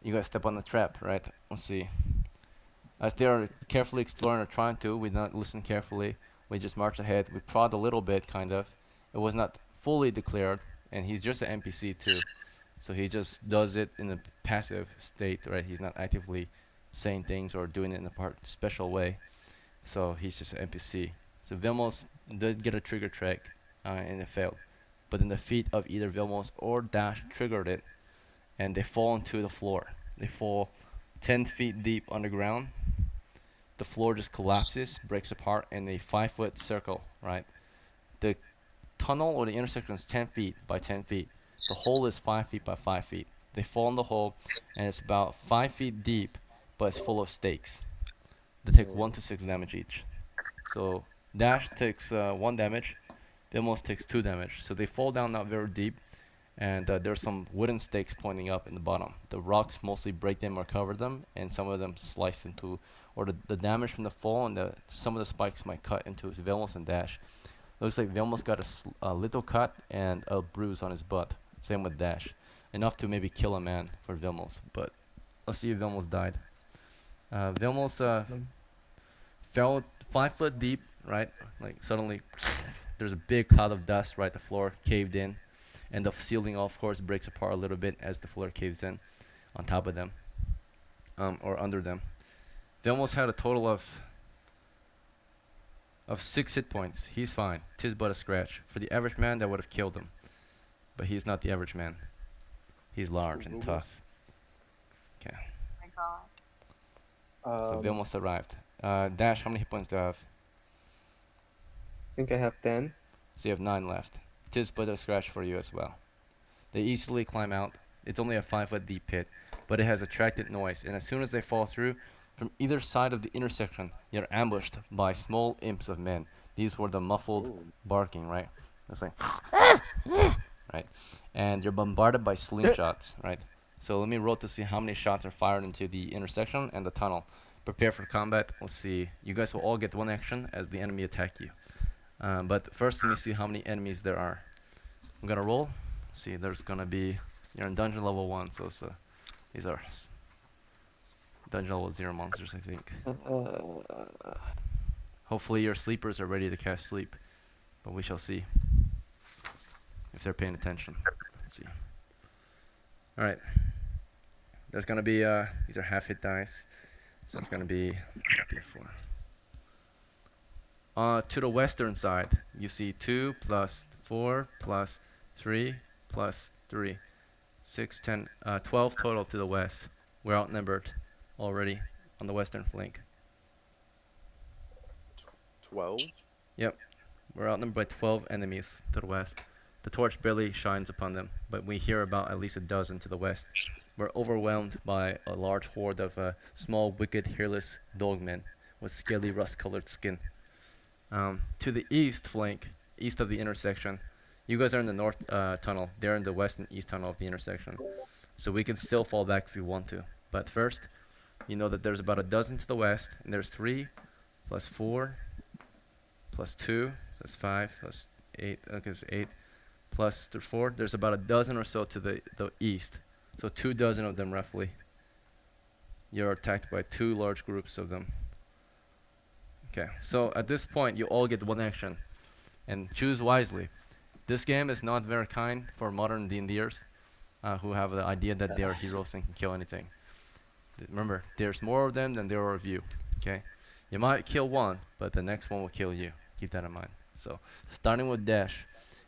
You gotta step on the trap, right? Let's see. As they are carefully exploring or trying to, we don't listen carefully. We just march ahead. We prod a little bit, kind of. It was not fully declared, and he's just an NPC too. So he just does it in a passive state, right? He's not actively saying things or doing it in a special way. So he's just an NPC. So Vilmos did get a trigger check, and it failed. But then the feet of either Vilmos or Dash triggered it, and they fall into the floor. They fall 10 feet deep underground. The floor just collapses, breaks apart in a 5-foot circle, right? The tunnel or the intersection is 10 feet by 10 feet. The hole is 5 feet by 5 feet. They fall in the hole, and it's about 5 feet deep, but it's full of stakes. They take 1 to 6 damage each. So Dash takes 1 damage, Demos takes 2 damage. So they fall down not very deep, and there's some wooden stakes pointing up in the bottom. The rocks mostly break them or cover them, and some of them slice into, or the damage from the fall and some of the spikes might cut into Vilmos and Dash. Looks like Vilmos got a little cut and a bruise on his butt. Same with Dash. Enough to maybe kill a man for Vilmos, but let's see if Vilmos died. Vilmos fell 5 foot deep, right? Like suddenly there's a big cloud of dust, right? The floor caved in, and the ceiling, of course, breaks apart a little bit as the floor caves in on top of them, or under them. Vilmos had a total of 6 hit points. He's fine. Tis but a scratch. For the average man, that would have killed him. But he's not the average man. He's large and tough. Okay. Oh my god. So Vilmos arrived. Dash, how many hit points do you have? I think I have 10. So you have 9 left. Tis but a scratch for you as well. They easily climb out. It's only a 5-foot deep pit, but it has attracted noise, and as soon as they fall through, from either side of the intersection, you're ambushed by small imps of men. These were the muffled barking, right? It's like, right? And you're bombarded by slingshots, right? So let me roll to see how many shots are fired into the intersection and the tunnel. Prepare for combat. Let's see. You guys will all get 1 action as the enemy attack you. But first, let me see how many enemies there are. I'm gonna roll. See, there's gonna be. You're in dungeon level 1, so these are dungeon level 0 monsters, I think. Hopefully, your sleepers are ready to cast sleep, but we shall see if they're paying attention. Let's see. All right. There's gonna be these are half hit dice, so it's gonna be D4. To the western side, you see 2 plus 4 plus 3 plus 3. 6, 10, 12 total to the west. We're outnumbered already on the western flank. 12? Yep. We're outnumbered by 12 enemies to the west. The torch barely shines upon them, but we hear about at least a dozen to the west. We're overwhelmed by a large horde of small, wicked, hairless dogmen with scaly, rust-colored skin. To the east flank, east of the intersection, you guys are in the north tunnel. They're in the west and east tunnel of the intersection. So we can still fall back if we want to. But first, you know that there's about a dozen to the west, and there's 3 plus 4 plus 2, that's 5 plus 8, okay, it's 8 plus 4. There's about a dozen or so to the east. So 2 dozen of them roughly. You're attacked by 2 large groups of them. Okay, so at this point you all get 1 action, and choose wisely. This game is not very kind for modern D&Ders who have the idea that they are heroes and can kill anything. Remember, there's more of them than there are of you. Okay, you might kill one, but the next one will kill you. Keep that in mind. So, starting with Dash,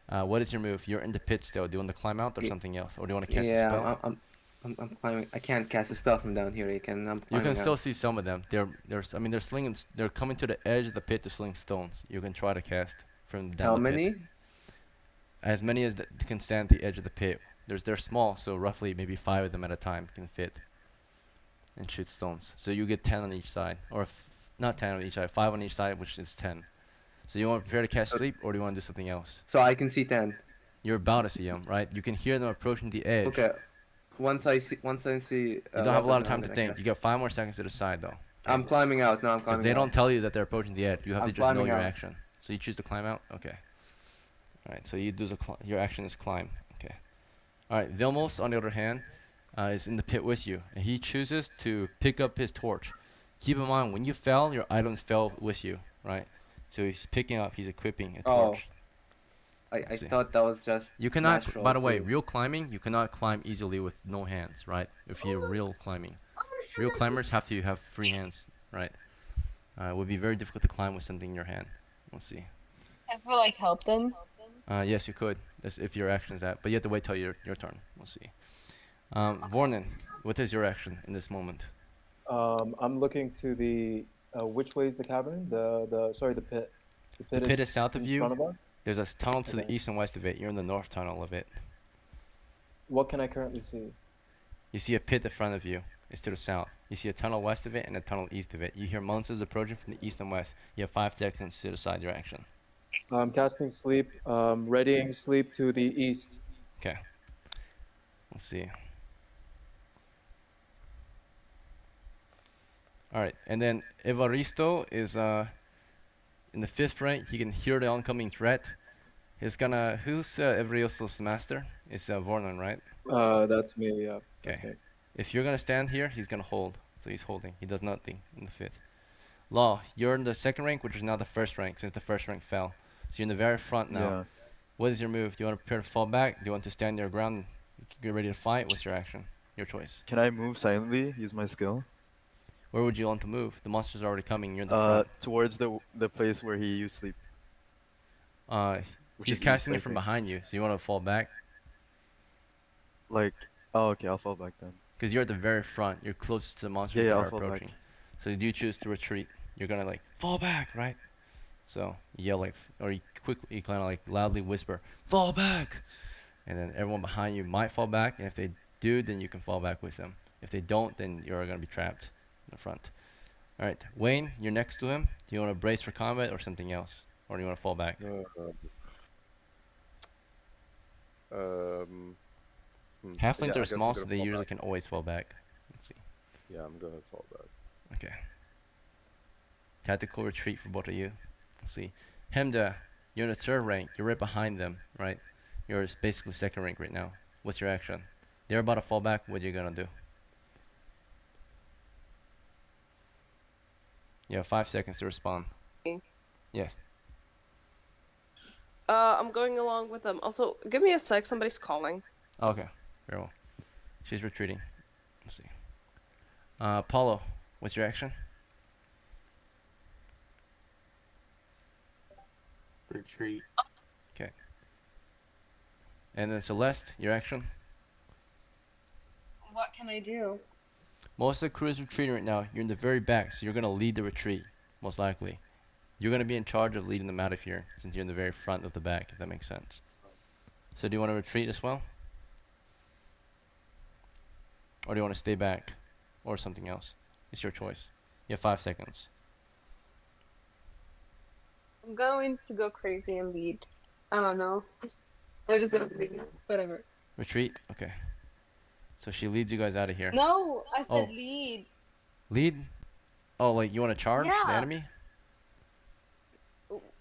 what is your move? You're in the pit still. Do you want to climb out or something else, or do you want to cast a Yeah, spell? I'm climbing. I can't cast a spell from down here. I'm climbing You can still out. see some of them. I mean, they're slinging. They're coming to the edge of the pit to sling stones. You can try to cast from down How the pit. many? As many as can stand at the edge of the pit. They're small, so roughly maybe 5 of them at a time can fit and shoot stones. So you get 10 on each side, or not 10 on each side, 5 on each side, which is 10. So you want to prepare to cast sleep, or do you want to do something else? So I can see 10. You're about to see them, right? You can hear them approaching the edge. Okay. Once I see. You don't have a lot of time to think. You got 5 more seconds to decide, though. Okay? I'm climbing out. No, I'm If climbing they out. don't tell you that they're approaching the edge, you have to I'm just know climbing your out. action. So you choose to climb out. Okay. All right. So you do your action is climb. Okay. All right. Vilmos, on the other hand, is in the pit with you, and he chooses to pick up his torch. Keep in mind, when you fell, your items fell with you, right? So he's picking up, he's equipping a torch. I thought that was just You cannot, natural by the way, too. real climbing, you cannot climb easily with no hands, right? If you're real climbing. Real climbers have to have free hands, right? It would be very difficult to climb with something in your hand. Let's see. As we like help them. Yes, you could, if your action is that, but you have to wait till your turn. We'll see. Vornan, what is your action in this moment? I'm looking to the which way is the cavern? The pit. The pit is south of in you. front of us. There's a tunnel to the Okay. east and west of it. You're in the north tunnel of it. What can I currently see? You see a pit in front of you. It's to the south. You see a tunnel west of it and a tunnel east of it. You hear monsters approaching from the east and west. You have 5 seconds to decide your action. I'm casting sleep. Readying sleep to the east. Okay. Let's see. Alright, and then Evaristo is in the 5th rank. He can hear the oncoming threat. He's gonna... Who's Evaristo's master? It's Vornan, right? That's me, yeah. That's Okay. me. If you're gonna stand here, he's gonna hold. So he's holding. He does nothing in the 5th. Law, you're in the 2nd rank, which is now the 1st rank, since the 1st rank fell. So you're in the very front now. Yeah. What is your move? Do you want to prepare to fall back? Do you want to stand your ground and get ready to fight? What's your action? Your choice. Can I move silently? Use my skill? Where would you want to move? The monsters are already coming. You're in the front. Towards the place where he used sleep. Which He's is casting east, it I from think. behind you, so you want to fall back? Like, oh, okay, I'll fall back then. Because you're at the very front. You're close to the monsters Yeah, that I'll are fall back. approaching. So do you choose to retreat? You're gonna like fall back, right? So you yell like, or you kind of like loudly whisper, "Fall back!" And then everyone behind you might fall back, and if they do, then you can fall back with them. If they don't, then you're gonna be trapped in the front. All right, Wayne, you're next to him. Do you want to brace for combat or something else, or do you want to fall back? Halflings Yeah, are I guess I'm small, so gonna they fall usually back. can always fall back. Let's see. Yeah, I'm gonna fall back. Okay. Tactical retreat for both of you. Let's see. Hemda, you're in the 3rd rank. You're right behind them, right? You're basically 2nd rank right now. What's your action? They're about to fall back. What are you gonna do? You have 5 seconds to respond. Yeah. I'm going along with them. Also, give me a sec. Somebody's calling. Okay. Very well. She's retreating. Let's see. Paulo, what's your action? Retreat. Okay. And then Celeste, your action? What can I do? Most of the crew is retreating right now. You're in the very back, so you're gonna lead the retreat, most likely. You're gonna be in charge of leading them out of here, since you're in the very front of the back, if that makes sense. So do you want to retreat as well? Or do you want to stay back? Or something else? It's your choice. You have 5 seconds. I'm going to go crazy and lead. I don't know. I'm just gonna lead. Whatever. Retreat? Okay. So she leads you guys out of here. No, I Oh, said lead. lead? Oh, like you want to charge the Yeah. enemy?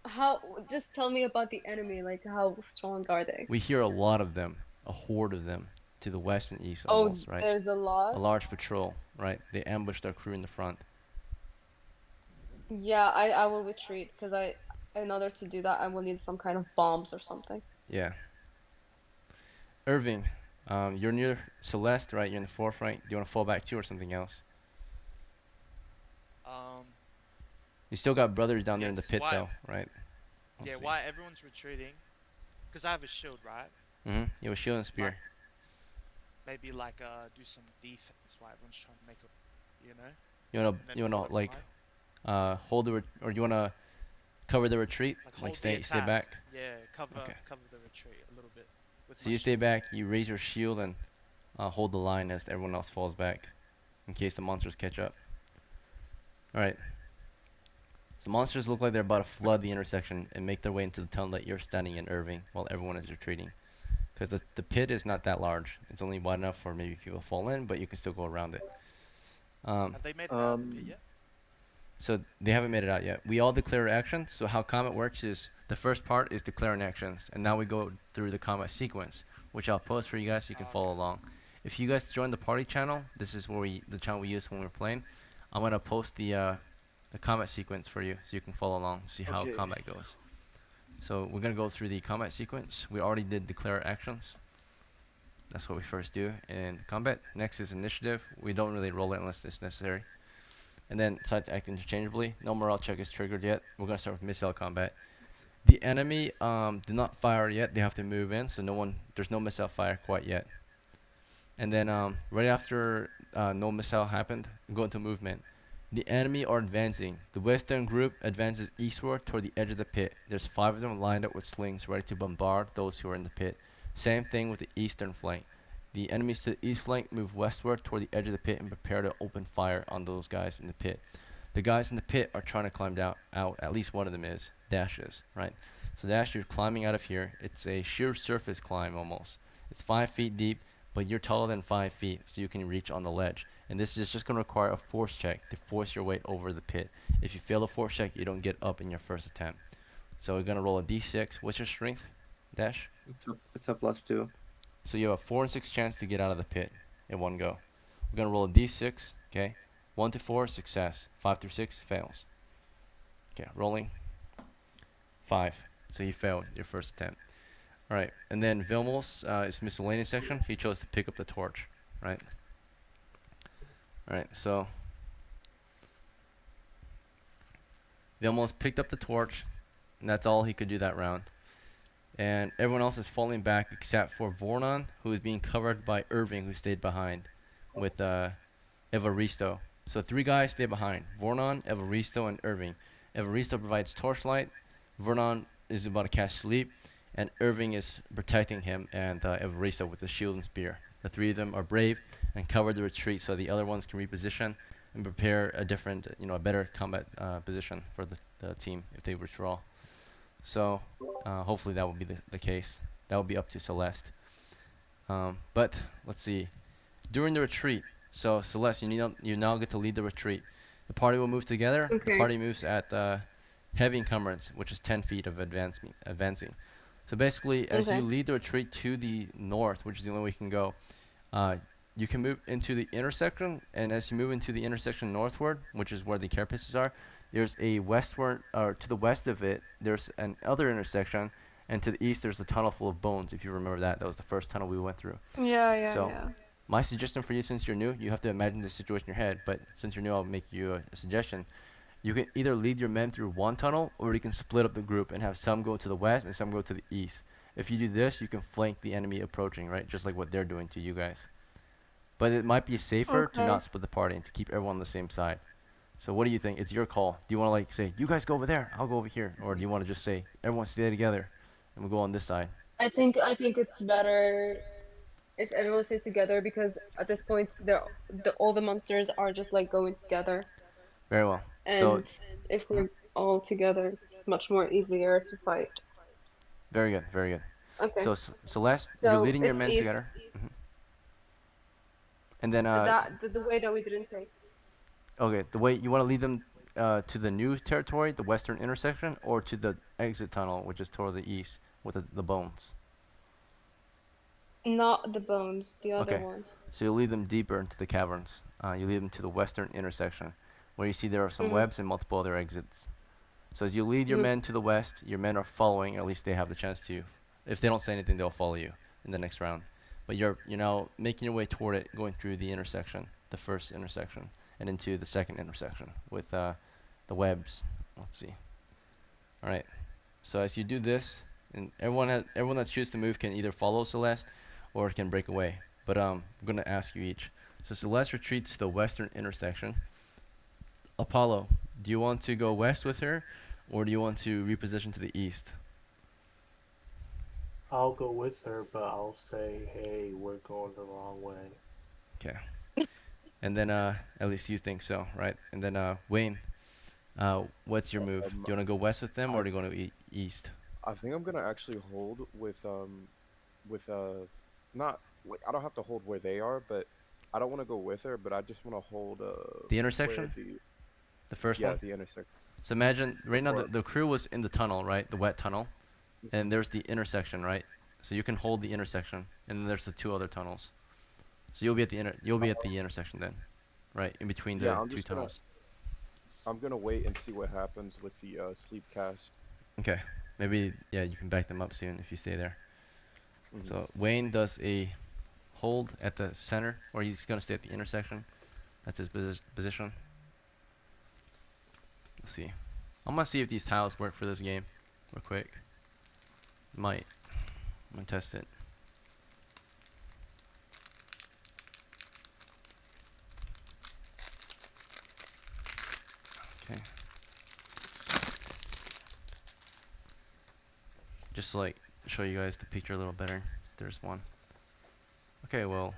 How? Just tell me about the enemy. Like, how strong are they? We hear a lot of them, a horde of them, to the west and east Oh, almost, right? there's a lot. A large patrol, right? They ambush their crew in the front. Yeah, I will retreat because in order to do that I will need some kind of bombs or something. Yeah. Irving, you're near Celeste, right? You're in the forefront. Do you want to fall back too or something else? You still got brothers down there in the Yes. pit Why? though, right? Yeah. Why everyone's retreating? Because I have a shield, right? Mm-hmm. You have a shield and spear. Like, maybe like do some defense while everyone's trying to make a, you know. You wanna And then pull it like right. hold the or you wanna cover the retreat? Like Like hold the stay attack. back? Yeah. Cover Okay. cover the retreat a little bit with So my you stay shield. back, you raise your shield and hold the line as everyone else falls back in case the monsters catch up. Alright. So monsters look like they're about to flood the intersection and make their way into the tunnel that you're standing in, Irving, while everyone is retreating. Because the pit is not that large. It's only wide enough for maybe people to fall in, but you can still go around it. Have they made it out of the pit yet? So they haven't made it out yet. We all declare actions. So how combat works is the first part is declaring actions, and now we go through the combat sequence, which I'll post for you guys so you can follow along. If you guys join the party channel, this is where the channel we use when we're playing. I'm gonna post the combat sequence for you so you can follow along, see how Okay. combat goes. So we're gonna go through the combat sequence. We already did declare actions. That's what we first do in combat. Next is initiative. We don't really roll it unless it's necessary. And then decide to act interchangeably. No morale check is triggered yet. We're gonna start with missile combat. The enemy did not fire yet. They have to move in, so there's no missile fire quite yet. And then right after no missile happened, go into movement. The enemy are advancing. The western group advances eastward toward the edge of the pit. There's 5 of them lined up with slings ready to bombard those who are in the pit. Same thing with the eastern flank. The enemies to the east flank move westward toward the edge of the pit and prepare to open fire on those guys in the pit. The guys in the pit are trying to climb down out. At least one of them is. Dash is, right? So Dash, you're climbing out of here. It's a sheer surface climb almost. It's 5 feet deep, but you're taller than 5 feet, so you can reach on the ledge. And this is just going to require a force check to force your way over the pit. If you fail the force check, you don't get up in your first attempt. So we're going to roll a d6. What's your strength, Dash? It's a +2. So you have a 4 and 6 chance to get out of the pit in one go. We're going to roll a d6, okay? 1 to 4, success. 5 through 6, fails. Okay, rolling. 5. So you failed your first attempt. Alright, and then Vilmos is miscellaneous section. He chose to pick up the torch, right? Alright, so Vilmos picked up the torch, and that's all he could do that round. And everyone else is falling back except for Vornon, who is being covered by Irving, who stayed behind with Evaristo. So 3 guys stay behind: Vornon, Evaristo, and Irving. Evaristo provides torchlight. Vernon is about to cast sleep, and Irving is protecting him and Evaristo with the shield and spear. The 3 of them are brave and cover the retreat so the other ones can reposition and prepare a different, a better combat position for the team if they withdraw. So hopefully that will be the case. That will be up to Celeste. But let's see. During the retreat, so Celeste, you now get to lead the retreat. The party will move together. Okay. The party moves at heavy encumbrance, which is 10 feet of advancing. So basically, as you lead the retreat to the north, which is the only way you can go, you can move into the intersection, and as you move into the intersection northward, which is where the carapaces are, there's a westward, or to the west of it, there's an other intersection, and to the east there's a tunnel full of bones. If you remember that was the first tunnel we went through. So, Yeah. my suggestion for you, since you're new, you have to imagine the situation in your head, but since you're new, I'll make you a suggestion. You can either lead your men through one tunnel, or you can split up the group and have some go to the west and some go to the east. If you do this, you can flank the enemy approaching, right? Just like what they're doing to you guys. But it might be safer to Okay. not split the party and to keep everyone on the same side. So what do you think? It's your call. Do you want to like say, you guys go over there, I'll go over here, or do you want to just say, everyone stay together, and we'll go on this side? I think it's better if everyone stays together because at this point all the monsters are just like going together. Very well. So And if we're all together, it's much more easier to fight. very good, very good. Okay. So Celeste, you're So leading your it's men east. together. And then The way that we didn't take. okay, the way you want to lead them to the new territory, the western intersection, or to the exit tunnel, which is toward the east with the bones. Not the bones, the other Okay, one. so you lead them deeper into the caverns. You lead them to the western intersection, where you see there are some Mhm. webs and multiple other exits. So as you lead your Mhm. men to the west, your men are following. At least they have the chance to. If they don't say anything, they'll follow you in the next round. But you're now making your way toward it, going through the intersection, the first intersection, and into the second intersection with the webs. Let's see. All right. So as you do this, and everyone that chooses to move can either follow Celeste or can break away. But I'm gonna ask you each. So Celeste retreats to the western intersection. Apollo, do you want to go west with her, or do you want to reposition to the east? I'll go with her, but I'll say, hey, we're going the wrong way. Okay. And then at least you think so, right? And then Wayne, what's your move? Do you want to go west with them, I or do you want to go east? I think I'm gonna actually hold with not like I don't have to hold where they are, but I don't want to go with her, but I just want to hold The where intersection? the The first yeah one? the intersection So imagine right now before. the crew was in the tunnel, right? The wet tunnel. And there's the intersection, right? So you can hold the intersection, and then there's the two other tunnels. So you'll be at the intersection then, right? In between Yeah, the two tunnels. I'm gonna wait and see what happens with the sleep cast. Okay. Maybe yeah, you can back them up soon if you stay there. Mhm. So Wayne does a hold at the center, or he's gonna stay at the intersection. That's his position. Let's see. I'm gonna see if these tiles work for this game, real quick. Might. I'm gonna test it. Okay. Just to, like show you guys the picture a little better. There's one. Okay, well,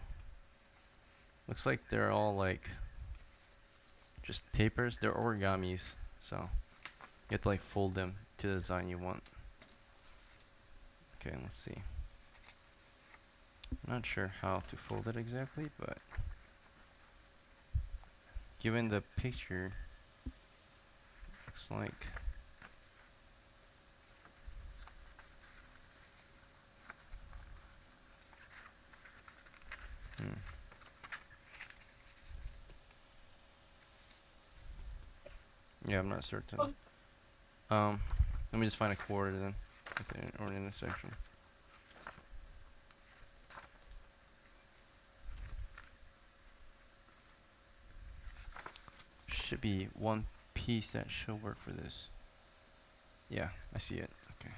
looks like they're all like just papers. They're origamis, so you have to like fold them to the design you want. Okay, let's see. I'm not sure how to fold it exactly, but given the picture, looks like hmm. Yeah, I'm not certain. Let me just find a quarter then, or an intersection. Should be one piece that should work for this. Yeah, I see it. Okay.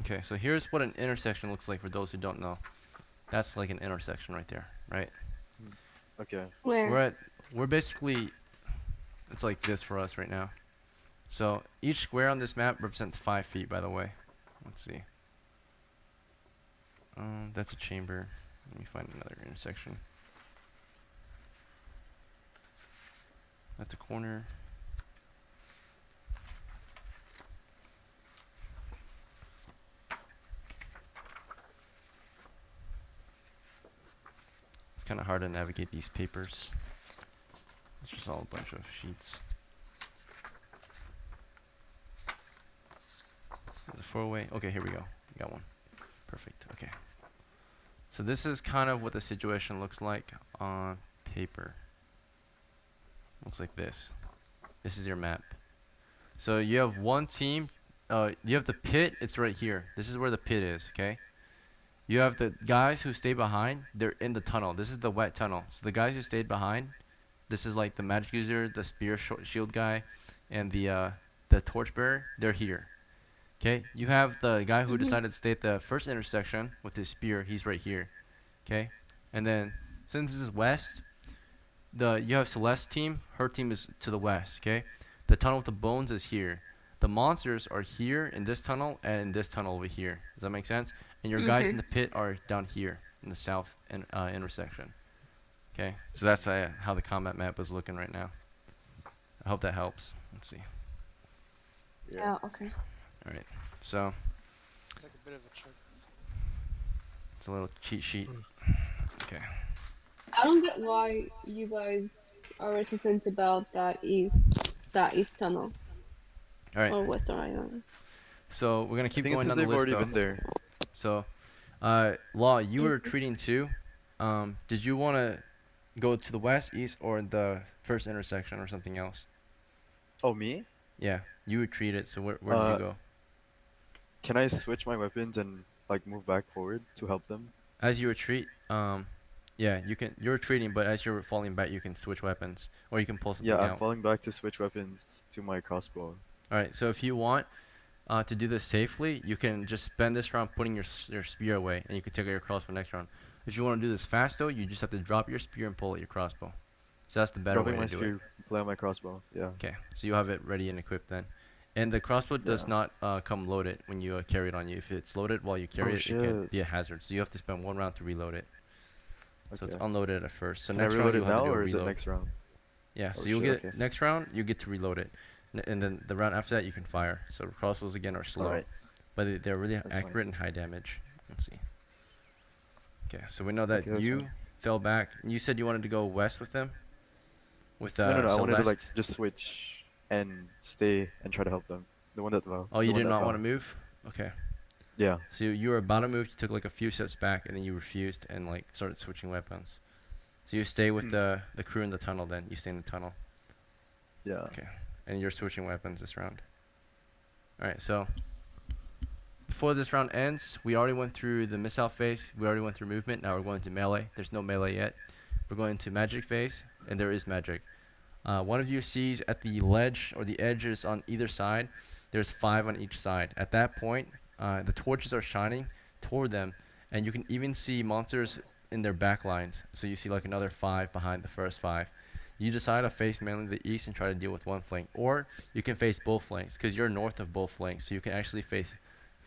Okay, so here's what an intersection looks like for those who don't know. That's like an intersection right there, right? Okay. We're Where? at, we're basically, it's like this for us right now. So each square on this map represents 5 feet, by the way. Let's see. That's a chamber. Let me find another intersection. That's a corner. It's kind of hard to navigate these papers. It's just all a bunch of sheets. There's a 4-way. Okay, here we go. Got one. Perfect. Okay. So this is kind of what the situation looks like on paper. Looks like this. This is your map. So you have one team. You have the pit. It's right here. This is where the pit is. Okay. You have the guys who stay behind. They're in the tunnel. This is the wet tunnel. So the guys who stayed behind. This is like the magic user, the spear shield guy, and the torchbearer, they're here. Okay, you have the guy who decided to stay at the first intersection with his spear. He's right here. Okay, and then since this is west, you have Celeste's team. Her team is to the west. Okay, the tunnel with the bones is here. The monsters are here in this tunnel and in this tunnel over here. Does that make sense? And your guys in the pit are down here in the south intersection. Okay, so that's how the combat map is looking right now. I hope that helps. Let's see. Yeah, okay. Alright, so It's like a bit of a trick. it's a little cheat sheet. Okay. I don't get why you guys are reticent about that east tunnel Alright, or western island. so we're gonna I keep think it's going because down the they've list already though. been there. So, Law, you were retreating too. Did you want to go to the west, east, or the first intersection or something else? Oh, me? Yeah, you retreated, so where did you go? Can I switch my weapons and like move back forward to help them? As you retreat, yeah, you're retreating, but as you're falling back, you can switch weapons, or you can pull Yeah, something I'm out. falling back to switch weapons to my crossbow. Alright, so if you want to do this safely, you can just spend this round putting your spear away, and you can take out your crossbow next round. If you want to do this fast though, you just have to drop your spear and pull out your crossbow. So that's the better way Dropping to my do it. spear, play on my crossbow. Yeah. Okay, so you have it ready and equipped then. And the crossbow does Yeah. not come loaded when you carry it on you. If it's loaded while you carry Oh it, it can shit. be a hazard. So you have to spend one round to reload it. So it's Okay. unloaded at first. So Can I next reload round it you'll have to now do a or is it reload. next round? Yeah, Oh so you'll shit, get okay. next round you get to reload it, and then the round after that you can fire. So the crossbows again are slow, Alright. but they're really That's fine. accurate and high damage. Let's see. Okay, so we know that Okay, that's you fine. fell back. You said you wanted to go west with them, with No, I wanted to Celeste. like just switch and stay and try to help them. The one that fell. Oh, The you one did that not fell. want to move? Okay. Yeah. So you were about to move, you took like a few steps back, and then you refused and like started switching weapons. So you stay with the crew in the tunnel then. You stay in the tunnel. Yeah. Okay. And you're switching weapons this round. Alright, so before this round ends, we already went through the missile phase, we already went through movement, now we're going to melee. There's no melee yet. We're going to magic phase, and there is magic. One of you sees at the ledge or the edges on either side, there's 5 on each side. At that point, the torches are shining toward them, and you can even see monsters in their back lines. So you see like another 5 behind the first 5. You decide to face mainly the east and try to deal with one flank, or you can face both flanks because you're north of both flanks, so you can actually face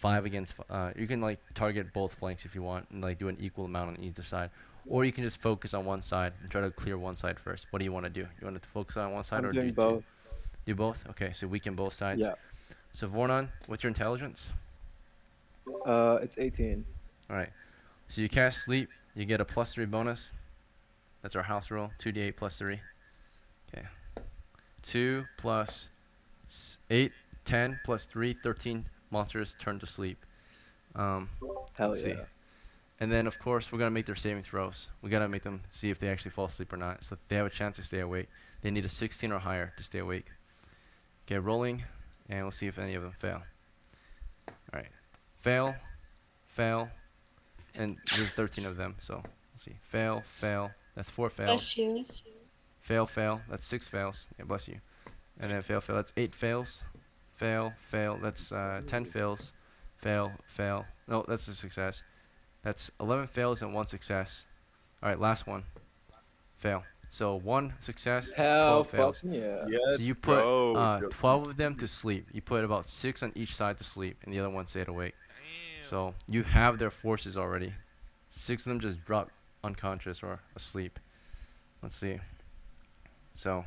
5 against. You can like target both flanks if you want and like do an equal amount on either side. Or you can just focus on one side and try to clear one side first. What do you want to do? You want to focus on one side I'm or doing both. do both? Okay, so weaken both sides. Yeah. So Vornon, what's your intelligence? It's 18. Alright. So you cast sleep, you get a +3 bonus. That's our house rule. 2d8 plus 3. Okay. 2 plus 8, 10 plus 3, 13 monsters turn to sleep. Hell Let's yeah. see. And then, of course, we're going to make their saving throws. We got to make them see if they actually fall asleep or not. So if they have a chance to stay awake, they need a 16 or higher to stay awake. Okay, rolling, and we'll see if any of them fail. Alright. Fail, fail, and there's 13 of them, so let's see. Fail, fail, that's 4 fails. Bless you. Fail, fail, that's 6 fails. Yeah, bless you. And then fail, fail, that's 8 fails. Fail, fail, that's 10 fails. Fail, fail. No, that's a success. That's 11 fails and 1 success. Alright, last one. Fail. So 1 success, Hell 12 fails. fucking yeah. So you put 12 of them to sleep. You put about 6 on each side to sleep, and the other one stayed awake. So you have their forces already. 6 of them just dropped unconscious or asleep. Let's see. So,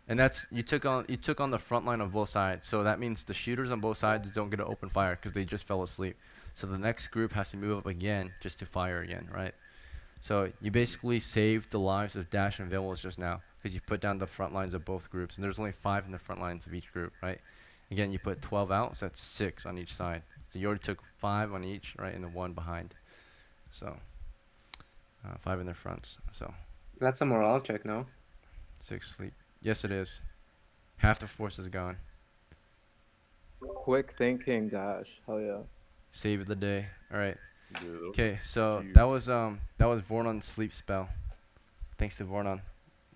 and that's you took on the front line of both sides. So that means the shooters on both sides don't get to open fire because they just fell asleep. So the next group has to move up again just to fire again, right? So you basically saved the lives of Dash and Villas just now because you put down the front lines of both groups, and there's only 5 in the front lines of each group, right? Again, you put 12 out, so that's 6 on each side. So you already took 5 on each, right, and then 1 behind. So 5 in their fronts. So That's a morale check, no? 6 sleep. Yes, it is. Half the force is gone. Quick thinking, Dash. Hell yeah. Save of the day. All right. Yep. Okay, so Dude. that was Vornon's sleep spell. Thanks to Vornon.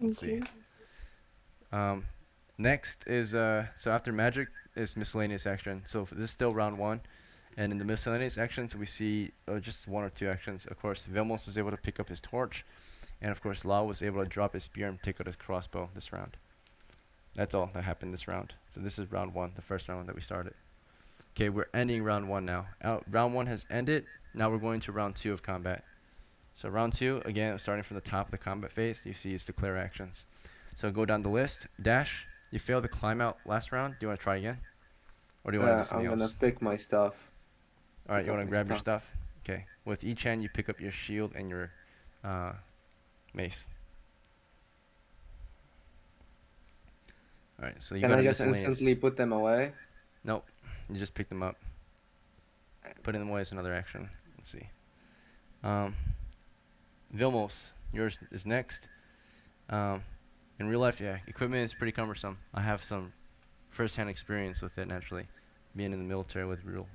Let's Thank see. you. Next is so after magic is miscellaneous action. So this is still round one, and in the miscellaneous actions we see just one or two actions. Of course, Vilmos was able to pick up his torch, and of course Lao was able to drop his spear and take out his crossbow this round. That's all that happened this round. So this is round one, the first round that we started. Okay, we're ending round one now. Round one has ended. Now we're going to round two of combat. So round two, again, starting from the top of the combat phase, you see is declare actions. So go down the list. Dash, you failed to climb out last round. Do you want to try again? Or do you want to do something I'm gonna else? pick my stuff. Alright, Pick you up want to my grab your stuff. stuff? Okay. With each hand, you pick up your shield and your mace. Alright, so you Can got I a just miscellaneous. instantly put them away? Nope. You just pick them up. Putting them away is another action. Let's see. Vilmos, yours is next. In real life, yeah, equipment is pretty cumbersome. I have some first-hand experience with it naturally, being in the military with real,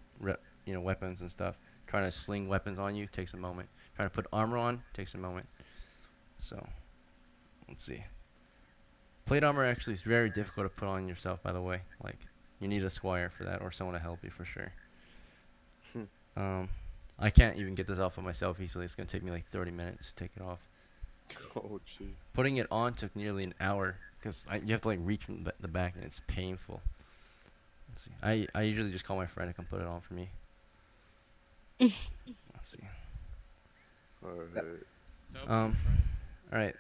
weapons and stuff. Trying to sling weapons on you takes a moment. Trying to put armor on takes a moment. So, let's see. Plate armor actually is very difficult to put on yourself, by the way. Like, you need a squire for that or someone to help you for sure. I can't even get this off of myself easily. It's gonna take me like 30 minutes to take it off. Oh, jeez. Putting it on took nearly an hour because you have to like reach from the back and it's painful. Let's see. I usually just call my friend to come put it on for me. Let's see. Alright. Alright.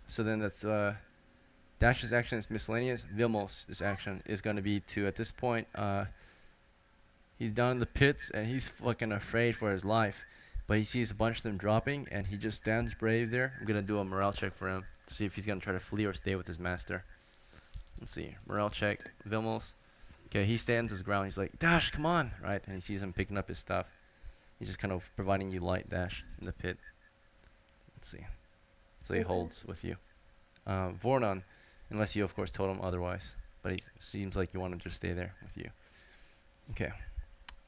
So then that's Dash's action is miscellaneous. Vilmos' action is gonna be to at this point he's down in the pits and he's fucking afraid for his life. But he sees a bunch of them dropping and he just stands brave there. I'm gonna do a morale check for him to see if he's gonna try to flee or stay with his master. Let's see. Morale check. Vilmos. Okay, he stands his ground. He's like, Dash, come on! Right? And he sees him picking up his stuff. He's just kind of providing you light, Dash, in the pit. Let's see. So he holds with you. Vornon, unless you, of course, told him otherwise. But he seems like you want him to just stay there with you. Okay.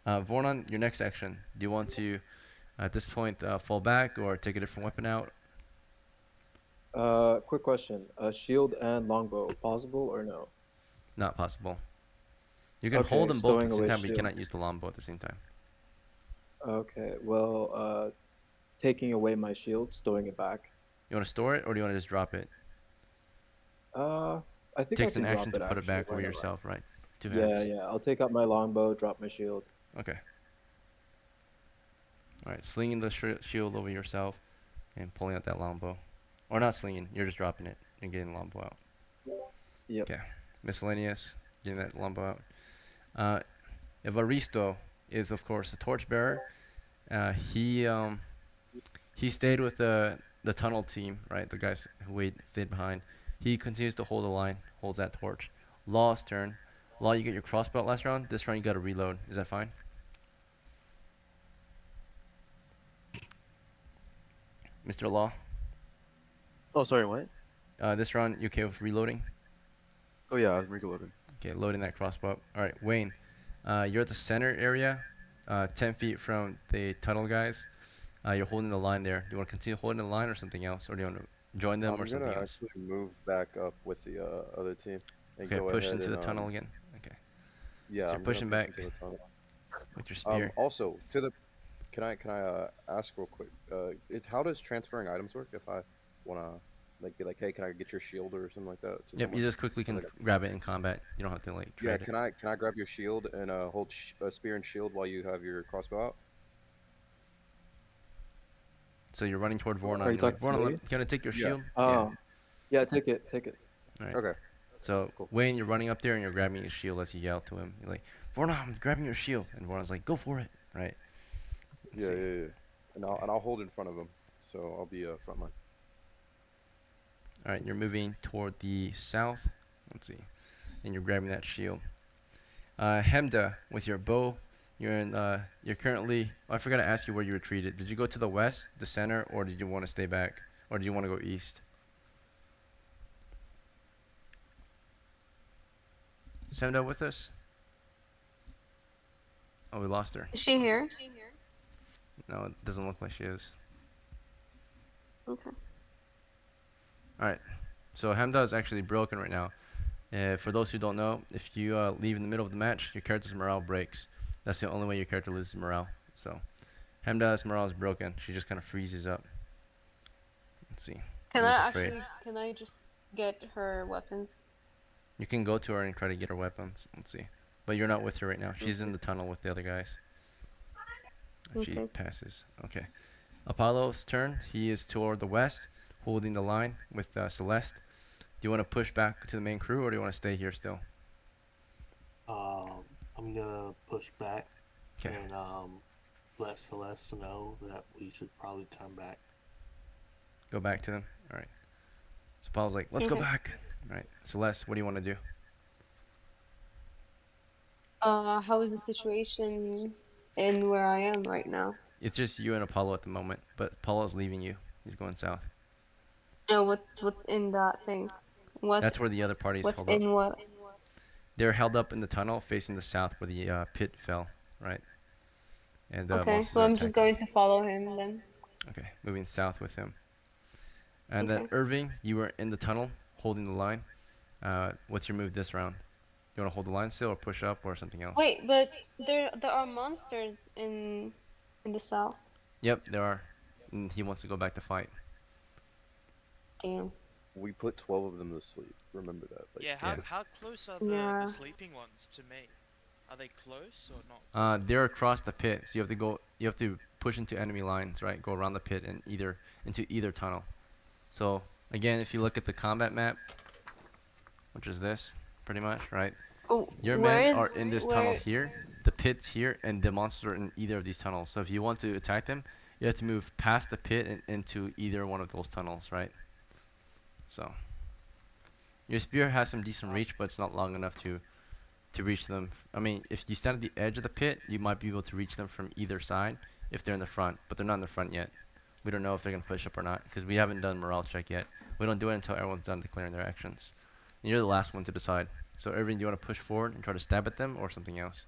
Vornon, your next action. Do you want to, at this point, fall back or take a different weapon out? Quick question. Shield and longbow, possible or no? Not possible. You can Okay, hold them both at stowing the same away time, but you shield. cannot use the longbow at the same time. Okay, well, taking away my shield, stowing it back. You want to store it, or do you want to just drop it? I think I Takes an can action drop to it put it actually. back Why over not? yourself, right? Two Yeah, hands. yeah. I'll take out my longbow, drop my shield. Okay. Alright, slinging the shield over yourself and pulling out that longbow. Or not slinging, you're just dropping it and getting the longbow out. Yep. Okay. Miscellaneous, getting that longbow out. Evaristo is, of course, a torchbearer. He stayed with the tunnel team, right? The guys who stayed behind. He continues to hold the line, holds that torch. Law's turn. Law, you get your crossbow last round. This round you got to reload. Is that fine? Mr. Law? Oh, sorry, what? This round you okay with reloading? Oh yeah, I'm reloading. Okay, loading that crossbow up. Alright, Wayne. You're at the center area, 10 feet from the tunnel guys. You're holding the line there. Do you want to continue holding the line or something else? Or do you want to join them or I'm gonna something else? actually move back up with the other team and Okay, go push ahead into the and tunnel again. Okay. yeah, So you're I'm gonna pushing push back into the tunnel. with your spear. Also to the, can I ask real quick? How does transferring items work? If I wanna like be like, hey, can I get your shield or something like that? To Yep, someone? you just quickly can grab it in combat. You don't have to like Yeah, trade it. can I grab your shield and hold spear and shield while you have your crossbow out? So you're running toward Vornon. Are you You're like, talking to Vornon, me? can I take your Yeah. shield? Oh. Yeah, take it, take it. Alright. Okay. So Cool. Wayne, you're running up there and you're grabbing his shield as you yell to him. You're like, Vornon, I'm grabbing your shield, and Vornon's like, go for it, right? Yeah. And I'll hold in front of him, so I'll be front line. Alright, you're moving toward the south. Let's see. And you're grabbing that shield. Hemda, with your bow, you're currently, I forgot to ask you where you retreated. Did you go to the west, the center, or did you want to stay back? Or do you want to go east? Is Hemda with us? Oh, we lost her. Is she here? No, it doesn't look like she is. Okay. Alright. So Hemda is actually broken right now. For those who don't know, if you leave in the middle of the match, your character's morale breaks. That's the only way your character loses morale. So Hemda's morale is broken. She just kind of freezes up. Let's see. Can He I was afraid. actually? Can I just get her weapons? You can go to her and try to get her weapons. Let's see. But you're not with her right now. She's in the tunnel with the other guys. She Okay. passes. Okay. Apollo's turn. He is toward the west, holding the line with Celeste. Do you want to push back to the main crew, or do you want to stay here still? I'm gonna push back 'Kay. and let Celeste know that we should probably turn back. Go back to them. All right. So Apollo's like, let's go back. All right. Celeste, what do you want to do? How is the situation in where I am right now? It's just you and Apollo at the moment, but Apollo's leaving you. He's going south. No, what's in that thing? That's where the other party's What's held up. in what? They're held up in the tunnel facing the south where the pit fell, right? And Okay, monsters well are I'm just attacking. going to follow him then. Okay, moving south with him. And then Okay. Irving, you were in the tunnel holding the line. What's your move this round? You want to hold the line still, or push up, or something else? Wait, but there are monsters in the south. Yep, there are. And he wants to go back to fight. Damn. We put 12 of them to sleep. Remember that. Like, Yeah, how close are Yeah. the sleeping ones to me? Are they close or not close? They're across the pit, so you have to go. You have to push into enemy lines, right? Go around the pit and into either tunnel. So again, if you look at the combat map, which is this, pretty much, right? Oh, Your men are in this tunnel here, the pit's here, and the monsters are in either of these tunnels. So if you want to attack them, you have to move past the pit and into either one of those tunnels, right? So your spear has some decent reach, but it's not long enough to reach them. I mean, if you stand at the edge of the pit, you might be able to reach them from either side if they're in the front, but they're not in the front yet. We don't know if they're going to push up or not, because we haven't done morale check yet. We don't do it until everyone's done declaring their actions. And you're the last one to decide. So Irving, do you want to push forward and try to stab at them, or something else?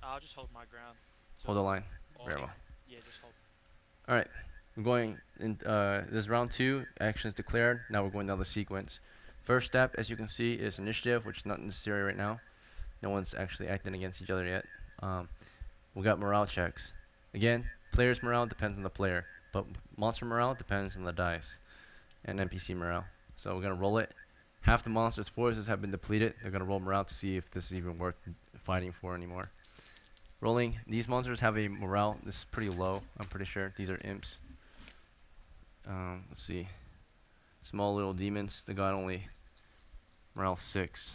I'll just hold my ground. Hold the line. Or Very well. Yeah, just hold. Alright, we're going in, this is round 2, actions declared. Now we're going down the sequence. First step, as you can see, is initiative, which is not necessary right now. No one's actually acting against each other yet. We got morale checks. Again, player's morale depends on the player, but monster morale depends on the dice and NPC morale. So we're gonna roll it. Half the monster's forces have been depleted. They're gonna roll morale to see if this is even worth fighting for anymore. Rolling. These monsters have a morale. This is pretty low. I'm pretty sure these are imps. Let's see. Small little demons. They got only morale 6.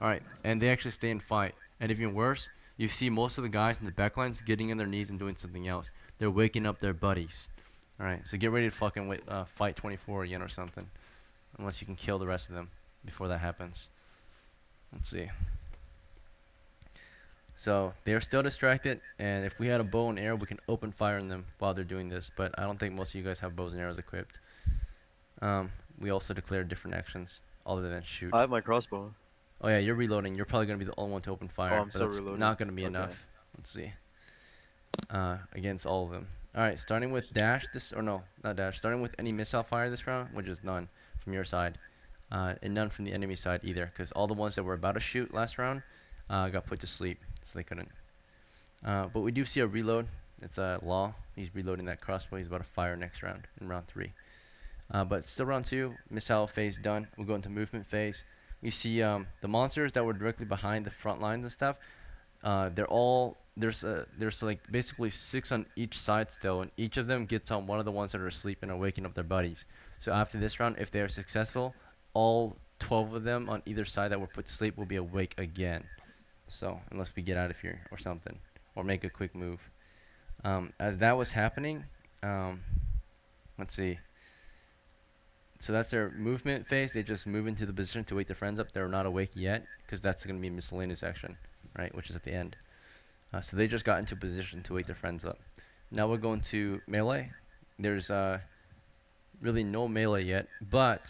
Alright, and they actually stay and fight. And even worse, you see most of the guys in the backlines getting on their knees and doing something else. They're waking up their buddies. Alright, so get ready to fucking fight 24 again or something. Unless you can kill the rest of them before that happens. Let's see. So, they're still distracted, and if we had a bow and arrow, we can open fire on them while they're doing this. But I don't think most of you guys have bows and arrows equipped. We also declared different actions other than shoot. I have my crossbow. Oh yeah, you're reloading. You're probably gonna be the only one to open fire. I'm but still that's reloading. not gonna be Okay. enough. Let's see. Against all of them. Alright, starting with dash this, or no, not dash. Starting with any missile fire this round, which is none from your side. And none from the enemy side either, because all the ones that were about to shoot last round got put to sleep, so they couldn't. But we do see a reload. It's a Law. He's reloading that crossbow. He's about to fire next round, in round 3. But still round 2, missile phase done. We'll go into movement phase. We see the monsters that were directly behind the front lines and stuff. There's like basically 6 on each side still, and each of them gets on one of the ones that are asleep and are waking up their buddies. So after this round, if they are successful, all 12 of them on either side that were put to sleep will be awake again. So unless we get out of here or something, or make a quick move. As that was happening, let's see. So that's their movement phase. They just move into the position to wake their friends up. They're not awake yet, because that's going to be miscellaneous action, right? Which is at the end. So they just got into position to wake their friends up. Now we're going to melee. There's really no melee yet, but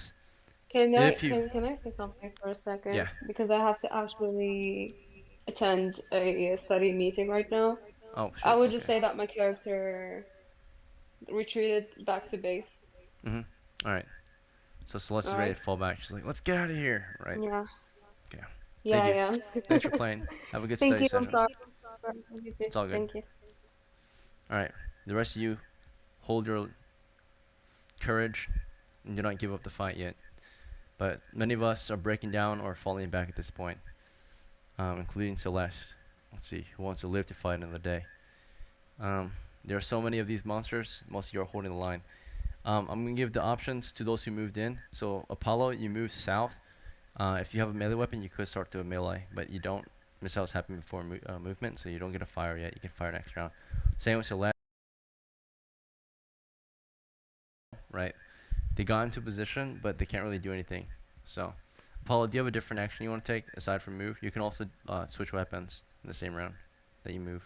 Can I if you can I say something for a second? Yeah. Because I have to actually attend a study meeting right now. Oh, I shit, would just okay. say that my character retreated back to base. Alright. So Celeste is ready Alright. to fall back. She's like, let's get out of here, right? Yeah. Okay. Thank Yeah, you. yeah. Thanks for playing. Have a good Thank study you. I'm session. sorry. You too. It's all good. Thank you. Alright. The rest of you, hold your courage and do not give up the fight yet. But many of us are breaking down or falling back at this point, including Celeste. Let's see, who wants to live to fight another day. There are so many of these monsters, most of you are holding the line. I'm going to give the options to those who moved in. So Apollo, you move south. If you have a melee weapon, you could start to a melee, but you don't. Missiles happen before movement, so you don't get a fire yet. You can fire next round. Same with Celeste, right? They got into position, but they can't really do anything. So, Apollo, do you have a different action you want to take aside from move? You can also switch weapons in the same round that you move.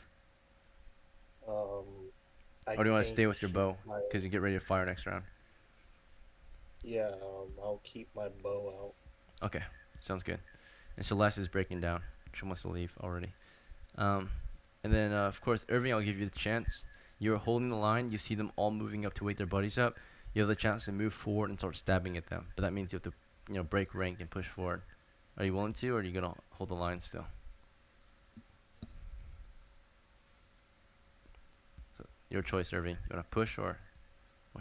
I Or do you want to can't stay with your shoot bow my. because you get ready to fire next round? Yeah, I'll keep my bow out. Okay, sounds good. And Celeste is breaking down. She wants to leave already. Um, and then, of course, Irving, I'll give you the chance. You're holding the line. You see them all moving up to wake their buddies up. You have the chance to move forward and start stabbing at them. But that means you have to, break rank and push forward. Are you willing to, or are you gonna hold the line still? So, your choice, Irving. You wanna push or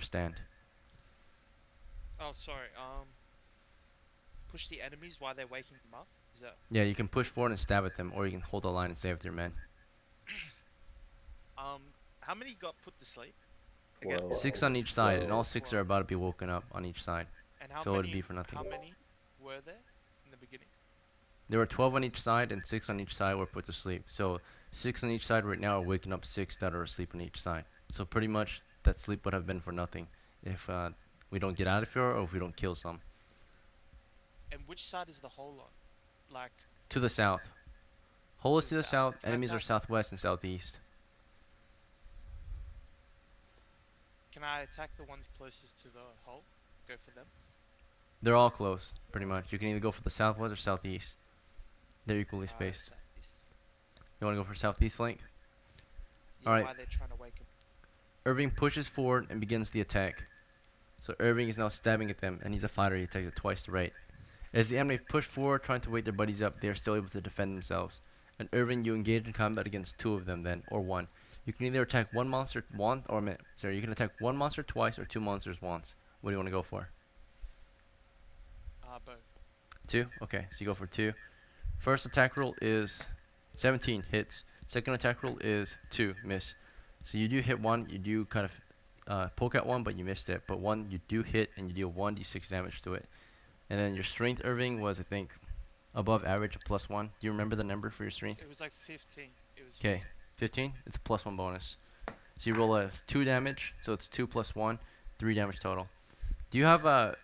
stand? Oh, sorry. Push the enemies while they're waking them up. Is that? Yeah, you can push forward and stab at them, or you can hold the line and stay with your men. How many got put to sleep? Again? 6 on each side, and all 6 are about to be woken up on each side. And how So it'd many? be for nothing. How many were there in the beginning? There were 12 on each side, and 6 on each side were put to sleep. So 6 on each side right now are waking up 6 that are asleep on each side. So pretty much that sleep would have been for nothing if we don't get out of here or if we don't kill some. And which side is the hole on? Like. To the south. Hole is To to the the south, Can I enemies are attack? southwest and southeast. Can I attack the ones closest to the hole? Go for them. They're all close, pretty much. You can either go for the southwest or southeast. They're equally spaced. Southeast. You want to go for southeast flank? Yeah, Alright. why they're trying to wake them. Irving pushes forward and begins the attack. So Irving is now stabbing at them, and he's a fighter. He attacks it twice the rate. As the enemy push forward, trying to wake their buddies up, they are still able to defend themselves. And Irving, you engage in combat against 2 of them then, or 1. You can either attack one monster once, or sorry, you can attack one monster twice or 2 monsters once. What do you want to go for? Both. 2? Okay, so you go for 2. First attack roll is 17, hits. Second attack roll is 2, miss. So you do hit 1, you do kind of poke at 1, but you missed it. But 1, you do hit, and you deal 1d6 damage to it. And then your strength, Irving, was, I think, above average, a +1. Do you remember the number for your strength? It was like 15. It was Okay, 15? It's a +1 bonus. So you roll a 2 damage, so it's 2 plus 1, 3 damage total. Do you have a,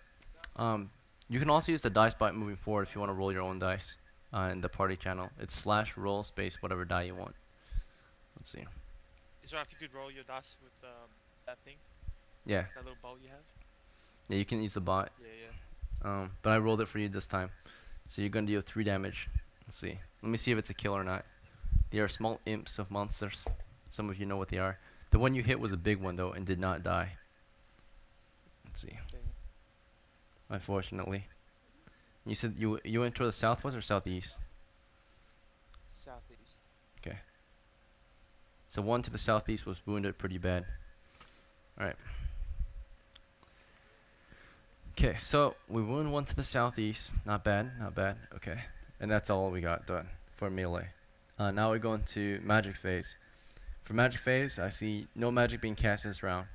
you can also use the dice bot moving forward if you want to roll your own dice in the party channel. It's slash roll space whatever die you want. Let's see. Is there if you could roll your dice with that thing? Yeah. That little bowl you have? Yeah, you can use the bot. Yeah, yeah. But I rolled it for you this time. So you're gonna deal 3 damage. Let's see. Let me see if it's a kill or not. They are small imps of monsters. Some of you know what they are. The one you hit was a big one though and did not die. Let's see. Unfortunately. You said you went toward the southwest or southeast? Southeast. Okay. So one to the southeast was wounded pretty bad. Alright. Okay, so we wound one to the southeast. Not bad, not bad. Okay. And that's all we got done for melee. Now we go into magic phase. For magic phase, I see no magic being cast this round.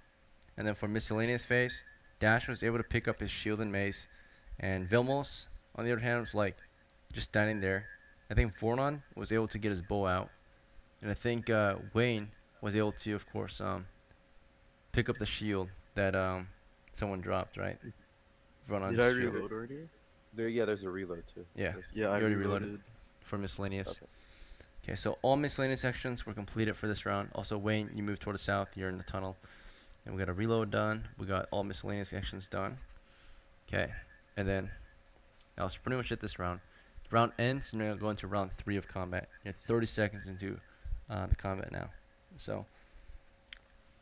And then for miscellaneous phase, Dash was able to pick up his shield and mace. And Vilmos, on the other hand, was like just standing there. I think Fornon was able to get his bow out. And I think Wayne was able to, of course, pick up the shield that someone dropped, right? Did I reload already? There's a reload too. Yeah, Yeah, I you already reloaded. reloaded for miscellaneous. Okay. Okay, so all miscellaneous sections were completed for this round. Also, Wayne, you moved toward the south. You're in the tunnel. And we got a reload done. We got all miscellaneous sections done. Okay, and then that was pretty much it this round. The round ends, and we're going to go into round 3 of combat. You're 30 seconds into the combat now. So,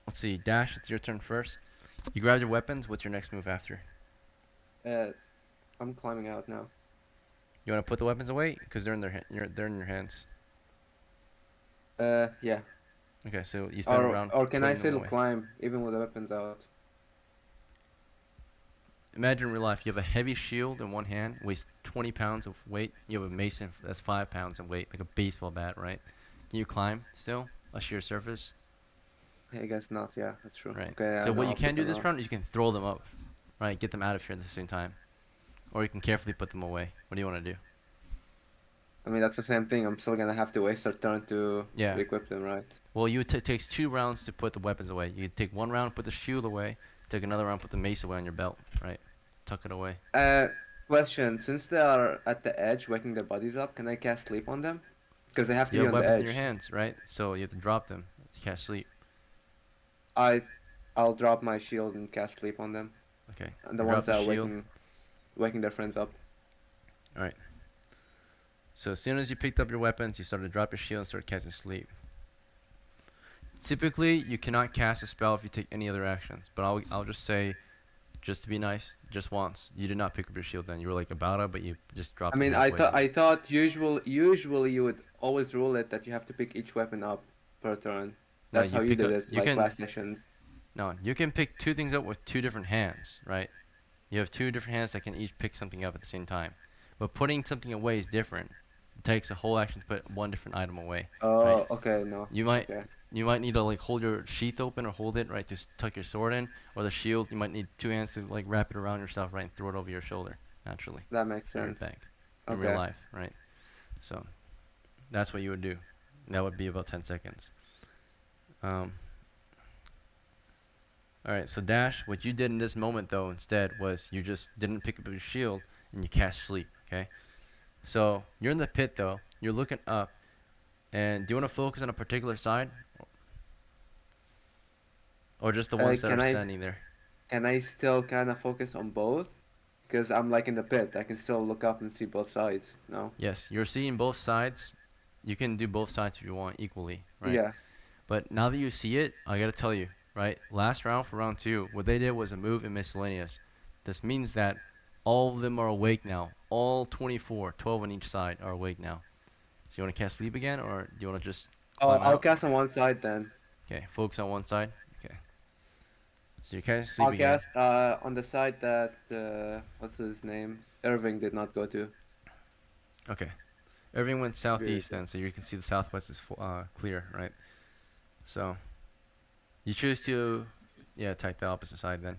let's see. Dash, it's your turn first. You grab your weapons. What's your next move after? I'm climbing out now. You want to put the weapons away? Because they're in they're in your hands. Yeah. Okay, so you spend a round Or can I putting them still away. climb even with the weapons out? Imagine in real life, you have a heavy shield in one hand, weighs 20 pounds of weight. You have a mason that's 5 pounds in weight, like a baseball bat, right? Can you climb still? A sheer surface? I guess not. Yeah, that's true. Right. Okay, So no, what you I'll put can do them this out. round is you can throw them up, right? Get them out of here at the same time. Or you can carefully put them away. What do you want to do? I mean, that's the same thing. I'm still gonna have to waste our turn to Yeah. equip them, right? Well, it takes 2 rounds to put the weapons away. You take 1 round, put the shield away. Take another round, put the mace away on your belt, right? Tuck it away. Question. Since they are at the edge, waking their bodies up, can I cast sleep on them? Because they have to You be have on the weapons in your edge. hands, right? So you have to drop them. You can't sleep. I'll drop my shield and cast sleep on them. Okay. And the You ones drop the that are shield. waking their friends up. Alright. So as soon as you picked up your weapons, you started to drop your shield and start casting sleep. Typically, you cannot cast a spell if you take any other actions, but I'll just say, just to be nice, just once. You did not pick up your shield then. You were like about it, but you just I dropped it mean, halfway. I thought usually you would always rule it that you have to pick each weapon up per turn. No, That's you how you pick did up. it, You like can. last sessions. No, you can pick 2 things up with 2 different hands, right? You have 2 different hands that can each pick something up at the same time. But putting something away is different. It takes a whole action to put one different item away, right? Oh, okay, no. You might Okay. you might need to like hold your sheath open or hold it right to tuck your sword in, or the shield. You might need 2 hands to like wrap it around yourself, right, and throw it over your shoulder naturally. That makes In your sense. bag, in real Okay. life, right? So that's what you would do. That would be about 10 seconds. Um, Alright, so Dash, what you did in this moment though instead was you just didn't pick up your shield and you cast sleep, okay? So you're in the pit though, you're looking up, and do you want to focus on a particular side? Or just the ones that are standing there? Can I still kind of focus on both? Because I'm like in the pit. I can still look up and see both sides. No. Yes, you're seeing both sides. You can do both sides if you want equally, right? Yeah. But now that you see it, I gotta tell you, right? Last round for round 2, what they did was a move in miscellaneous. This means that all of them are awake now. All 24, 12 on each side are awake now. So you want to cast sleep again, or do you want to just Oh, climb I'll out? cast on one side then. Okay, focus on one side. Okay. So you cast sleep I'll again. cast on the side that what's his name? Irving did not go to. Okay. Everything went southeast then, so you can see the southwest is clear, right? So you choose to, yeah, attack the opposite side then.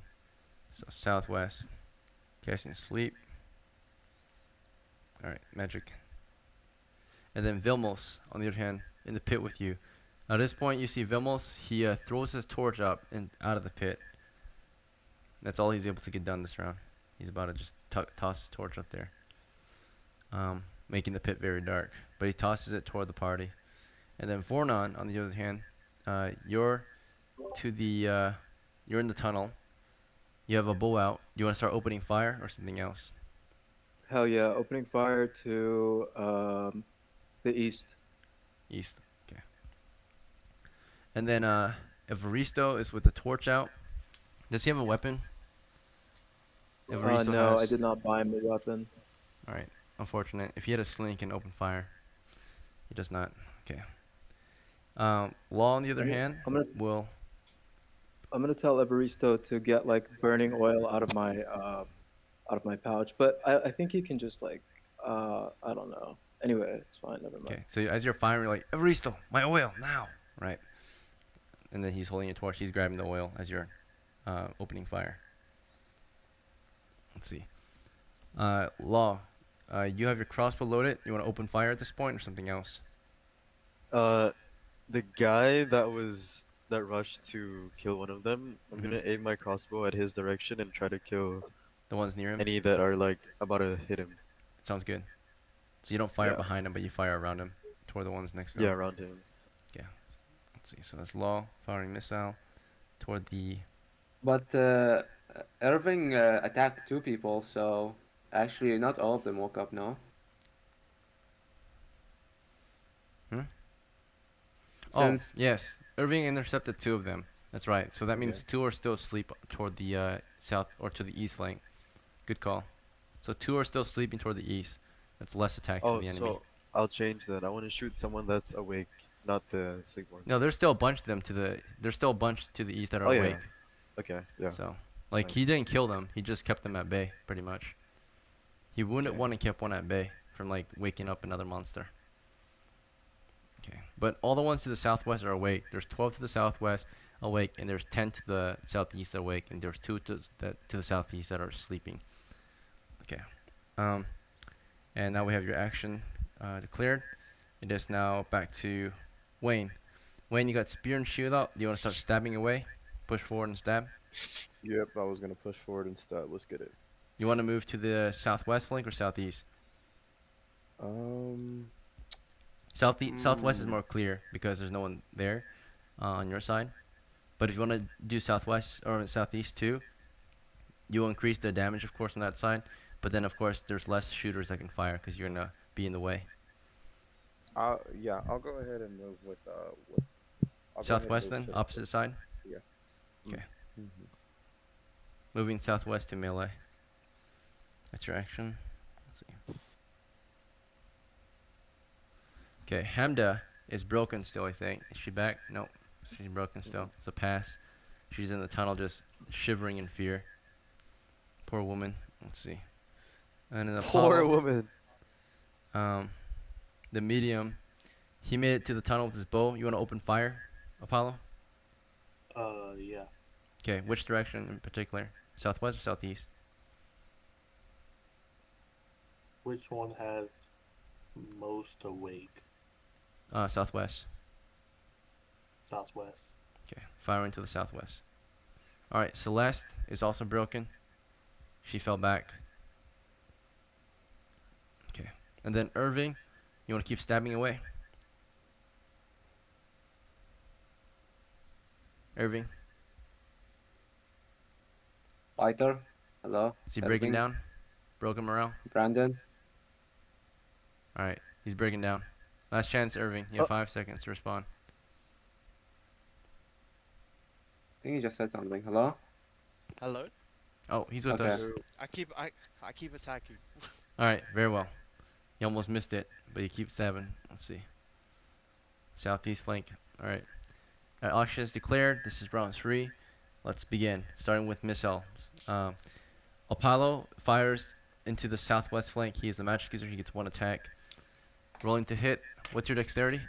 So southwest, casting sleep. All right, magic. And then Vilmos, on the other hand, in the pit with you. At this point, you see Vilmos. He throws his torch up and out of the pit. That's all he's able to get done this round. He's about to just toss his torch up there, making the pit very dark. But he tosses it toward the party. And then Vornon, on the other hand, you're to the you're in the tunnel. You have a bow out. Do you want to start opening fire or something else? Hell yeah, opening fire to the east. East. Okay. And then Evaristo is with the torch out. Does he have a weapon? Evaristo No, I has. did not buy him a weapon. Alright. Unfortunate. If he had a sling, he can open fire. He does not. Okay. Law, on the other hand, will. I'm gonna tell Evaristo to get like burning oil out of my pouch, but I think he can just like I don't know. Anyway, it's fine. Never mind. Okay. So as you're firing, you're like, Evaristo, my oil now. Right. And then he's holding a torch. He's grabbing the oil as you're opening fire. Let's see. Law, you have your crossbow loaded. You want to open fire at this point or something else? The guy that rushed to kill one of them, I'm gonna aim my crossbow at his direction and try to kill the ones near him. Any that are like about to hit him. Sounds good. So you don't fire behind him, but you fire around him, toward the ones next to him. Yeah, around him. Yeah. Let's see. So that's Law firing missile toward the. But Irving attacked 2 people, so actually not all of them woke up. No. Since yes, Irving intercepted 2 of them. That's right. So that means 2 are still asleep toward the south or to the east flank. Good call. So 2 are still sleeping toward the east. That's less attack for Oh, the enemy. so I'll change that. I want to shoot someone that's awake, not the sleepwalker. No, there's still a bunch of them to the. There's still a bunch to the east that are Oh yeah. awake. Okay. Yeah. So, It's like fine. he didn't kill them. He just kept them at bay, pretty much. He wounded Okay. one and kept one at bay from like waking up another monster. Okay, but all the ones to the southwest are awake. There's 12 to the southwest awake, and there's 10 to the southeast awake, and there's 2 to the southeast that are sleeping. Okay. And now we have your action declared. It is now back to Wayne. Wayne, you got spear and shield out. Do you want to start stabbing away? Push forward and stab. Yep, I was gonna push forward and stab. Let's get it. You want to move to the southwest flank or southeast? Southwest is more clear because there's no one there on your side. But if you want to do southwest or southeast too, you will increase the damage, of course, on that side. But then, of course, there's less shooters that can fire because you're gonna be in the way. Yeah, I'll go ahead and move with I'll go ahead and Southwest move then, to- opposite side. Yeah. Okay. Mhm. Moving southwest to melee. That's your action. Let's see. Okay, Hamda is broken still, I think. Is she back? Nope. She's broken still. It's a pass. She's in the tunnel just shivering in fear. Poor woman. Let's see. And then Poor Apollo, woman. the medium, he made it to the tunnel with his bow. You want to open fire, Apollo? Yeah. Okay, which direction in particular? Southwest or southeast? Which one has most awake? Southwest. Southwest. Okay, firing to the southwest. Alright, Celeste is also broken. She fell back. Okay, and then Irving, you want to keep stabbing away? Irving, Fighter. Hello. is he breaking Irving? down? Broken morale? Brandon. Alright, he's breaking down. Last chance, Irving. You have 5 seconds to respond. I think you just said something. Hello. Hello? Oh, he's with Okay. us. I keep attacking. Alright, very well. You almost missed it, but you keep stabbing. Let's see. Southeast flank. Alright. Auction is declared. This is round 3. Let's begin. Starting with missiles. Apollo fires into the southwest flank. He is the magic user. He gets 1 attack. Rolling to hit. What's your dexterity?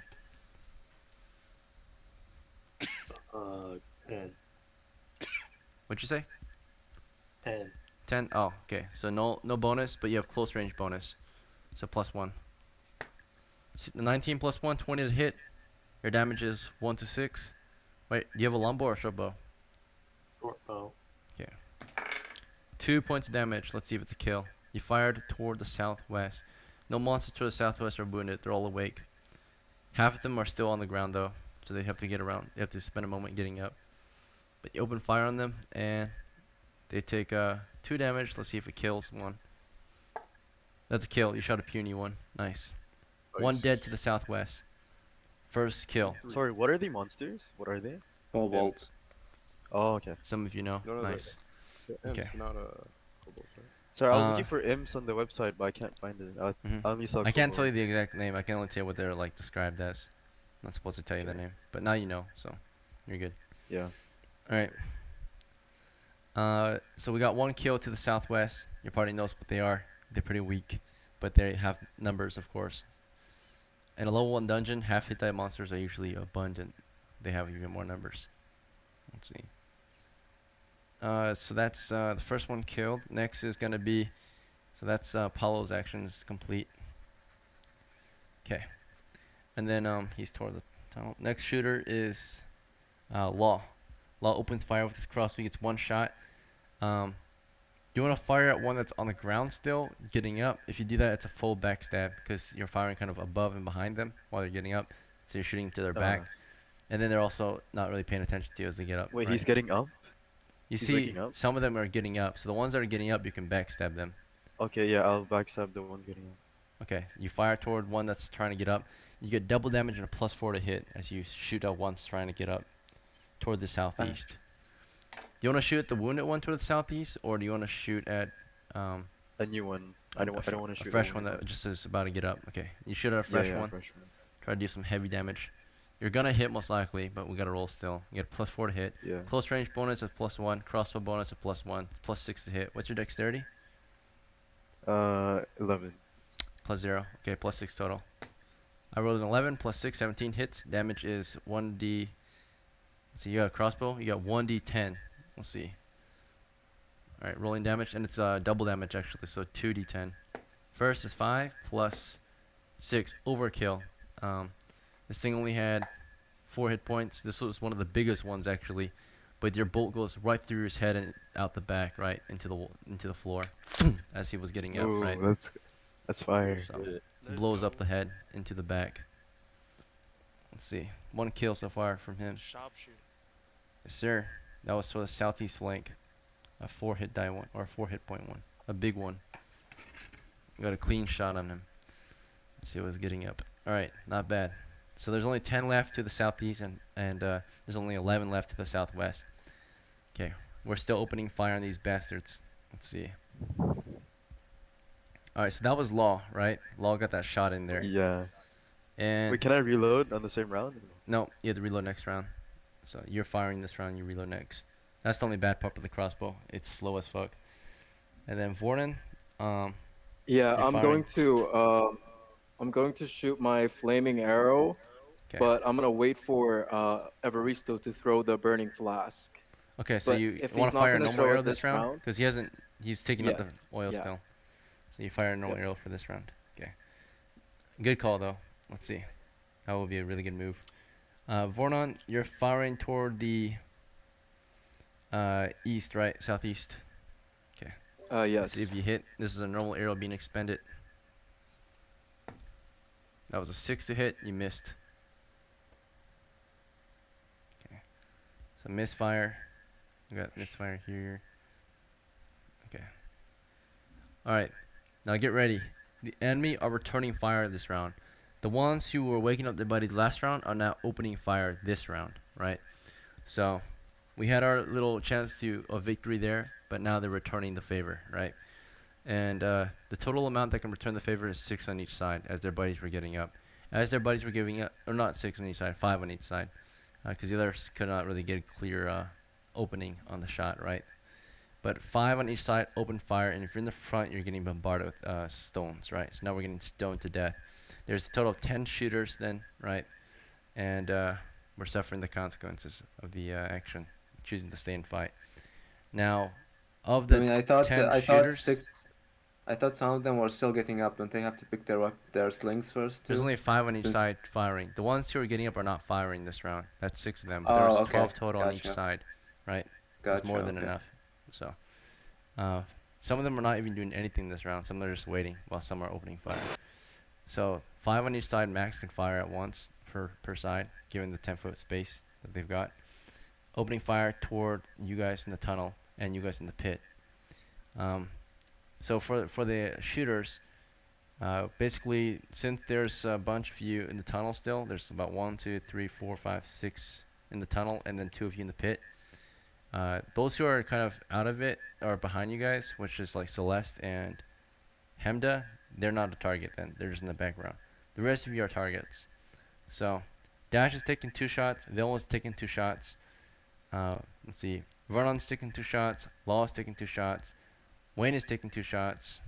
10. What'd you say? 10. 10? Oh, okay. So no bonus, but you have close range bonus. So +1. The 19 plus 1, 20 to hit. Your damage is 1 to 6. Wait, do you have a longbow or short bow? Short bow. Okay. 2 points of damage. Let's see if it's a kill. You fired toward the southwest. No monsters to the southwest are wounded. They're all awake. Half of them are still on the ground though, so they have to get around. They have to spend a moment getting up. But you open fire on them, and they take 2 damage. Let's see if it kills 1. That's a kill. You shot a puny one. Nice. 1 dead to the southwest. First kill. Sorry, what are the monsters? What are they? Kobolds. Oh, okay. Some of you know. No, Nice. Okay. It's not a kobold, right? Sorry, I was looking for imps on the website, but I can't find it. I only saw I can't tell you the kobolds. exact name. I can only tell you what they're like described as. I'm not supposed to tell you the name, but now you know, so you're good. Yeah. All right. So we got 1 kill to the southwest. Your party knows what they are. They're pretty weak, but they have numbers, of course. In a level 1 dungeon, half hit die monsters are usually abundant. They have even more numbers. Let's see. So that's the first one killed. Next is gonna be, so that's Paulo's actions complete. Okay, and then he's toward the tunnel. Next shooter is Law. Law opens fire with his crossbow. He gets 1 shot. You want to fire at one that's on the ground still, getting up. If you do that, it's a full backstab because you're firing kind of above and behind them while they're getting up. So you're shooting to their back, and then they're also not really paying attention to you as they get up. Wait, right? he's getting up? You He's see, waking up? some of them are getting up. So the ones that are getting up, you can backstab them. Okay, yeah, I'll backstab the one getting up. Okay, you fire toward one that's trying to get up. You get double damage and a +4 to hit as you shoot at once trying to get up toward the southeast. Do you want to shoot at the wounded one toward the southeast, or do you want to shoot at A new one. I don't want to a shoot fresh old one that ones. just is about to get up. Okay, you shoot at a Yeah, fresh yeah, one. fresh one. Try to do some heavy damage. You're gonna hit most likely, but we gotta roll still. You get +4 to hit. Yeah. Close range bonus is +1. Crossbow bonus is +1. +6 to hit. What's your dexterity? 11. +0. Okay, +6 total. I rolled an 11 +6, 17 hits. Damage is 1d. So you got a crossbow. You got 1d10. Let's see. All right, rolling damage, and it's double damage actually, so 2d10. First is 5 +6. Overkill. This thing only had 4 hit points. This was one of the biggest ones actually, but your bolt goes right through his head and out the back, right into the floor, as he was getting up, right. Ooh, that's fire. So blows up the head into the back. Let's see, 1 kill so far from him. Sharpshooter. Yes, sir. That was for the southeast flank. A 4 hit die one, or 4 hit point one, a big one. Got a clean shot on him. Let's see what's getting up. All right, not bad. So there's only 10 left to the southeast, and there's only 11 left to the southwest. Okay, we're still opening fire on these bastards. Let's see. All right, so that was Law, right? Law got that shot in there. Yeah. And Wait, can I reload on the same round? no, you have to reload next round. So you're firing this round, you reload next. That's the only bad part of the crossbow. It's slow as fuck. And then Vornan, Yeah, you're firing. I'm going to shoot my flaming arrow, Okay. but I'm gonna wait for Evaristo to throw the burning flask. Okay, so But you if want he's to not fire a gonna normal throw arrow it this round? Because he's taking up the Yes. oil Yeah. still. So you fire a normal Yep. arrow for this round. Okay. Good call though. Let's see. That will be a really good move. Vornon, you're firing toward the east, right? Southeast. Okay. Let's see Yes. if you hit. This is a normal arrow being expended. That was a 6 to hit. You missed. Okay. So misfire. We got misfire here. Okay. Alright. Now get ready. The enemy are returning fire this round. The ones who were waking up their buddies last round are now opening fire this round, right? So we had our little chance of victory there, but now they're returning the favor, right? And the total amount that can return the favor is 6 on each side, as their buddies were getting up. As their buddies were giving up, or not 6 on each side, 5 on each side, because the others could not really get a clear opening on the shot, right? But 5 on each side, open fire, and if you're in the front, you're getting bombarded with stones, right? So now we're getting stoned to death. There's a total of 10 shooters then, right? And we're suffering the consequences of the action, choosing to stay and fight. Now, of I the mean, 10 I thought shooters, six. I thought some of them were still getting up. Don't they have to pick their slings first there's too? only 5 on each Since- side firing. The ones who are getting up are not firing this round. That's 6 of them. Oh, There's okay. 12 total on each Gotcha. side, right? That's more Gotcha, than okay. enough. So, some of them are not even doing anything this round. Some are just waiting while some are opening fire. So 5 on each side max can fire at once per side, given the 10-foot space that they've got. Opening fire toward you guys in the tunnel and you guys in the pit. So for the shooters, basically since there's a bunch of you in the tunnel still, there's about 1, 2, 3, 4, 5, 6 in the tunnel, and then 2 of you in the pit. Those who are kind of out of it are behind you guys, which is like Celeste and Hemda. They're not a target then. They're just in the background. The rest of you are targets. So Dash is taking 2 shots. Vilma's taking 2 shots. Let's see. Vernon's taking 2 shots. Law's taking 2 shots. Wayne is taking 2 shots.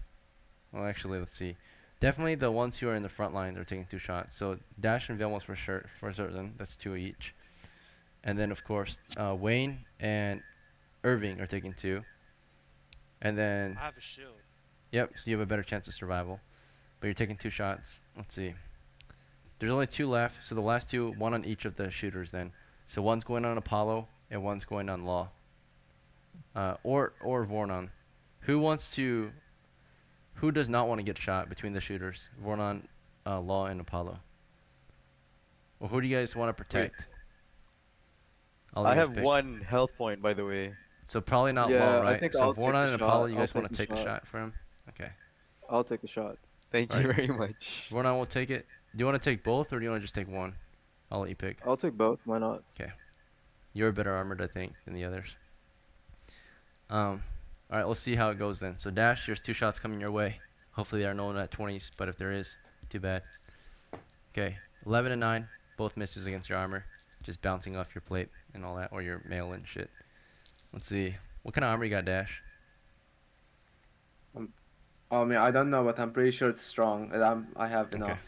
Well, actually, let's see. Definitely the ones who are in the front line are taking 2 shots. So Dash and Vilma's for sure, for certain. That's 2 each. And then of course Wayne and Irving are taking 2. And then I have a shield. yep, so you have a better chance of survival. But you're taking 2 shots. Let's see. There's only 2 left, so the last 2, 1 on each of the shooters then. So one's going on Apollo and one's going on Law. Or Vornon. Who does not want to get shot between the shooters? Vornon, Law, and Apollo. Well, who do you guys want to protect? I'll I let you have guys pick. 1 health point, by the way. So probably not Yeah, Law, I right? think So I'll take Vornon the and Apollo, shot. you I'll guys want to take take the the shot. shot for him? Okay. I'll take the shot. Thank you Alright. very much. Vornon will take it. Do you want to take both, or do you want to just take one? I'll let you pick. I'll take both. Why not? Okay. You're better armored, I think, than the others. Alright, let's see how it goes then. So dash, there's 2 shots coming your way. Hopefully there are no at 20s, but if there is, too bad. Okay, 11 and 9, both misses against your armor. Just bouncing off your plate and all that, or your mail and shit. Let's see. What kind of armor you got, Dash? I mean, I don't know, but I'm pretty sure it's strong. And I have Okay. enough.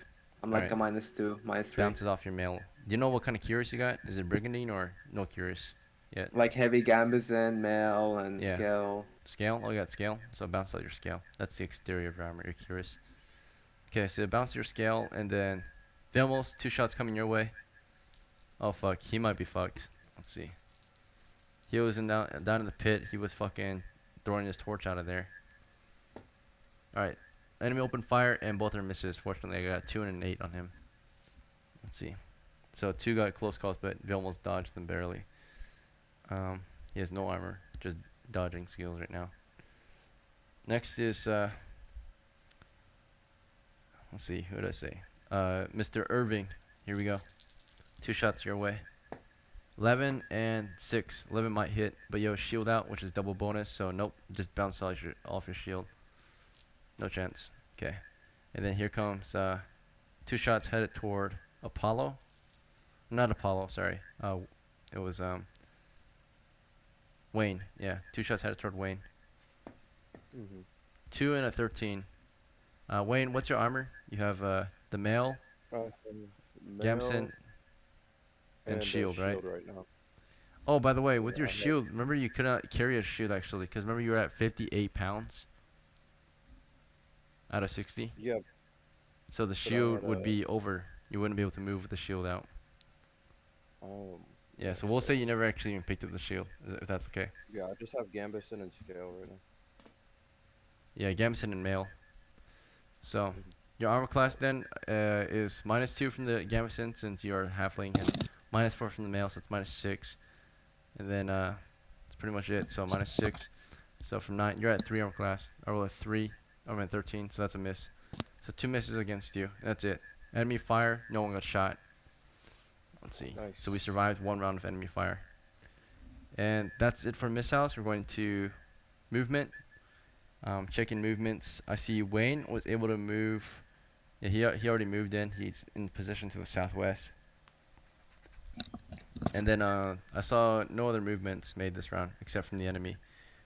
I'm like Alright. a -2, -3. Bounces off your mail. Do you know what kind of curious you got? Is it Brigandine or no curious yet? Like heavy gambizin, mail, and Yeah. scale. Scale? Oh, you got scale? So bounce out your scale. That's the exterior of your armor. You're curious. Okay, so bounce your scale, and then Vilmos, 2 shots coming your way. Oh fuck, he might be fucked. Let's see. He was down in the pit. He was fucking throwing his torch out of there. Alright. Enemy open fire, and both are misses. Fortunately, I got 2 and an 8 on him. Let's see. So 2 got close calls, but Vilmos dodged them barely. He has no armor, just dodging skills right now. Next is, let's see, who did I say? Mr. Irving. Here we go. 2 shots your way. 11 and 6. 11 might hit, but you have a shield out, which is double bonus, so nope, just bounce off your shield. No chance. Okay. And then here comes 2 shots headed toward Apollo. Not Apollo, sorry. It was Wayne. Yeah, 2 shots headed toward Wayne. 2 and a 13. Wayne, what's your armor? You have the mail, Gamson, and shield, right? now. Oh, by the way, with Yeah, your I have- shield, remember you could not carry a shield actually, because remember you were at 58 pounds out of 60. Yeah. So the But I shield had would a- be over. You wouldn't be able to move with the shield out. Yeah, so yeah, we'll say you never actually even picked up the shield, if that's okay. Yeah, I just have Gambison and Scale right now. Yeah, Gamson and mail. So your armor class then is -2 from the Gamson since you're halfling, and -4 from the male, so it's -6. And then that's pretty much it. So -6. So from 9, you're at 3 armor class. I roll at 3. I'm at 13, so that's a miss. So 2 misses against you. That's it. Enemy fire, no one got shot. Let's see. Nice. So we survived 1 round of enemy fire. And that's it for missiles. We're going to movement. Checking movements. I see Wayne was able to move. Yeah, he already moved in. He's in position to the southwest. And then I saw no other movements made this round except from the enemy.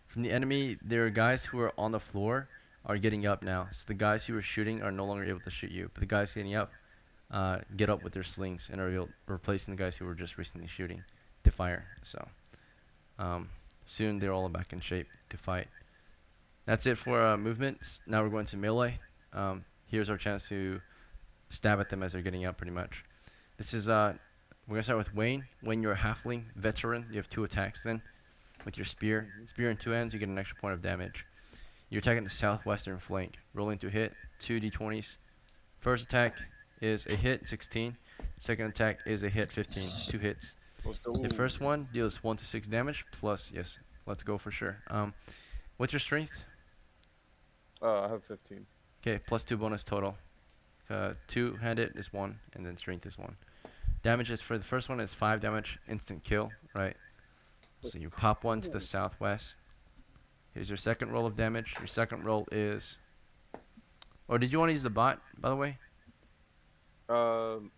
From the enemy, there are guys who are on the floor are getting up now. So the guys who were shooting are no longer able to shoot you. But the guys getting up get up with their slings and are replacing the guys who were just recently shooting to fire. So soon they're all back in shape to fight. That's it for movements. Now we're going to melee. Here's our chance to stab at them as they're getting up pretty much. This is we're gonna start with Wayne. Wayne, you're a halfling veteran. You have 2 attacks then with your spear. Spear in 2 ends, you get an extra point of damage. You're attacking the southwestern flank. Rolling to hit, 2 d20s. First attack is a hit, 16. Second attack is a hit, 15. 2 hits. Let's go. The first one deals 1 to 6 damage plus, yes, let's go for sure. What's your strength? I have 15. Okay, plus 2 bonus total. 2-handed is 1, and then strength is 1. Damage is for the first one is 5 damage, instant kill, right? So you pop 1 to the southwest. Here's your second roll of damage. Your second roll is. Oh, did you want to use the bot, by the way? No.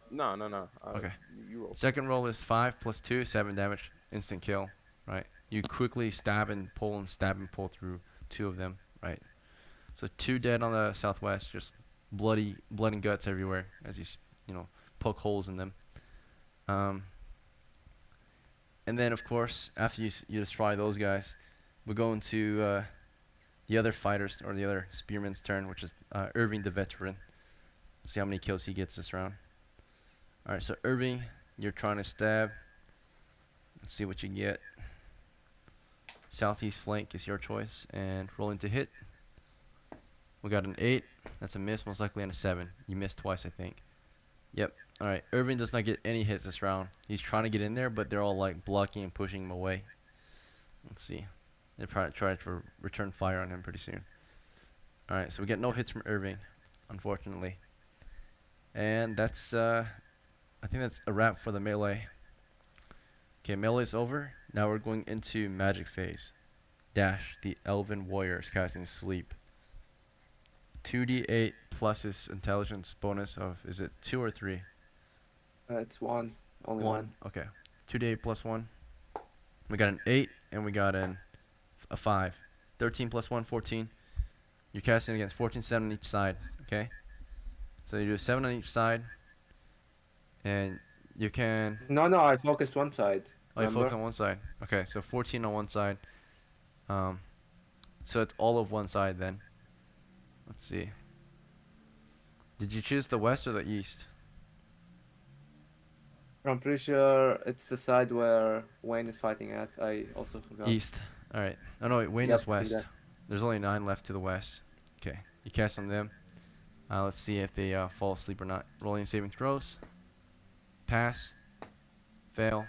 Okay. You roll. Second roll is 5 plus 2, 7 damage, instant kill, right? You quickly stab and pull through 2 of them, right? So 2 dead on the southwest, just blood and guts everywhere as you poke holes in them. And then of course, after you destroy those guys, we're going to the other fighters or the other spearman's turn, which is Irving the veteran. See how many kills he gets this round. All right, so Irving, you're trying to stab. Let's see what you get. Southeast flank is your choice, and rolling to hit. We got an 8. That's a miss, most likely, and a 7. You missed twice, I think. Yep. All right. Irving does not get any hits this round. He's trying to get in there, but they're all like blocking and pushing him away. Let's see. They're probably trying to return fire on him pretty soon. All right. So we get no hits from Irving, unfortunately. And that's I think that's a wrap for the melee. Okay, melee's over. Now we're going into magic phase. Dash, the elven warrior, is casting sleep. 2d8 plus his intelligence bonus of, is it 2 or 3? It's one. Only 1. one. Okay. 2d8 plus 1. We got an 8 and we got a 5. 13 plus 1, 14. You're casting against 14, 7 on each side. Okay? So you do 7 on each side. And you can... No, I focused one side. Oh, you Remember? focus on one side. Okay, so 14 on one side. So it's all of one side then. Let's see. Did you choose the west or the east? I'm pretty sure it's the side where Wayne is fighting at. I also forgot. East. Alright. Oh no, wait, Wayne Yep, is west. exactly. There's only 9 left to the west. Okay, you cast on them. Let's see if they fall asleep or not. Rolling saving throws. Pass. Fail.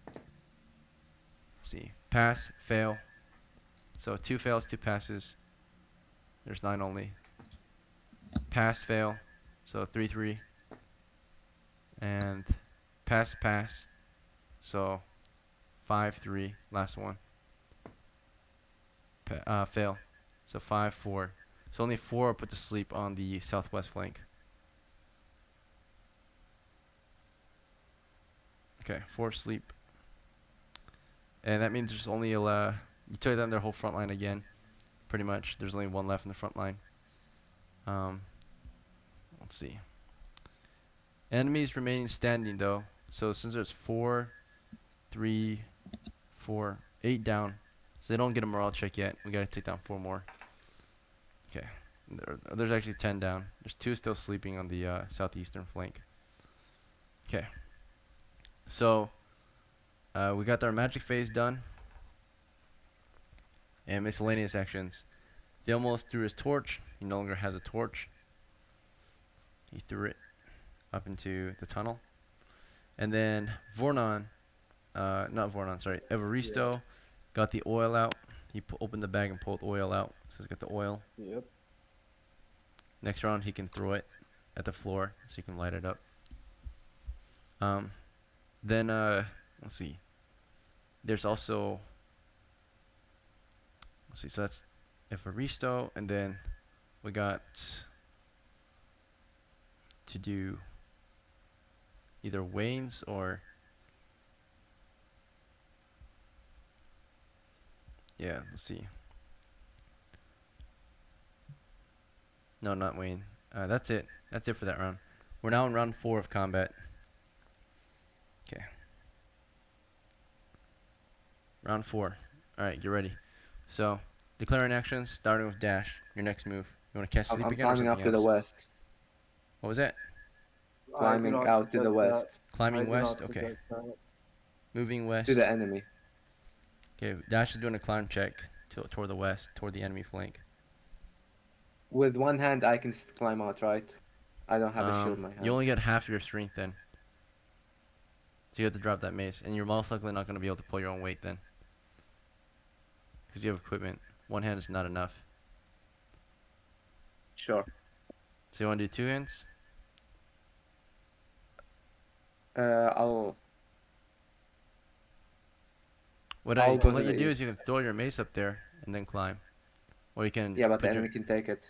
Let's see. Pass. Fail. So 2 fails, 2 passes. There's 9 only. Pass. Fail. So 3, 3. And pass. Pass. So 5, 3. Last one. Fail. So 5, 4. So only 4 are put to sleep on the southwest flank. Okay, 4 sleep. And that means there's only you took down their whole front line again. Pretty much. There's only 1 left in the front line. Let's see. Enemies remaining standing though. So since there's 4, 3, 4, 8 down. So they don't get a morale check yet. We gotta take down 4 more. Okay. There's actually 10 down. There's 2 still sleeping on the southeastern flank. Okay. So we got our magic phase done. And miscellaneous actions. He almost threw his torch. He no longer has a torch. He threw it up into the tunnel. And then Vornon, not Vornon, sorry, Evaristo got the oil out. He opened the bag and pulled oil out. So he's got the oil. Yep. Next round he can throw it at the floor so he can light it up. Then let's see. There's also, let's see, so that's Evaristo, and then we got to do either Wayne's or, yeah, let's see. No, not Wayne. That's it. That's it for that round. We're now in round 4 of combat. Okay. Round 4. Alright, get ready. So, declaring actions, starting with dash. Your next move. You want to cast sleep I'm again or climbing something up to the else? west. What was that? I do Climbing not out to the suggest west. that. Climbing I do west? not Okay. suggest that. Moving west. To the enemy. Okay, dash is doing a climb check toward the west, toward the enemy flank. With one hand, I can climb out, right? I don't have a shield in my hand. You only get half your strength then. So you have to drop that mace, and you're most likely not going to be able to pull your own weight then. Because you have equipment. One hand is not enough. Sure. So you want to do 2 hands? I'll What I I'll go can let to you the do is east. you can throw your mace up there and then climb. Or you can Yeah, but the put your... enemy can take it.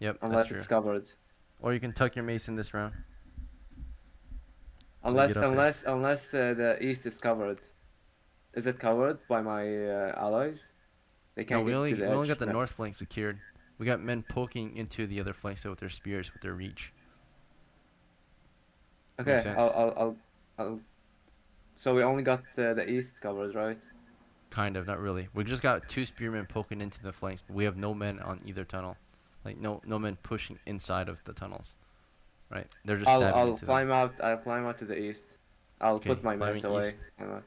Yep, that's Unless true. it's covered. Or you can tuck your mace in this round. And then Unless get up there. unless the east is covered. Is it covered by my allies? They No, can't we get only to the we only edge. got the north flank secured. We got men poking into the other flanks with their spears, with their reach. Makes Okay, sense? I'll. So we only got the east covered, right? Kind of, not really. We just got 2 spearmen poking into the flanks, but we have no men on either tunnel. Like no men pushing inside of the tunnels. Right? They're just stabbing I'll into them. climb out. I'll climb out to the east. I'll Okay, put my mace climbing away. east.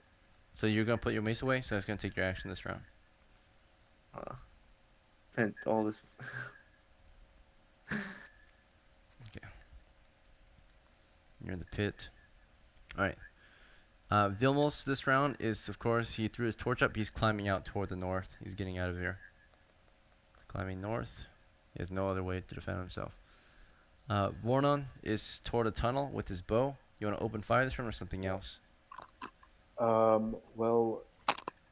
So you're gonna put your mace away, so that's gonna take your action this round. And all this. Okay. You're in the pit. Alright. Vilmos this round is, of course, he threw his torch up. He's climbing out toward the north. He's getting out of here. Climbing north. He has no other way to defend himself. Vornon is toward a tunnel with his bow. You want to open fire this round or something else? Well,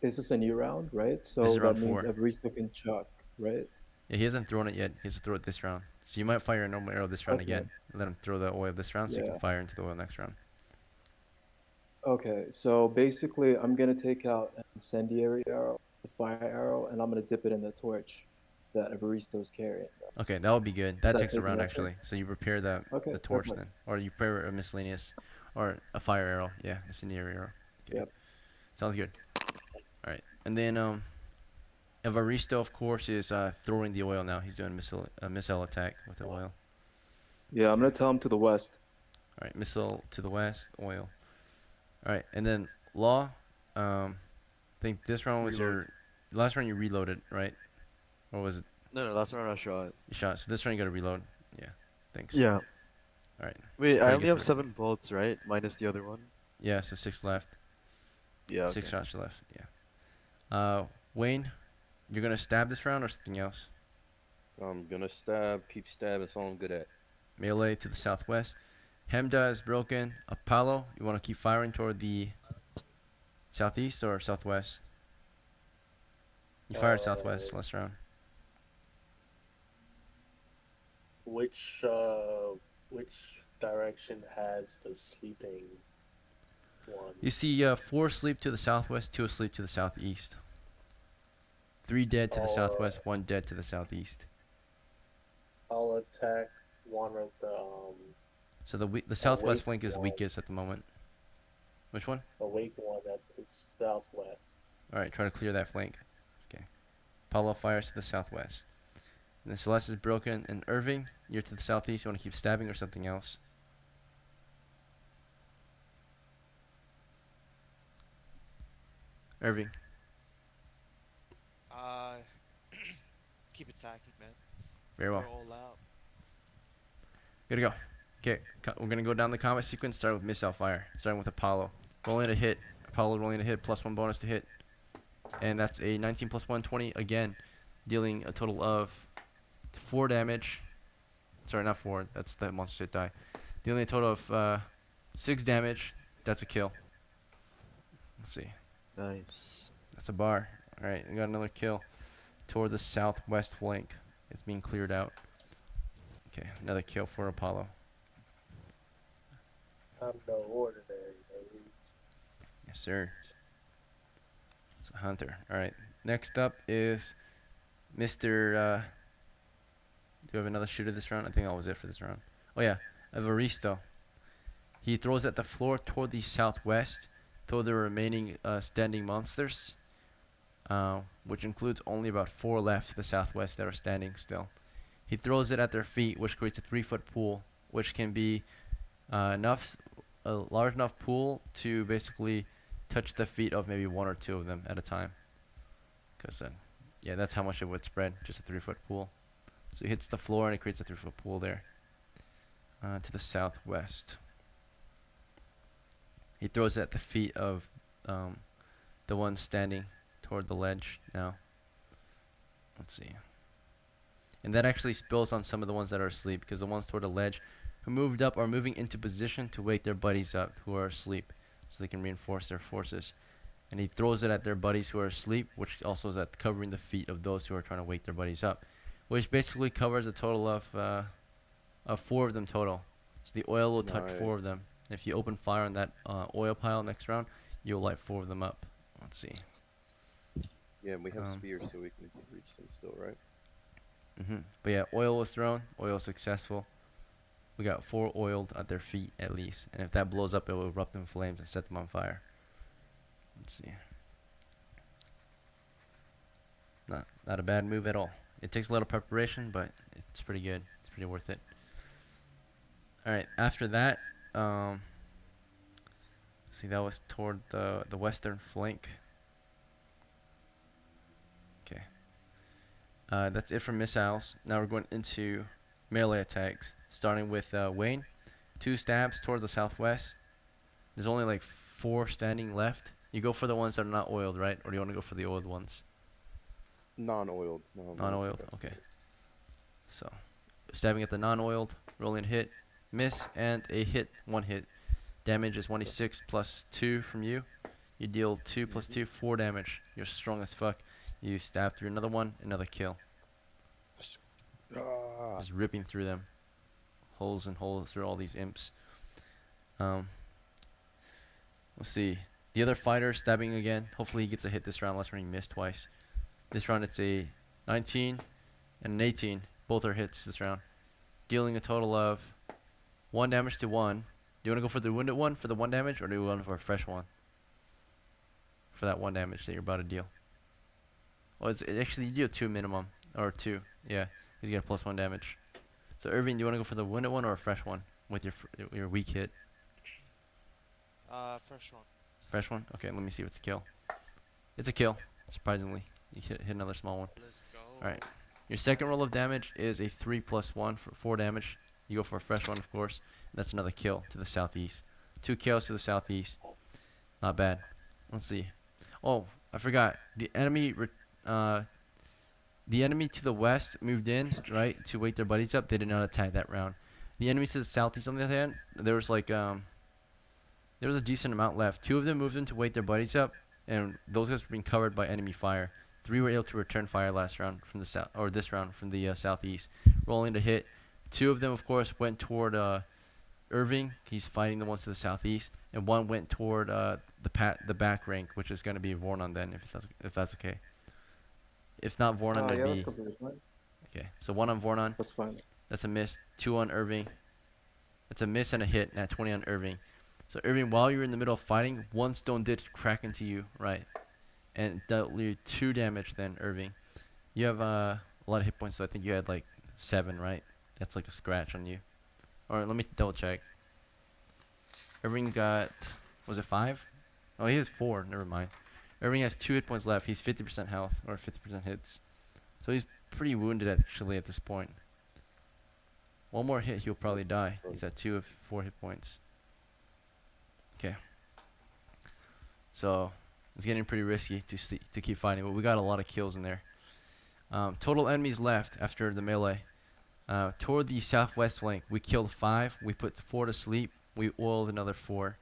This is a new round, right? This is So that round means 4. Evaristo can chuck, right? Yeah, he hasn't thrown it yet. He has to throw it this round. So you might fire a normal arrow this round Okay. again. Let him throw the oil this round so you can Yeah. fire into the oil next round. Okay. So basically, I'm gonna take out an incendiary arrow, the fire arrow, and I'm gonna dip it in the torch that Evaristo's carrying. Okay, that would be good. Does That that takes a take round an effort? actually. So you prepare Okay, the torch perfect. then, or you prepare a miscellaneous, or a fire arrow. Yeah, incendiary arrow. Okay, Yep. sounds good. All right, and then Evaristo of course is throwing the oil now. He's doing a missile attack with the oil. Yeah, I'm gonna tell him to the west. All right, missile to the west, oil. All right, and then Law. I think this round was Reload. your last round. You reloaded, right? Or was it No, last round I shot. you shot? So this round you gotta reload. Yeah, thanks. Yeah. All right. Wait, Try I to only get have through. 7 bolts, right? Minus the other one. Yeah, so 6 left. Yeah. 6 Okay. shots left. Yeah. Wayne, you're gonna stab this round or something else? I'm gonna stab, keep stabbing, that's all I'm good at. Melee to the southwest. Hemda is broken. Apollo, you want to keep firing toward the southeast or southwest? You fired southwest last round. Which direction has the sleeping one? You see 4 asleep to the southwest, 2 asleep to the southeast. 3 dead to the southwest, 1 dead to the southeast. I'll attack one of the So the southwest awake flank is one. weakest at the moment. Which one? Awake one at the southwest. Alright, try to clear that flank. Okay. Apollo fires to the southwest. And then Celeste is broken. And Irving, you're to the southeast. You want to keep stabbing or something else? Irving. Keep attacking, man. Very well. We're all out. Good to go. Okay, we're gonna go down the combat sequence. Start with missile fire. Starting with Apollo. Rolling a hit. Apollo rolling a hit. +1 bonus to hit. And that's a 19 plus 1, 20. Again, dealing a total of 4 damage. Sorry, not 4. That's the monster hit die. Dealing a total of 6 damage. That's a kill. Let's see. Nice. That's a bar. Alright, we got another kill toward the southwest flank. It's being cleared out. Okay, another kill for Apollo. I'm no ordinary, baby. Yes, sir. It's a hunter. Alright, next up is Mr. Do we have another shooter this round? I think that was it for this round. Oh yeah, Evaristo. He throws at the floor toward the southwest, toward the remaining standing monsters, which includes only about 4 left to the southwest that are standing still. He throws it at their feet, which creates a 3-foot pool, which can be a large enough pool to basically touch the feet of maybe 1 or 2 of them at a time. Because yeah, that's how much it would spread, just a 3-foot pool. So he hits the floor and it creates a 3-foot pool there. To the southwest. He throws it at the feet of the one standing toward the ledge now. Let's see. And that actually spills on some of the ones that are asleep, because the ones toward the ledge who moved up are moving into position to wake their buddies up who are asleep, so they can reinforce their forces. And he throws it at their buddies who are asleep, which also is at covering the feet of those who are trying to wake their buddies up, which basically covers a total of 4 of them total. So the oil will touch 4 of them. And if you open fire on that oil pile next round, you'll light 4 of them up. Let's see. Yeah, and we have spears, so we can reach them still, right? But yeah, oil was thrown. Oil successful. We got 4 oiled at their feet at least. And if that blows up, it will erupt in flames and set them on fire. Let's see. Not a bad move at all. It takes a lot of preparation, but it's pretty good. It's pretty worth it. Alright, after that, see, that was toward the western flank. Okay. That's it for missiles. Now we're going into melee attacks, starting with Wayne. 2 stabs toward the southwest. There's only like 4 standing left. You go for the ones that are not oiled, right? Or do you want to go for the oiled ones? Non-oiled. Non-oiled, okay. So, stabbing at the non-oiled, rolling a hit, miss, and a hit, 1 hit. Damage is 1d6 plus 2 from you. You deal 2 plus Easy. 2, 4 damage. You're strong as fuck. You stab through another one, another kill. Ah. Just ripping through them. Holes and holes through all these imps. Um, let's see. The other fighter stabbing again. Hopefully he gets a hit this round. Last round he missed twice. This round it's a 19 and an 18. Both are hits this round. Dealing a total of 1 damage to 1. Do you want to go for the wounded one for the 1 damage, or do you want for a fresh one for that 1 damage that you're about to deal? Well, actually you deal 2 minimum, or 2. Yeah, you get a +1 damage. So Irving, do you want to go for the wounded one or a fresh one with your weak hit? Fresh one. Fresh one? Okay, let me see what's the kill. It's a kill, surprisingly. You hit another small one. Let's go. Alright. Your second roll of damage is a 3 plus 1 for 4 damage. You go for a fresh one, of course. And that's another kill to the southeast. 2 kills to the southeast. Not bad. Let's see. Oh, I forgot. The enemy to the west moved in, right, to wake their buddies up. They did not attack that round. The enemy to the southeast, on the other hand, there was a decent amount left. 2 of them moved in to wake their buddies up, and those guys were being covered by enemy fire. 3 were able to return fire last round from the south, or this round from the southeast, rolling to hit. 2 of them, of course, went toward Irving. He's fighting the ones to the southeast, and 1 went toward the back rank, which is going to be Vornon then, if that's okay. If not Vornon, that'd Yeah, that's be completely fine. okay. So 1 on Vornon. That's fine. That's a miss. 2 on Irving. That's a miss and a hit, and at 20 on Irving. So Irving, while you're in the middle of fighting, 1 stone did crack into you, right? And dealt you 2 damage then, Irving. You have a lot of hit points, so I think you had like 7, right? That's like a scratch on you. Alright, let me double check. Irving got, was it 5? Oh, he has 4, never mind. Irving has 2 hit points left. He's 50% health, or 50% hits. So he's pretty wounded actually at this point. 1 more hit, he'll probably die. He's at 2 of 4 hit points. Okay. So it's getting pretty risky to keep fighting, but we got a lot of kills in there. Total enemies left after the melee. Toward the southwest flank, we killed 5. We put 4 to sleep. We oiled another 4.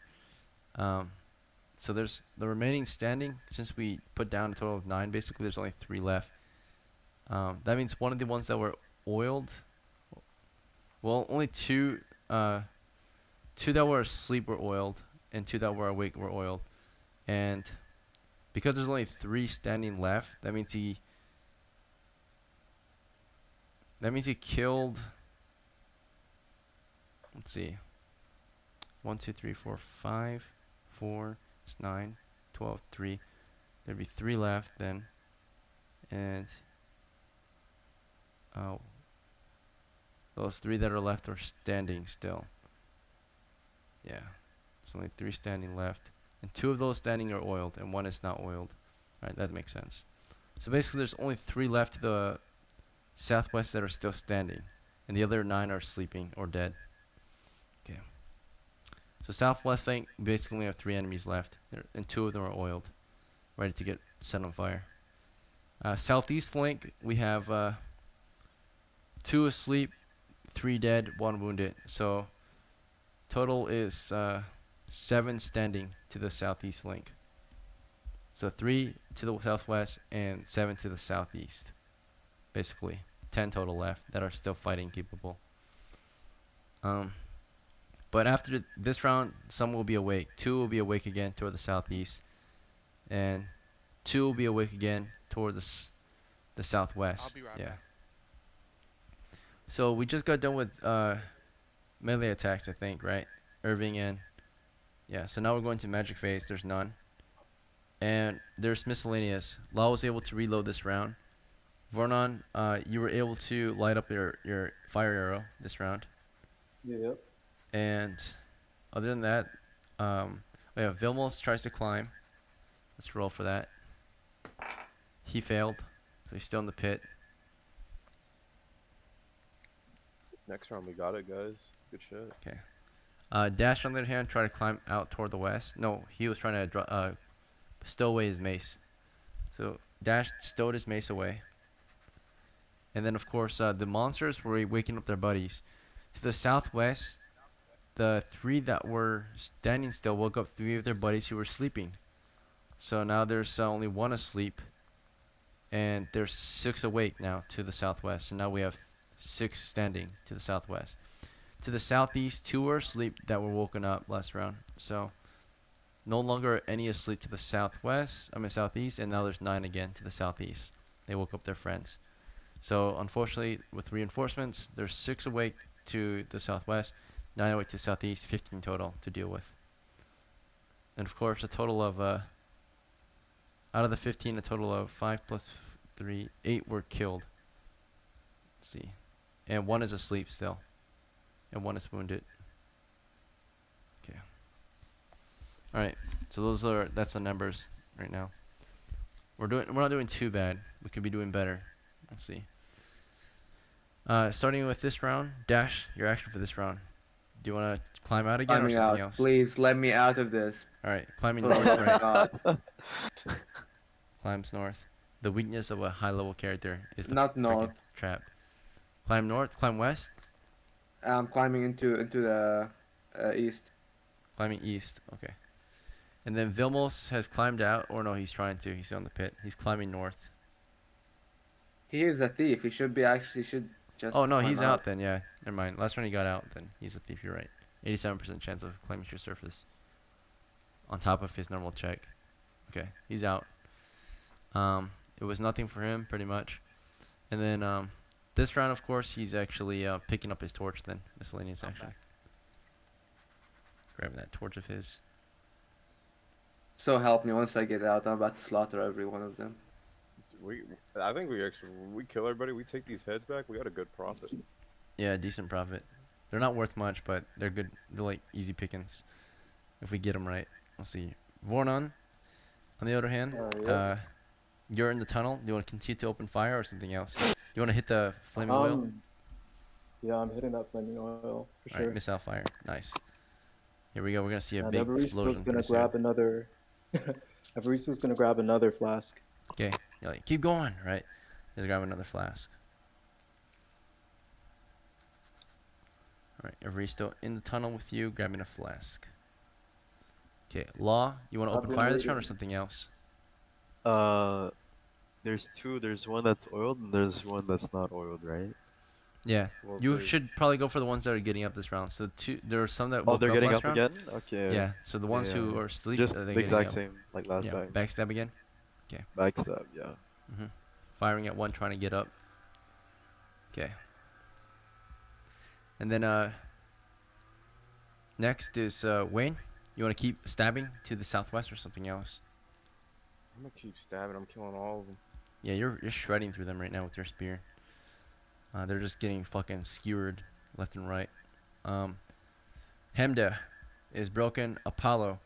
So there's the remaining standing. Since we put down a total of 9, basically there's only 3 left. That means one of the ones that were oiled. Well, only 2 that were asleep were oiled, and 2 that were awake were oiled. And because there's only 3 standing left, that means he killed, let's see, 1, 2, 3, 4, 5, 4, 9, 12, 3. There'd be 3 left then, and those 3 that are left are standing still. Yeah, there's only 3 standing left, and 2 of those standing are oiled, and 1 is not oiled. Alright, that makes sense. So basically there's only 3 left to the southwest that are still standing, and the other 9 are sleeping or dead. Okay. So southwest flank, basically we have 3 enemies left, and 2 of them are oiled, ready to get set on fire. Southeast flank, we have 2 asleep, 3 dead, 1 wounded. So total is 7 standing to the southeast flank. So 3 to the southwest and 7 to the southeast. Basically 10 total left that are still fighting capable. But after this round, some will be awake. 2 will be awake again toward the southeast, and 2 will be awake again toward the southwest. I'll be right Yeah. back. So we just got done with melee attacks, I think, right? Irving and yeah. So now we're going to magic phase. There's none, and there's miscellaneous. Law was able to reload this round. Vernon, you were able to light up your fire arrow this round. Yep. And other than that, yeah, Vilmos tries to climb. Let's roll for that. He failed, so he's still in the pit. Next round we got it, guys. Good shit. Okay. Dash, on the other hand, tried to climb out toward the west. No, he was trying to stow away his mace. So Dash stowed his mace away. And then, of course, the monsters were waking up their buddies. To the southwest, the 3 that were standing still woke up 3 of their buddies who were sleeping. So now there's only one asleep, and there's 6 awake now to the southwest. And now we have 6 standing to the southwest. To the southeast, 2 were asleep that were woken up last round. So no longer any asleep to the southeast, and now there's 9 again to the southeast. They woke up their friends. So unfortunately, with reinforcements, there's 6 awake to the southwest, 9 awake to the southeast, 15 total to deal with. And of course, a total of out of the 15, a total of 5 plus 3, 8 were killed. Let's see, and 1 is asleep still, and 1 is wounded. Okay. All right. So that's the numbers right now. We're not doing too bad. We could be doing better. Let's see. Starting with this round, Dash, your action for this round. Do you want to climb out again or Climbing something out. else? Please let me out of this. All right, climbing For the north, love of right? God. Climbs north. The weakness of a high-level character is the Not freaking north. trap. Climb north, climb west. I'm climbing into the east. Climbing east. Okay. And then Vilmos has climbed out, or no, he's trying to. He's on the pit. He's climbing north. He is a thief. He should just Oh no, climb he's out. out then. Yeah, never mind. Last round he got out. Then he's a thief. You're right. 87% chance of climbing to surface. On top of his normal check. Okay, he's out. It was nothing for him, pretty much. And then this round, of course, he's actually picking up his torch. Then miscellaneous action. Grabbing that torch of his. So help me, once I get out, I'm about to slaughter every one of them. I think we kill everybody. We take these heads back. We got a good profit. Yeah, decent profit. They're not worth much, but they're good. They're like easy pickings if we get them right. Let's see. Vornon, on the other hand, Yep. you're in the tunnel. Do you want to continue to open fire or something else? Do you want to hit the flaming oil? Yeah, I'm hitting that flaming oil for All right, sure. missile fire. Nice. Here we go. We're gonna see a And big Evaristo's explosion gonna pretty soon. grab another. Evaristo's gonna grab another flask. Okay, you're like, keep going, right? He's grab another flask. All right, Evaristo in the tunnel with you, grabbing a flask. Okay, Law, you want to I've open been fire this round or waiting. something else? There's 2. There's one that's oiled and there's one that's not oiled, right? Yeah, Well, you should probably go for the ones that are getting up this round. So there are some that Oh, woke they're up getting last up round. again? Okay. Yeah, so the ones who are asleep, Just they're the getting exact up. same like last Yeah, time. backstab again. Okay. Backstab, yeah. Firing at one, trying to get up. Okay. And then next is Wayne. You want to keep stabbing to the southwest or something else? I'm gonna keep stabbing. I'm killing all of them. Yeah, you're shredding through them right now with your spear. They're just getting fucking skewered left and right. Hemda is broken. Apollo,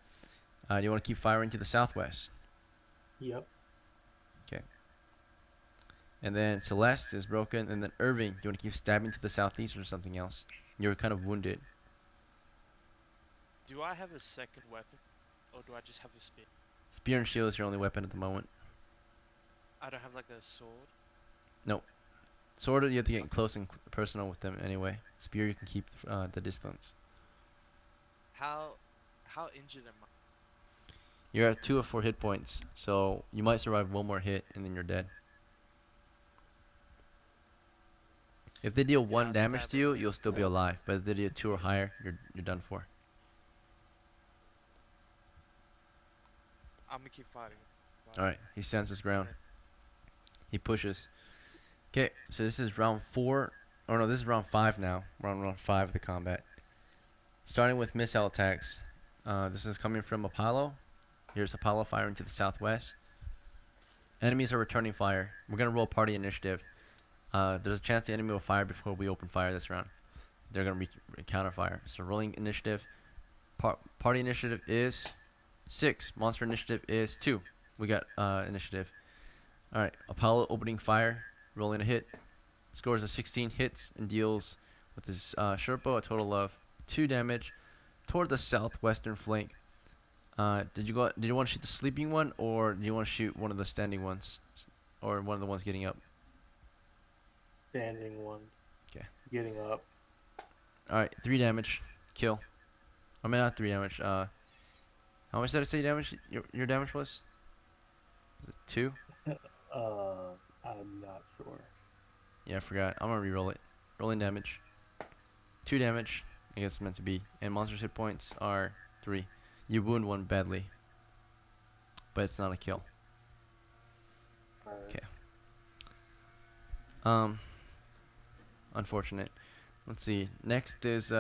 do you want to keep firing to the southwest? Yep. Okay. And then Celeste is broken. And then Irving, do you want to keep stabbing to the southeast or something else? You're kind of wounded. Do I have a second weapon? Or do I just have a spear? Spear and shield is your only weapon at the moment. I don't have like a sword? Nope. Sword, you have to get close and personal with them anyway. Spear, you can keep the distance. How injured am I? You're at 2 of 4 hit points, so you might survive one more hit and then you're dead. If they deal 1 damage to you, you'll still be alive. But if they deal 2 or higher, you're done for. I'm gonna keep fighting. Alright, he stands his ground. He pushes. Okay, so this is round 4. Oh no, this is round 5 now. We're on round 5 of the combat. Starting with missile attacks. This is coming from Apollo. Here's Apollo firing to the southwest. Enemies are returning fire. We're gonna roll party initiative. There's a chance the enemy will fire before we open fire this round. They're gonna counter fire. So rolling initiative. Party initiative is 6. Monster initiative is 2. We got initiative. Alright, Apollo opening fire. Rolling a hit. Scores a 16, hits and deals with his Sherpa a total of 2 damage toward the southwestern flank. Did you want to shoot the sleeping one, or do you want to shoot one of the standing ones, or one of the ones getting up? Standing one. Okay. Getting up. Alright, 3 damage. Kill. I mean, not 3 damage. How much did I say damage? Your damage was? Is it 2? I'm not sure. Yeah, I forgot. I'm gonna re-roll it. Rolling damage. 2 damage. I guess it's meant to be. And monster's hit points are 3. You wound one badly, but it's not a kill. Okay. Unfortunate. Let's see. Next is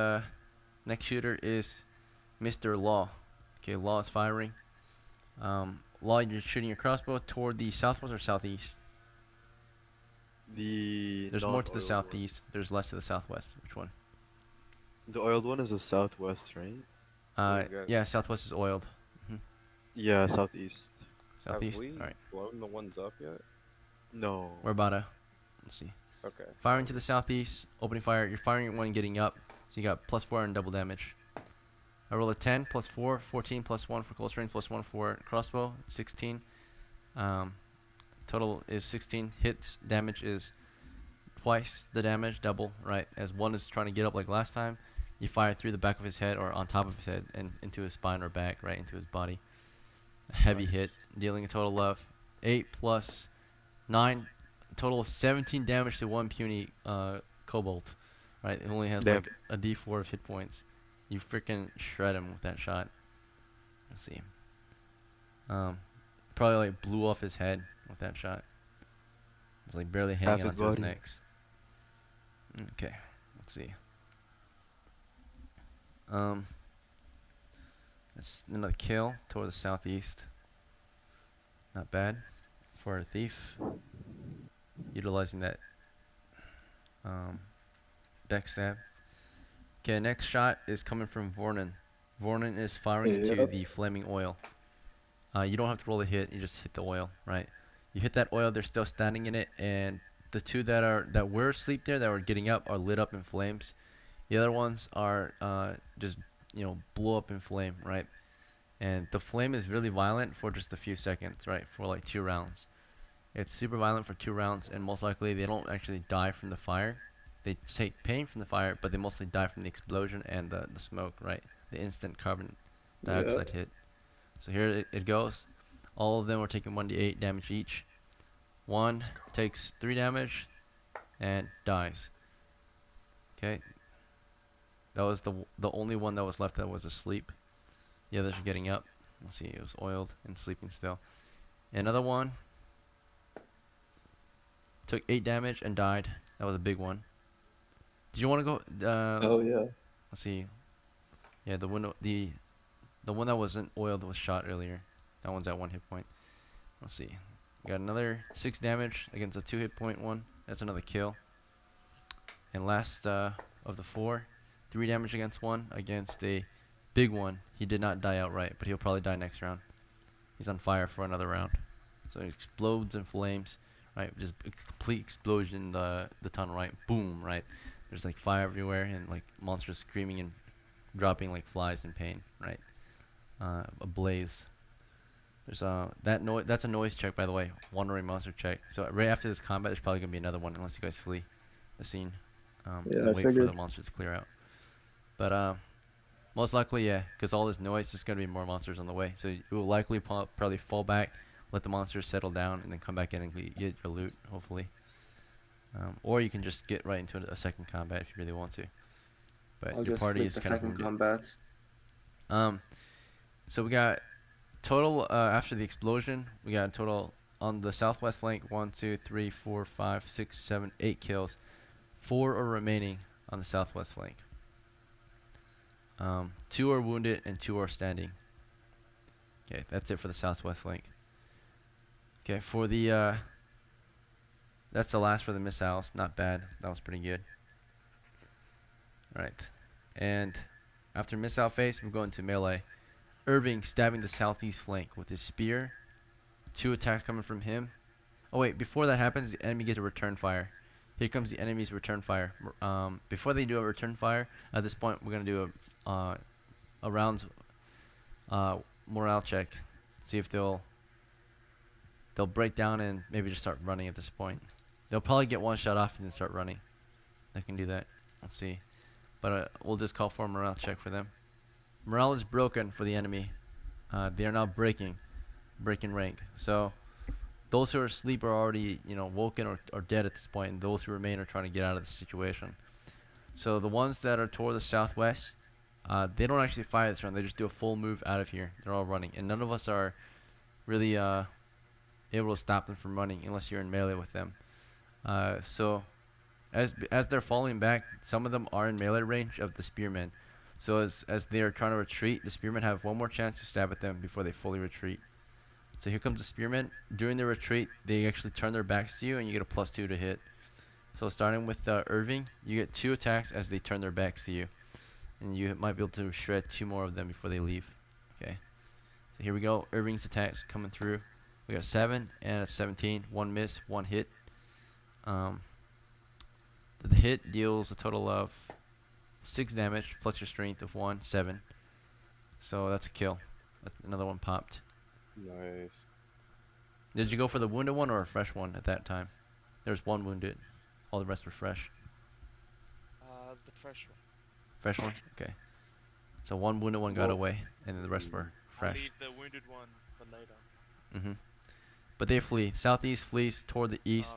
next shooter is Mr. Law. Okay, Law is firing. Law, you're shooting your crossbow toward the southwest or southeast? The There's more to the non-oiled one. southeast. There's less to the southwest. Which one? The oiled one is the southwest, right? We've got. Yeah, southwest is oiled. Yeah, southeast. Have Southeast. we All right. blown the ones up yet? No. We're about to. Let's see. Okay. Firing to the southeast. Opening fire. You're firing at one getting up. So you got +4 and double damage. I roll a 10 +4, 14 +1 for close range, +1 for crossbow, 16. Total is 16. Hits damage is twice the damage, double, right? As one is trying to get up like last time, you fire through the back of his head or on top of his head and into his spine or back, right into his body. A heavy hit, dealing a total of 8 plus 9, total of 17 damage to one puny kobold. Right, it only has Damn. like a D4 of hit points. You freaking shred him with that shot. Let's see. Probably like blew off his head with that shot. It's like barely hanging his onto his body. neck. Okay, let's see. That's another kill toward the southeast. Not bad for a thief. Utilizing that backstab. Okay, next shot is coming from Vornan. Vornan is firing into Yep. the flaming oil. You don't have to roll a hit, you just hit the oil, right? You hit that oil, they're still standing in it, and the two that were asleep there, that were getting up, are lit up in flames. The other ones are just blow up in flame, right? And the flame is really violent for just a few seconds, right? For like 2 rounds. It's super violent for 2 rounds, and most likely they don't actually die from the fire. They take pain from the fire, but they mostly die from the explosion and the smoke, right? The instant carbon dioxide Yep. hit. So here it goes. All of them are taking 1d8 damage each. One takes 3 damage and dies. Okay. That was the only one that was left that was asleep. The others are getting up. Let's see, it was oiled and sleeping still. Another one took 8 damage and died. That was a big one. Did you want to go? Oh yeah. Let's see. Yeah, the one that wasn't oiled was shot earlier. That one's at 1 hit point. Let's see. We got another 6 damage against a 2 hit point one. That's another kill. And last of the 4, 3 damage against one against a big one. He did not die outright, but he'll probably die next round. He's on fire for another round. So it explodes in flames, right? Just a complete explosion in the tunnel, right? Boom, right? There's like fire everywhere and like monsters screaming and dropping like flies in pain, right? A blaze. There's that's a noise check, by the way. Wandering monster check. So right after this combat, there's probably gonna be another one unless you guys flee the scene Yeah, and I wait for the figured. monsters to clear out. But most likely, yeah, because all this noise, there's gonna be more monsters on the way. So you will likely probably fall back, let the monsters settle down, and then come back in and get your loot, hopefully. Or you can just get right into a second combat if you really want to. But I'll your just party flip is the kind of second wounded. combat. So we got total after the explosion, we got a total on the southwest flank 1, 2, 3, 4, 5, 6, 7, 8 kills. 4 are remaining on the southwest flank. 2 are wounded and 2 are standing. Okay, that's it for the southwest flank. Okay, for the that's the last for the missiles. Not bad. That was pretty good. Right. And after missile phase, we're going to melee. Irving stabbing the southeast flank with his spear. 2 attacks coming from him. Oh wait, before that happens, the enemy gets a return fire. Here comes the enemy's return fire. Before they do a return fire, at this point we're gonna do a round morale check. See if they'll break down and maybe just start running at this point. They'll probably get one shot off and then start running. They can do that. Let's see. But we'll just call for a morale check for them. Morale is broken for the enemy. They are now breaking rank. So Those who are asleep are already, woken or dead at this point, and those who remain are trying to get out of the situation. So the ones that are toward the southwest, they don't actually fire this round. They just do a full move out of here. They're all running, and none of us are really able to stop them from running unless you're in melee with them. So as they're falling back, some of them are in melee range of the spearmen. So as they are trying to retreat, the spearmen have one more chance to stab at them before they fully retreat. So here comes the spearmen. During the retreat, they actually turn their backs to you, and you get a +2 to hit. So starting with Irving, you get 2 attacks as they turn their backs to you, and you might be able to shred 2 more of them before they leave. Okay. So here we go. Irving's attacks coming through. We got 7 and a 17. 1 miss, 1 hit. The hit deals a total of 6 damage plus your strength of 1, 7. So that's a kill. Another one popped. Nice. Did you go for the wounded one or a fresh one at that time? There's 1 wounded. All the rest were fresh. The fresh one. Fresh one? Okay. So 1 wounded one got away, and then the rest were I'll fresh. leave the wounded one for later. But they flee. Southeast flees toward the east.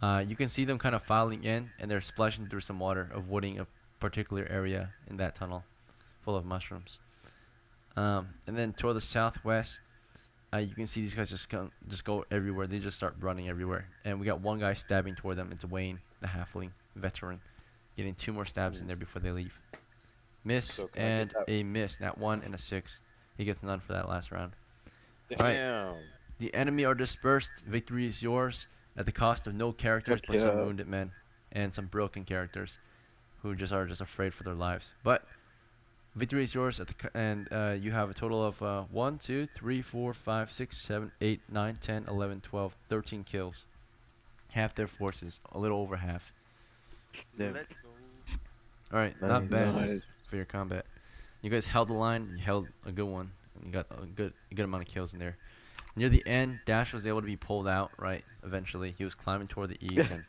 You can see them kind of filing in, and they're splashing through some water, avoiding a particular area in that tunnel full of mushrooms. And then toward the southwest, you can see these guys just go everywhere. They just start running everywhere. And we got one guy stabbing toward them. It's Wayne, the halfling veteran, getting 2 more stabs in there before they leave. Miss So can I get and that? a miss. Not 1 and a 6. He gets none for that last round. Damn. Alright. The enemy are dispersed. Victory is yours at the cost of no characters, but some wounded men and some broken characters who are just afraid for their lives. But victory is yours and you have a total of 1, 2, 3, 4, 5, 6, 7, 8, 9, 10, 11, 12, 13 kills. Half their forces, a little over half. Yeah. Let's go. Alright, not bad Nice. for your combat. You guys held the line, you held a good one, and you got a good amount of kills in there. Near the end, Dash was able to be pulled out, right, eventually. He was climbing toward the east, and,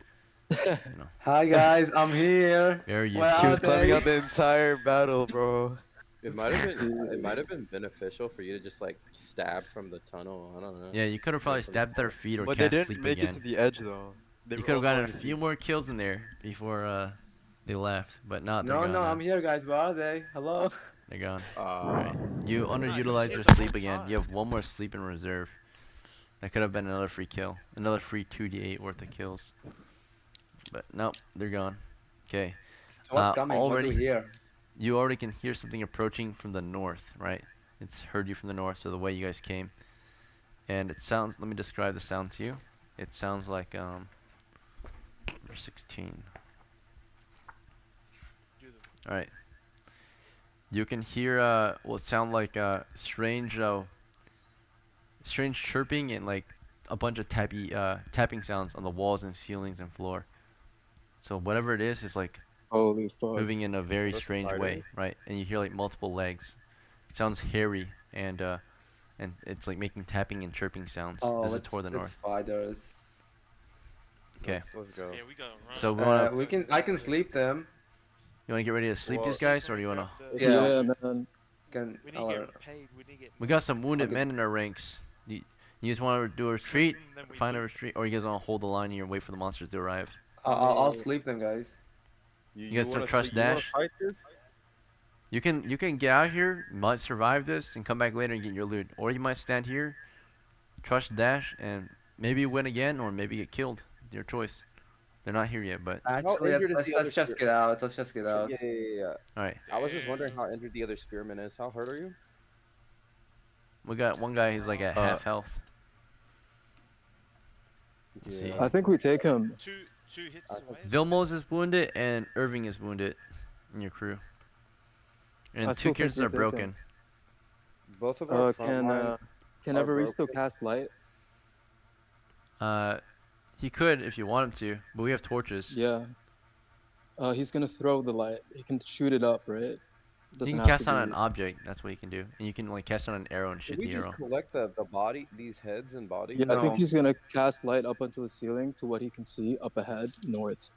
Hi guys, I'm here. Where are you? Where He are was climbing they? out the entire battle, bro. It might have been beneficial for you to just like stab from the tunnel. I don't know. Yeah, you could have probably stabbed their feet or But they cast didn't sleep make again. it to the edge though. They You were could all have gotten falling a few asleep. more kills in there before they left, but not. They're No, gone no, now. I'm here, guys. Where are they? Hello. They're gone. Ah. Alright. You he was underutilized here your the sleep whole again. time. You have 1 more sleep in reserve. That could have been another free kill. Another free 2d8 worth of kills. But nope, they're gone. Okay. So what's coming? What do we hear? You already can hear something approaching from the north, right? It's heard you from the north, so the way you guys came. And it sounds, let me describe the sound to you. It sounds like, number 16. Alright. You can hear, what sound like, strange chirping and like a bunch of tapping sounds on the walls and ceilings and floor. So whatever it is like Holy fuck. moving in a very Those strange way, spiders? right? And you hear like multiple legs. It sounds hairy and it's like making tapping and chirping sounds. Oh, This is toward the it's north. spiders. Okay. Let's go. Yeah, we gotta run. So we wanna. I can sleep them. You wanna get ready to sleep these guys, or do you wanna? Yeah, man. Can We need to get paid. We need to get. We got some wounded Okay. men in our ranks. You guys want to do a retreat, Sleep them, then we find a loot. retreat, or you guys want to hold the line here and wait for the monsters to arrive? I'll sleep them, guys. You guys wanna don't trust see- you wanna Dash? fight this? You can get out here, might survive this, and come back later and get your loot, or you might stand here, trust Dash, and maybe win again, or maybe get killed. Your choice. They're not here yet, but. Actually, let's just get out. Let's just get out. Yeah. All right. I was just wondering how injured the other spearman is. How hurt are you? We got one guy who's like at half health. Let's see. I think we take him. Two hits away. Vilmos is wounded and Irving is wounded in your crew. And I 2 still think characters we are take broken. him. Both of our front lines Can are Evaristo broken. cast light? He could if you want him to, but we have torches. Yeah. He's gonna throw the light. He can shoot it up, right? You Doesn't can have cast to on be... an object. That's what you can do, and you can like cast on an arrow and Should shoot we the just arrow. collect the body, these heads and bodies? Yeah, I think he's gonna cast light up onto the ceiling to what he can see up ahead, north.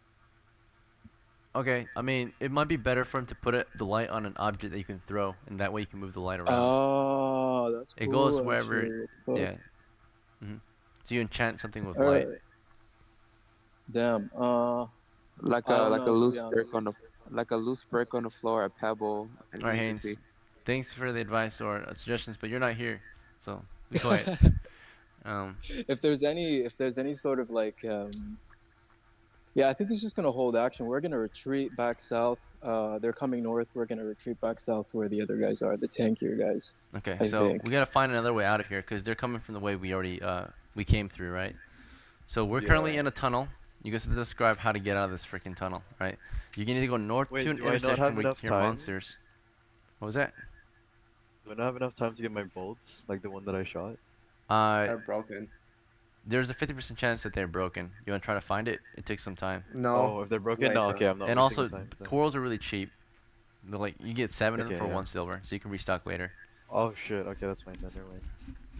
Okay, I mean it might be better for him to put the light on an object that you can throw, and that way you can move the light around. Oh, that's cool. It goes wherever. actually. What the fuck? Yeah. So you enchant something with light. Alright. Damn. Like I a don't like a know, to be loose honest. brick on the like a loose brick on the floor, a pebble, All right, anything you Haynes. see. Thanks for the advice or suggestions, but you're not here, so be quiet. If there's any sort of like yeah, I think he's just gonna hold action. We're gonna retreat back south. They're coming north. We're gonna retreat back south to where the other guys are, the tankier guys. Okay, I so think. we gotta find another way out of here because they're coming from the way we already we came through, right? So we're currently Yeah. in a tunnel. You guys have to describe how to get out of this freaking tunnel, right? You need to go north to Wait, an do I not intersection have where you enough can hear time? monsters. What was that? Do I not have enough time to get my bolts, like the one that I shot? They're broken. There's a 50% chance that they're broken. You wanna try to find it? It takes some time. No. Oh, if they're broken, no, Later. okay, I'm not And wasting also, the time. So. corals are really cheap. They're like you get 7 of them Okay, for yeah. 1 silver, so you can restock later. Oh shit. Okay, that's fine then. Never mind.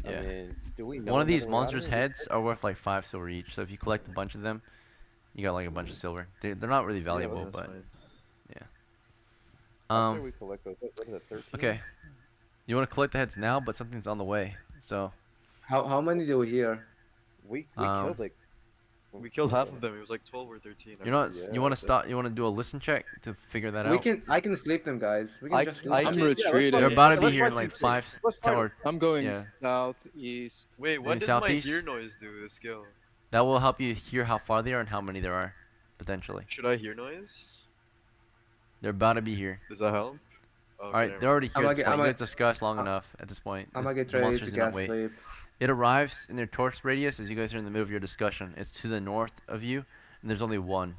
I Yeah. mean, do we One know of these another way out of monsters' here? We heads are worth like 5 silver each. So if you collect a bunch of them, you got like a bunch of silver. They're not really Yeah, valuable, That's but fine. yeah. I say we collect those. What is it, 13? Okay. You want to collect the heads now, but something's on the way. So How many do we hear? We Um, killed like. We killed half of them. It was like 12 or 13. I you're not. remember. You want to stop? You want to do a listen check to figure that We out? can I can sleep them, guys. We can just sleep I'm them. retreating. They're about to be here in like 5 or I'm going yeah. southeast. Wait, Maybe what does my southeast? hear noise do? The skill? That will help you hear how far they are and how many there are, potentially. Should I hear noise? They're about to be here. Does that help? Oh, okay, Alright, never they're already mind. here at this point. You guys discussed long enough at this point. I'ma get The ready monsters to do not get wait. sleep. It arrives in their torch radius as you guys are in the middle of your discussion. It's to the north of you, and there's only one.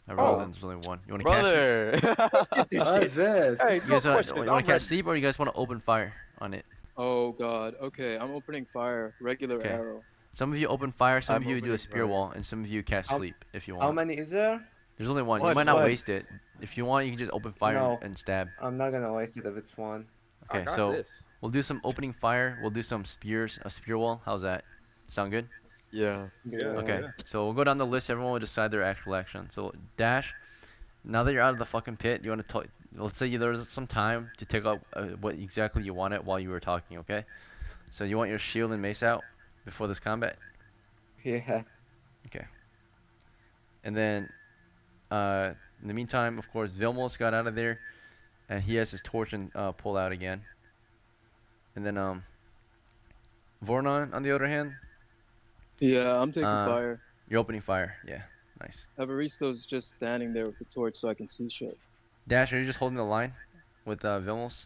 I rolled in, there's only one. You want to catch Brother! Let's get this What shit. is this? Hey, You no guys want questions. to I'm catch ready. sleep or you guys want to open fire on it? Oh god. Okay, I'm opening fire. Regular Okay. arrow. Some of you open fire, some I'm of you do a opening spear fire. wall, and some of you cast How- sleep if you How want. many is there? There's only one. You One, might not one. waste it. If you want, you can just open fire No. and stab. I'm not gonna waste it if it's one. I Okay, got so this. we'll do some opening fire. We'll do some spears, a spear wall. How's that? Sound good? Yeah. Yeah. Okay. Yeah. So we'll go down the list. Everyone will decide their actual action. So Dash, now that you're out of the fucking pit, you want to let's say there's some time to take out what exactly you wanted while you were talking. Okay. So you want your shield and mace out before this combat. Yeah. Okay. And then, in the meantime, of course, Vilmos got out of there, and he has his torch and pull out again. And then, Vornon, on the other hand, Yeah, I'm taking fire. you're opening fire. Yeah, nice. Evaristo's just standing there with the torch so I can see shit. Dash, are you just holding the line with Vilmos?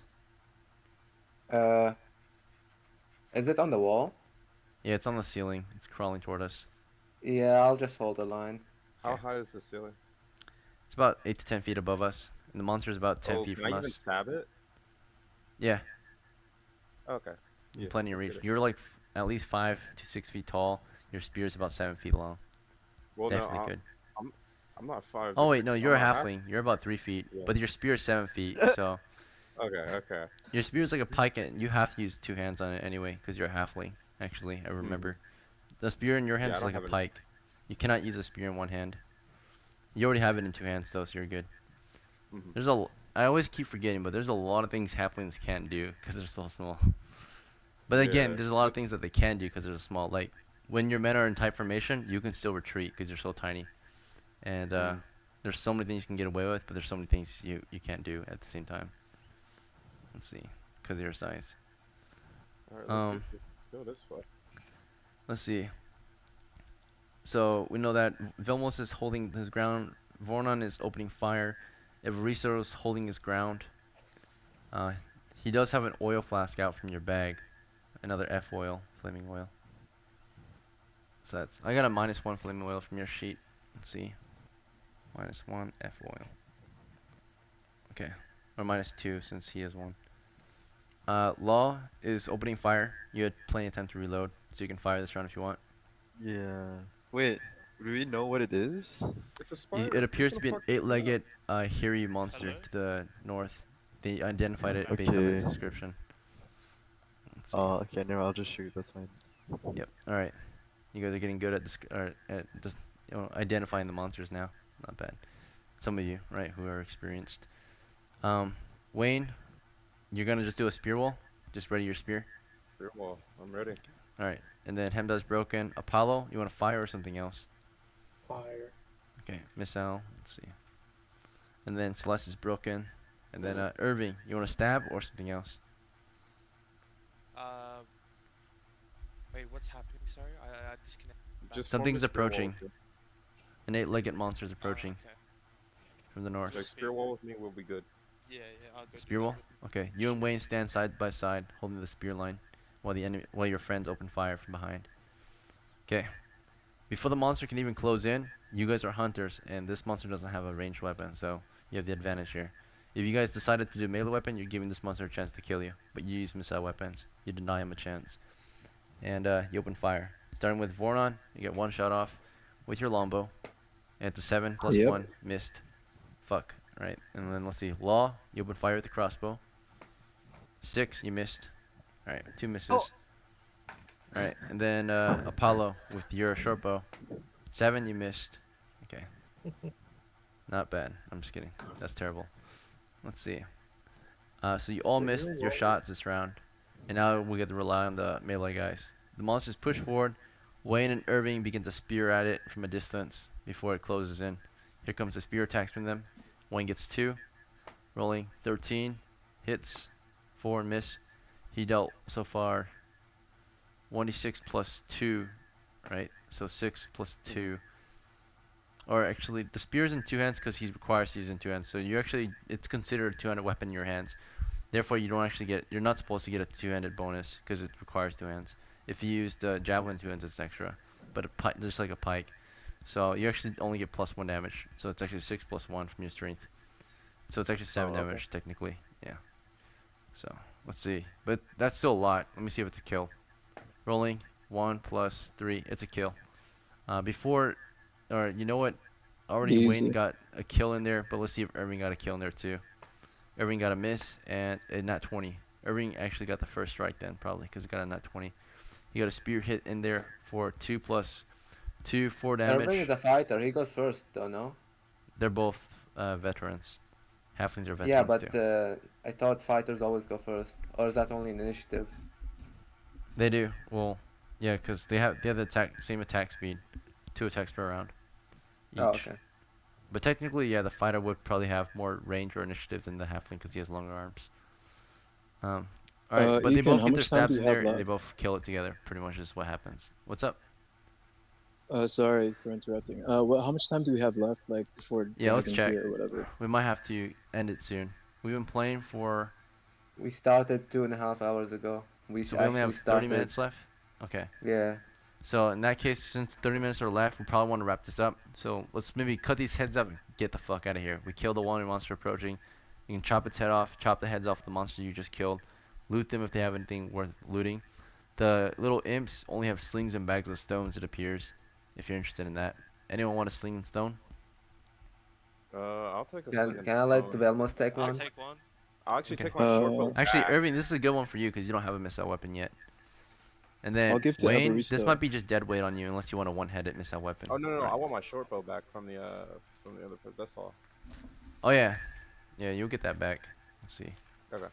Is it on the wall? Yeah, it's on the ceiling. It's crawling toward us. Yeah, I'll just hold the line. How high is the ceiling? It's about 8 to 10 feet above us, and the monster is about 10 Oh, feet can from I us. even stab it? Yeah, Okay. Yeah, plenty of let's reach. get it. You're like at least 5 to 6 feet tall. Your spear is about 7 feet long. Well, Definitely no, could. I'm not 5. Oh to wait, 6. no, I'm you're a half- halfling. You're about 3 feet, Yeah. but your spear is 7 feet. So Okay. Okay. your spear is like a pike, and you have to use 2 hands on it anyway, because you're a halfling. Actually, I remember. The spear in your hands Yeah, I is don't like a have pike. You cannot use a spear in one hand. You already have it in 2 hands though, so you're good. Mhm. There's I always keep forgetting, but there's a lot of things halflings can't do because they're so small. But again, Yeah. there's a lot of things that they can do because they're small. Like when your men are in tight formation, you can still retreat because you're so tiny. And there's so many things you can get away with, but there's so many things you can't do at the same time. Let's see, because of your size. All right, let's go this way. Let's see. So we know that Vilmos is holding his ground. Vornon is opening fire. Evaristo is holding his ground. He does have an oil flask out from your bag. Another F oil, flaming oil. So that's, I got a -1 flaming oil from your sheet. Let's see. -1 F oil. Okay. Or -2 since he has one. Law is opening fire. You had plenty of time to reload, so you can fire this round if you want. Yeah. Wait, do we know what it is? It's a spider. It appears to What be the an fuck? 8-legged, hairy monster to the north. They identified it based on its Okay. description. Let's see. Okay, no, I'll just shoot. That's fine. Yep. All right. You guys are getting good at just identifying the monsters now. Not bad. Some of you, right, who are experienced. Wayne, you're gonna just do a spear wall. Just ready your spear. Well, I'm ready. Alright, and then Hemda's broken. Apollo, you want to fire or something else? Fire. Okay, missile. Let's see. And then Celeste is broken. And then Irving, you want to stab or something else? Um, wait, what's happening? Sorry, I disconnected. Just form Something's the spear wall approaching. with me. An 8-legged monster's approaching Okay. from the north. Like spear wall with me will be good. Yeah, I'll go do Spear that wall? with Okay, you and Wayne stand side by side, holding the spear line, while your friends open fire from behind. Okay. Before the monster can even close in, you guys are hunters, and this monster doesn't have a ranged weapon, so you have the advantage here. If you guys decided to do melee weapon, you're giving this monster a chance to kill you, but you use missile weapons, you deny him a chance. And you open fire. Starting with Vornon, you get one shot off with your longbow, and it's a 7 plus Yep. 1, missed. Fuck, right? And then let's see, Law, you open fire with the crossbow. 6, you missed. Alright, 2 misses. Alright, and then Apollo with your short bow. 7, you missed. Okay. Not bad. I'm just kidding. That's terrible. Let's see. So you all missed your shots this round. And now we get to rely on the melee guys. The monsters push forward. Wayne and Irving begin to spear at it from a distance before it closes in. Here comes the spear attacks from them. Wayne gets 2. Rolling 13. Hits. 4 and miss. He dealt so far 1d6 plus 2. Right? So 6 plus 2. Or actually, the spear's in 2 hands because he requires to use it in 2 hands. So you actually, it's considered a 2-handed weapon in your hands. Therefore, you don't actually get, you're not supposed to get a 2-handed bonus because it requires 2 hands. If you use the javelin 2 hands, it's extra. But there's like a pike. So you actually only get plus 1 damage. So it's actually 6 plus 1 from your strength. So it's actually 7 okay. damage technically. Yeah. So let's see. But that's still a lot. Let me see if it's a kill. Rolling 1 plus 3. It's a kill. Before, or you know what? Already Wayne Easy. got a kill in there, but let's see if Irving got a kill in there too. Irving got a miss and a nat 20. Irving actually got the first strike then, probably, because he got a nat 20. He got a spear hit in there for 2 plus 2, 4 Irving is damage. a fighter. He goes first, though, no? They're both veterans. Halflings are Yeah, veterans too. but I thought fighters always go first. Or is that only an initiative? They do. Well, yeah, because they have the same attack speed, 2 attacks per round Oh, each. okay. But technically, yeah, the fighter would probably have more range or initiative than the halfling because he has longer arms. Alright, but they Ethan, both how get their much time do stabs you in have there and they left? both kill it together. Pretty much is what happens. What's up? Sorry for interrupting. How much time do we have left, like before Yeah, let's Dragon check. Fear or whatever? We might have to end it soon. We've been playing for, We started 2.5 hours ago. We so we only actually have 30 started. minutes left? Okay. Yeah. So in that case, since 30 minutes are left, we probably want to wrap this up. So let's maybe cut these heads up and get the fuck out of here. We kill the one monster approaching. You can chop its head off, chop the heads off the monster you just killed. Loot them if they have anything worth looting. The little imps only have slings and bags of stones, it appears, if you're interested in that. Anyone want a sling and stone? I'll take a Can sling and can I let stone. Velmos take I'll one? take one. I'll actually Okay. take my short bow Actually, back. Irving, this is a good one for you because you don't have a missile weapon yet. And I'll then give to Wayne, this Evaristo. might be just dead weight on you unless you want a one-headed missile weapon. Oh no, Right. I want my short bow back from the other person. That's all. Oh yeah, yeah, you'll get that back. Let's see. Okay.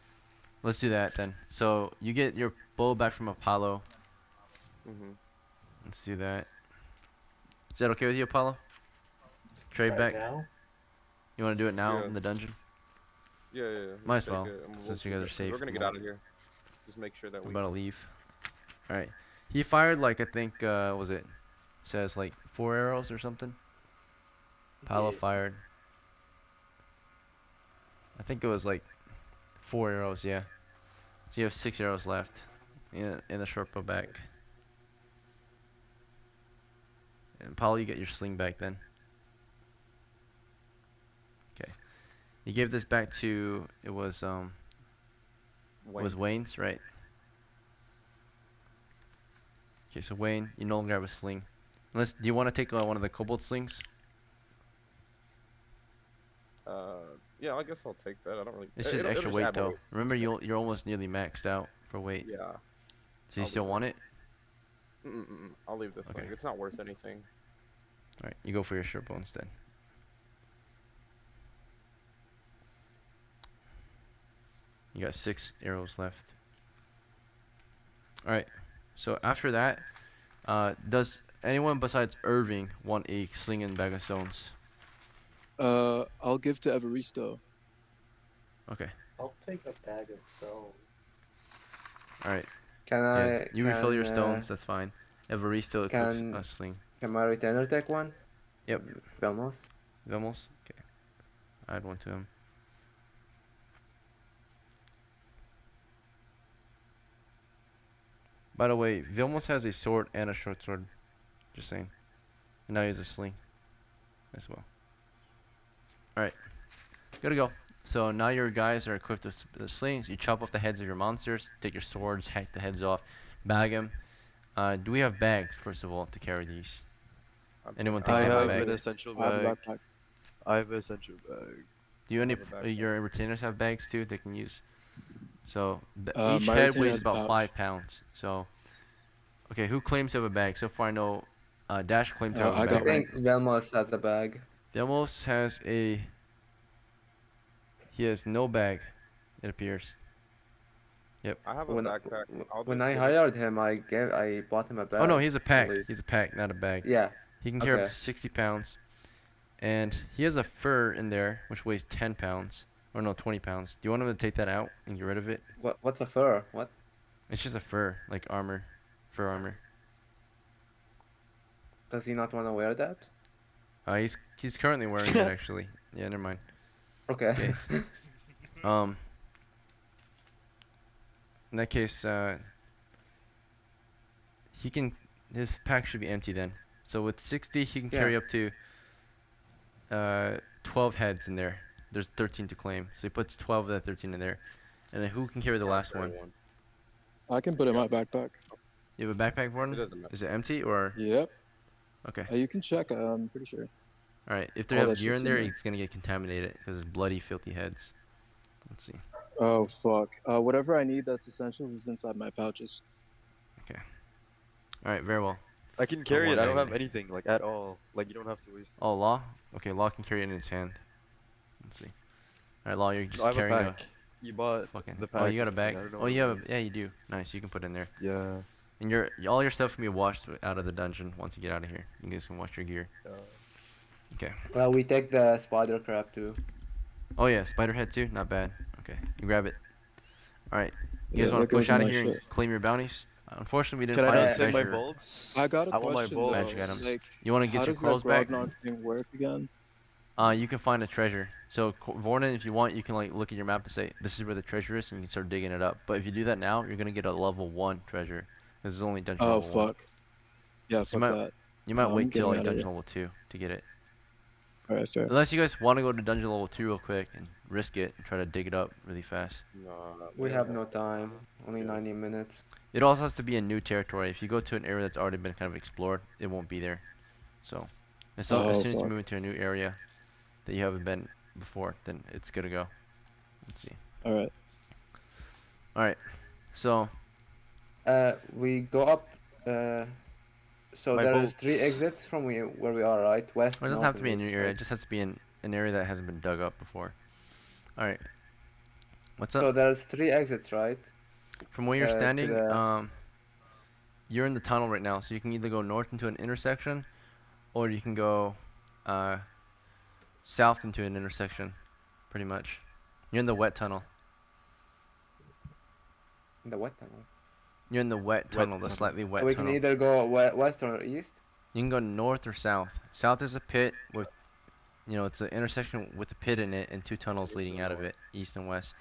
Let's do that then. So you get your bow back from Apollo. Mhm. Let's do that. Is that okay with you, Apollo? Trade Right back. now? You want to do it now Yeah. in the dungeon? Yeah. Might Let's as well, take it, and we'll since you keep guys it, are because safe we're at gonna the get out moment. of here. Just make sure that I'm we. about to leave. All right. He fired like I think was it says like 4 arrows or something. Apollo Yeah. fired. I think it was like 4 arrows. Yeah. So you have 6 arrows left in the short bow back. And Apollo, you get your sling back then. Okay. You gave this back to it was Wayne. Wayne's, right? Okay, so Wayne, you no longer have a sling. Unless, do you want to take one of the kobold slings? Yeah, I guess I'll take that. I don't really. It's just It'll extra just weight add more though. weight. Remember, you're almost nearly maxed out for weight. Yeah. So you I'll still leave want it? I'll leave this Okay. thing. It's not worth anything. All right, you go for your short bow instead. You got 6 arrows left. All right. So after that, does anyone besides Irving want a sling and bag of stones? I'll give to Evaristo. Okay. I'll take a bag of stone. Alright. Can Yeah, I you refill your stones, that's fine. Evaristo equips can a sling. can my retainer take one? Yep. Vamos. Vamos? Okay. Add one to him. By the way, Vilmos has a sword and a short sword. Just saying. And now he has a sling as well. Alright. Good to go. So now your guys are equipped with the slings. You chop off the heads of your monsters, take your swords, hack the heads off, bag them. Do we have bags, first of all, to carry these? Anyone think I they have a have bag? an essential I have a bag. backpack. I have an essential bag. Do you I any have a backpack. your retainers have bags too they can use? So each My head retainer weighs has a about pouch. 5 pounds. So okay, who claims to have a bag? So far I know Dash claims to have a I I got bag, right? think Velmos has a bag. Demos has a he has no bag, it appears. Yep. I have a When backpack. I'll when just I give it. hired him, I bought him a Oh no, bag. he's a pack. Only He's a pack, not a bag. yeah. He can carry up Okay. to 60 pounds. And he has a fur in there, which weighs 10 pounds. Or no, 20 pounds. Do you want him to take that out and get rid of it? What's a fur? What? It's just a fur, like armor. Fur armor. Does he not want to wear that? He's currently wearing it actually. Yeah, never mind. Okay. Okay. Um, in that case, he can, his pack should be empty then. So with 60, he can Yeah. carry up to 12 heads in there. There's 13 to claim. So he puts 12 of that 13 in there. And then who can carry the I'll last carry one? one. I can put it in my backpack. You have a backpack, It Warden? doesn't matter. Is it empty or? Yep. Okay. You can check. I'm pretty sure. Alright, if they All have that gear shit's in in there, there. it's gonna get contaminated because it's bloody, filthy heads. Let's see. Oh fuck. Whatever I need that's essentials is inside my pouches. Okay. Alright, very well. I can carry it. one I don't bag have in anything like at all. Like you don't have to waste. Oh, Law? Okay, Law can carry it in his hand. Let's see. Alright, Law, you're No, just I have a carrying pack. You bought fucking. the Oh, pack. you got a with me. bag? I don't know Oh, what you it have a. is. Yeah, you do. Nice, you can put it in there. Yeah. And all your stuff can be washed out of the dungeon once you get out of here. You guys can wash your gear. Okay. Well, we take the spider crab too. Oh yeah, spider head too. Not bad. Okay, you grab it. All right. You guys Yeah, want that to push goes in out of my here and shit. claim your bounties? Unfortunately, we didn't Can I find not the take my treasure. bolts? I got a I want my question though. bolts. Magic items. Like, You want to get how your does that clothes back? grognard thing work again? You can find a treasure. So Vornan, if you want, you can like look at your map and say this is where the treasure is, and you can start digging it up. But if you do that now, you're gonna get a level 1 treasure. This is only dungeon Oh level 1. fuck. Yeah, So fuck that. you might I'm wait till getting like out of dungeon here. level 2 to get it. Alright, fair. Unless you guys want to go to dungeon level 2 real quick and risk it and try to dig it up really fast. No, We have no time. Only Yeah. 90 minutes. It also has to be in new territory. If you go to an area that's already been kind of explored, it won't be there. So as Oh soon as you fuck. move into a new area that you haven't been before, then it's good to go. Let's see. Alright. Alright. So We go up. So My there's 3 bolts. exits from where we are, right? West, it doesn't north, have to and be a new east, area. right? It just has to be in an area that hasn't been dug up before. Alright. What's up? So there's 3 exits, right? From where you're To standing, the you're in the tunnel right now, so you can either go north into an intersection, or you can go south into an intersection, pretty much. You're in the wet tunnel. what tunnel? You're in the wet tunnel, the tunnel. slightly wet So we can tunnel. either go west or east. You can go north or south. South is a pit with, it's an intersection with a pit in it and 2 tunnels leading out of it, east and west.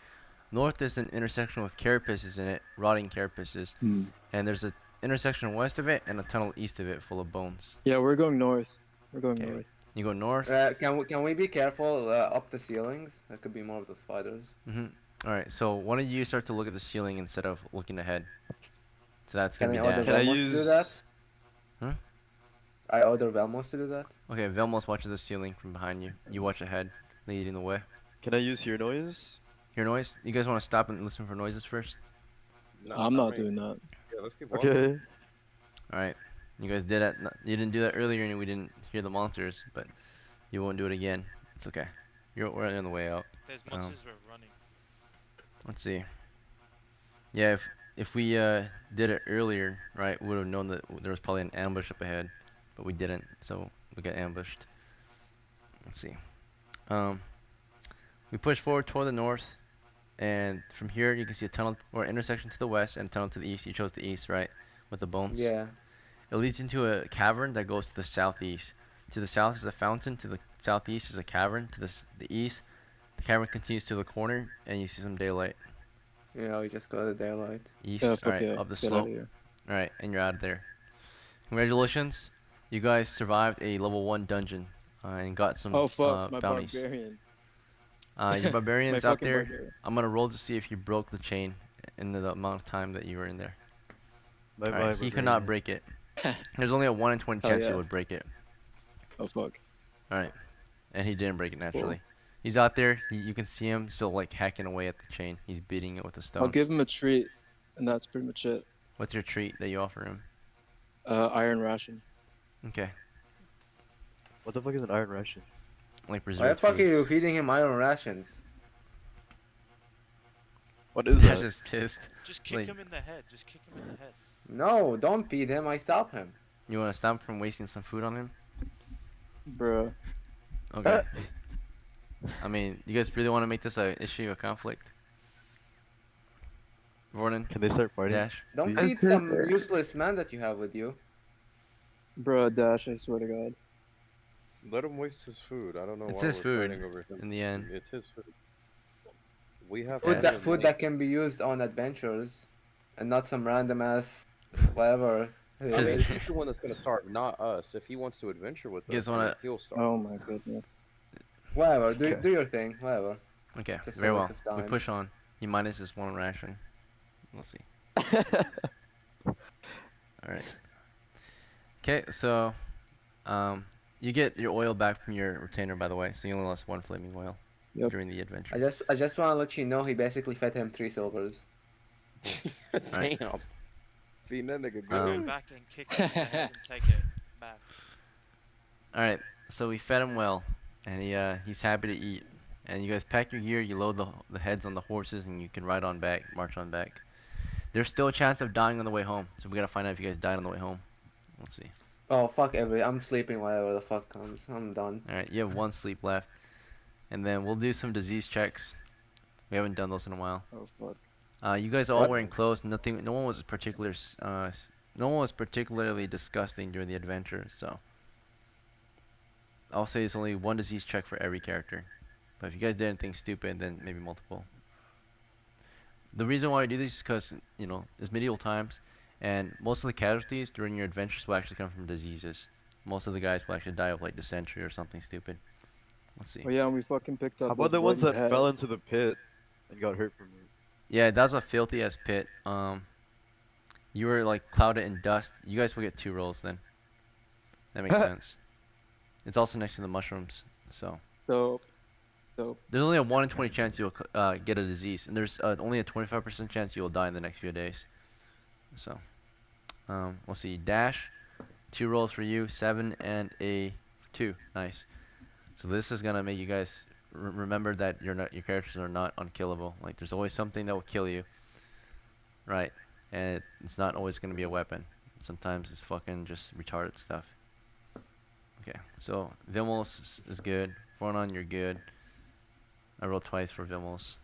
North is an intersection with carapaces in it, rotting carapaces, Hmm. and there's a intersection west of it and a tunnel east of it full of bones. Yeah, we're going north. We're going Okay. north. You go north. Can we be careful up the ceilings? That could be more of the spiders. Alright, so why don't you start to look at the ceiling instead of looking ahead? So that's Can gonna I be order Dan. Can I Velmos to do that? use? Huh? I order Velmos to do that. Okay, Velmos watches the ceiling from behind you. You watch ahead, leading the way. Can I use hear noise? Hear noise? You guys want to stop and listen for noises first? No, I'm not me. doing that. Yeah, let's keep walking. Okay. Alright. You guys did it. You didn't do that earlier and we didn't hear the monsters, but you won't do it again. It's okay. We're on the way out. There's monsters we're running. Let's see. Yeah, if we did it earlier, right, we would have known that there was probably an ambush up ahead, but we didn't, so we got ambushed. Let's see. Um, we push forward toward the north, and from here you can see a tunnel or intersection to the west and a tunnel to the east. You chose the east, right, with the bones. Yeah. It leads into a cavern that goes to the southeast. To the south is a fountain. To the southeast is a cavern. To the east, the cavern continues to the corner, and you see some daylight. Yeah, we just got the daylight. East. Yeah, All fuck right, yeah. up the Let's get out of slope. here. All right, and you're out of there. Congratulations, you guys survived a level 1 dungeon and got some Oh fuck, my bounties. barbarian. Your My barbarian's out fucking there. barbarian. I'm gonna roll to see if you broke the chain in the amount of time that you were in there. Bye bye, Alright, he could not barbarian. break it. There's only a 1 in 20 Hell chance he yeah. would break it. Oh fuck. Alright, and he didn't break it naturally. Cool. He's out there. You can see him still like hacking away at the chain. He's beating it with a I'll stone. give him a treat, and that's pretty much it. What's your treat that you offer him? Iron ration. Okay, What the fuck is an iron ration? like Why the preserved fuck are food. you feeding him iron rations? What is Dash that? is pissed. Just kick Like, him in the head. Just kick him in the head. No, don't feed him. I stop him. you want to stop him from wasting some food on him? Bruh. Okay. I mean, you guys really want to make this a issue, a conflict? Vernon? Can they start fighting? Dash? Don't Please? feed some useless man that you have with you. Bruh, Dash, I swear to God. Let him waste his food. I don't know It's why his we're food fighting over him. in the end. It's his food. We have Food Yeah. that food that can be used on adventures, and not some random ass whatever. it I mean, is. he's the one that's gonna start, not us. If he wants to adventure with You us, guys wanna- he'll start. Oh my goodness. Whatever, do Okay. do your thing. Whatever. Okay, Just a very well. waste of We time. push on. He minus his 1 ration. We'll see. Alright. Okay, so you get your oil back from your retainer, by the way, so you only lost 1 flaming oil Yep. during the adventure. I just want to let you know he basically fed him 3 silvers. Right. Damn. Feeding that nigga Go good. back and kick him in the head and take it back. Alright, so we fed him well, and he's happy to eat. And you guys pack your gear, you load the heads on the horses, and you can ride on back, march on back. There's still a chance of dying on the way home, so we gotta find out if you guys died on the way home. Let's see. Oh fuck I'm sleeping whatever the fuck comes. I'm done. Alright, you have 1 sleep left. And then we'll do some disease checks. We haven't done those in a while. Oh fuck. You guys are all What? wearing clothes. No one was no one was particularly disgusting during the adventure. So I'll say it's only 1 disease check for every character. But if you guys did anything stupid, then maybe multiple. The reason why I do this is because it's medieval times, and most of the casualties during your adventures will actually come from diseases. Most of the guys will actually die of like dysentery or something stupid. Let's see. Oh yeah, and we fucking picked up How those about the ones that important fell heads. into the pit and got hurt from it? Yeah, that was a filthy ass pit. You were like clouded in dust. You guys will get 2 rolls then. That makes sense. It's also next to the mushrooms, so Dope. Dope. there's only a 1 in 20 chance you'll get a disease, and there's only a 25% chance you'll die in the next few days. So, let's see. Dash, 2 rolls for you, 7 and a 2. Nice. So this is gonna make you guys remember that your characters are not unkillable. Like there's always something that will kill you, right? And it's not always gonna be a weapon. Sometimes it's fucking just retarded stuff. Okay, so Vimels is good. Fornon, you're good. I rolled twice for Vimels.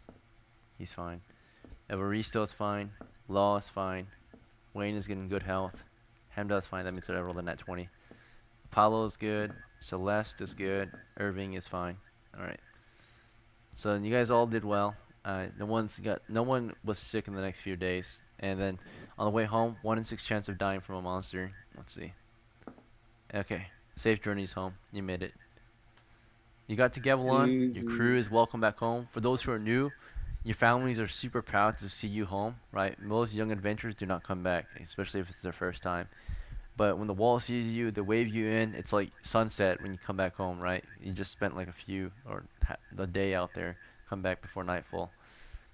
He's fine. Evaristo is fine. Law is fine. Wayne is getting good health. Hemda's fine. That means that I rolled a net 20. Apollo is good. Celeste is good. Irving is fine. Alright. So you guys all did well. No one was sick in the next few days. And then on the way home, 1 in 6 chance of dying from a monster. Let's see. Okay. Safe journeys home. You made it. You got to Gavelon. Easy. Your crew is welcome back home. For those who are new, your families are super proud to see you home, right? Most young adventurers do not come back, especially if it's their first time. But when the wall sees you, they wave you in. It's like sunset when you come back home, right? You just spent like a day out there. Come back before nightfall.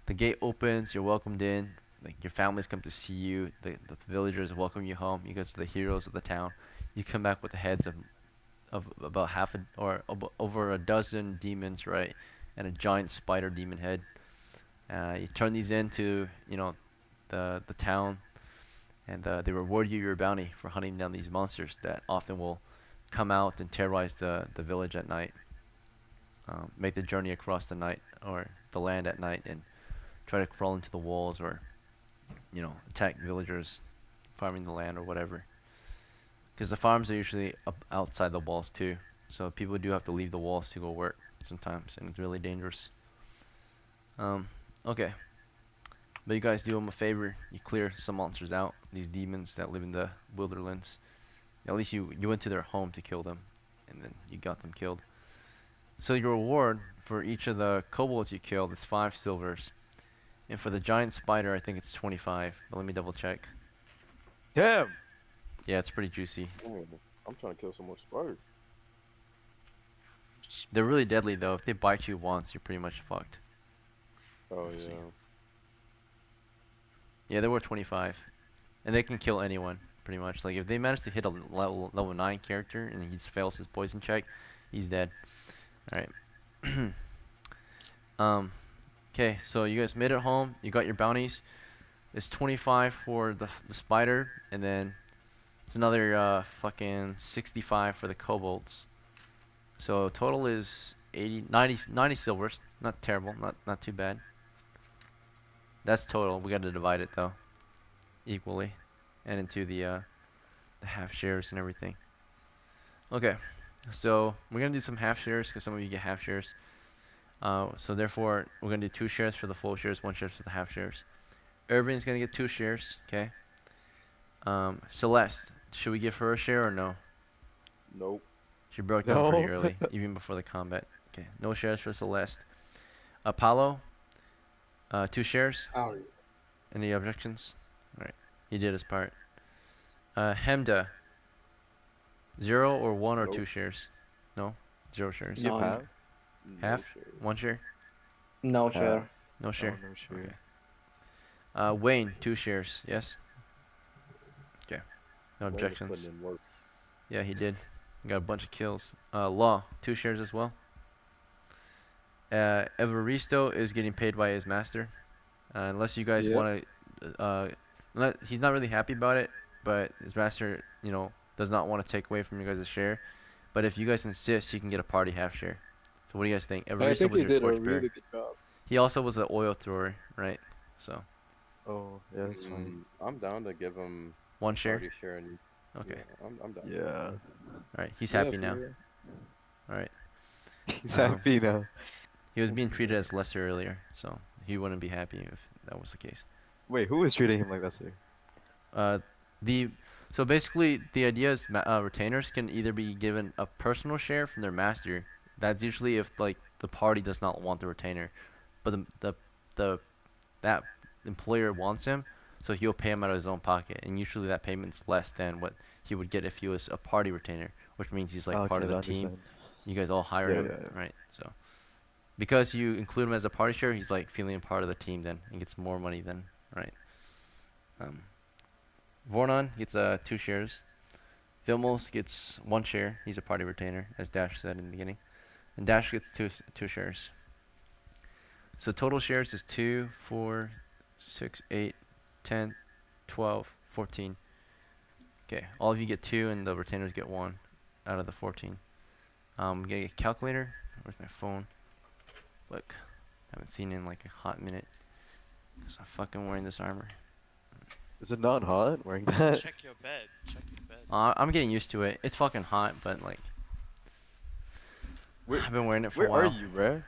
The gate opens. You're welcomed in. Like your families come to see you. The villagers welcome you home. You guys are the heroes of the town. You come back with the heads of about over a dozen demons, right? And a giant spider demon head. You turn these into the town, and they reward you your bounty for hunting down these monsters that often will come out and terrorize the village at night. Make the journey across the night or the land at night and try to crawl into the walls or attack villagers farming the land or whatever. Because the farms are usually up outside the walls too, so people do have to leave the walls to go work sometimes, and it's really dangerous. Okay. But you guys do them a favor. You clear some monsters out. These demons that live in the wilderness. At least you went to their home to kill them, and then you got them killed. So your reward for each of the kobolds you killed is 5 silvers, and for the giant spider, I think it's 25. But let me double check. Damn. Yeah, it's pretty juicy. Ooh, I'm trying to kill some more spiders. They're really deadly though. If they bite you once, you're pretty much fucked. Oh Let's yeah. see. Yeah, they were 25, and they can kill anyone pretty much. Like if they manage to hit a level 9 character and he fails his poison check, he's dead. All right. Okay, so you guys made it home. You got your bounties. It's 25 for the spider, and then it's another fucking 65 for the kobolds. So total is 80, 90 silvers. Not terrible. Not too bad. That's total. We got to divide it though, equally, and into the half shares and everything. Okay, so we're gonna do some half shares because some of you get half shares. So therefore, we're gonna do 2 shares for the full shares, 1 share for the half shares. Irvin's gonna get 2 shares. Okay. Celeste, should we give her a share or no? Nope. She broke down pretty No. early, even before the combat. Okay, no shares for Celeste. Apollo, 2 shares. Howdy. Any objections? Alright, he did his part. Hemda, 0 or 1 or 2 Nope. shares? No? 0 shares. You give None. half? Half? No shit. 1 share? No Half. share. No share? Oh, no share. Okay. Wayne, 2 shares, yes? Okay. No Wayne was objections. putting in work. Yeah, he did. He got a bunch of kills. Law, 2 shares as well. Evaristo is getting paid by his master. Unless you guys Yep. want to, he's not really happy about it, but his master, does not want to take away from you guys a share. But if you guys insist, he can get a party half share. So what do you guys think? I Evaristo think was he your did a torchbearer. really good job. He also was an oil thrower, right? So Oh, yeah, that's fine. I'm down to give him 1 share. party share and Okay. yeah, I'm down. Yeah. All right. He's Yeah, happy now. for real. All right. He's happy now. He was being treated as lesser earlier, so he wouldn't be happy if that was the case. Wait, who is treating him like that, sir? Uh, so basically the idea is retainers can either be given a personal share from their master. That's usually if like the party does not want the retainer, but the that employer wants him, so he'll pay him out of his own pocket, and usually that payment's less than what he would get if he was a party retainer, which means he's like part Okay, of the I team. understand. You guys all hire Yeah, him, yeah, yeah. right? So because you include him as a party share, he's like feeling a part of the team then, and gets more money then, right? Vornon gets 2 shares. Vilmos gets 1 share. He's a party retainer, as Dash said in the beginning. And Dash gets two shares. So total shares is 2, 4, 6, 8, 10, 12, 14. Okay, all of you get 2, and the retainers get 1 out of the 14. Get a calculator. Where's my phone? Look, haven't seen it in like a hot minute. Cause I'm fucking wearing this armor. Is it not hot wearing that? Check your bed. Check your bed. I'm getting used to it. It's fucking hot, but like, Where, I've been wearing it for a where are while. you, bruh?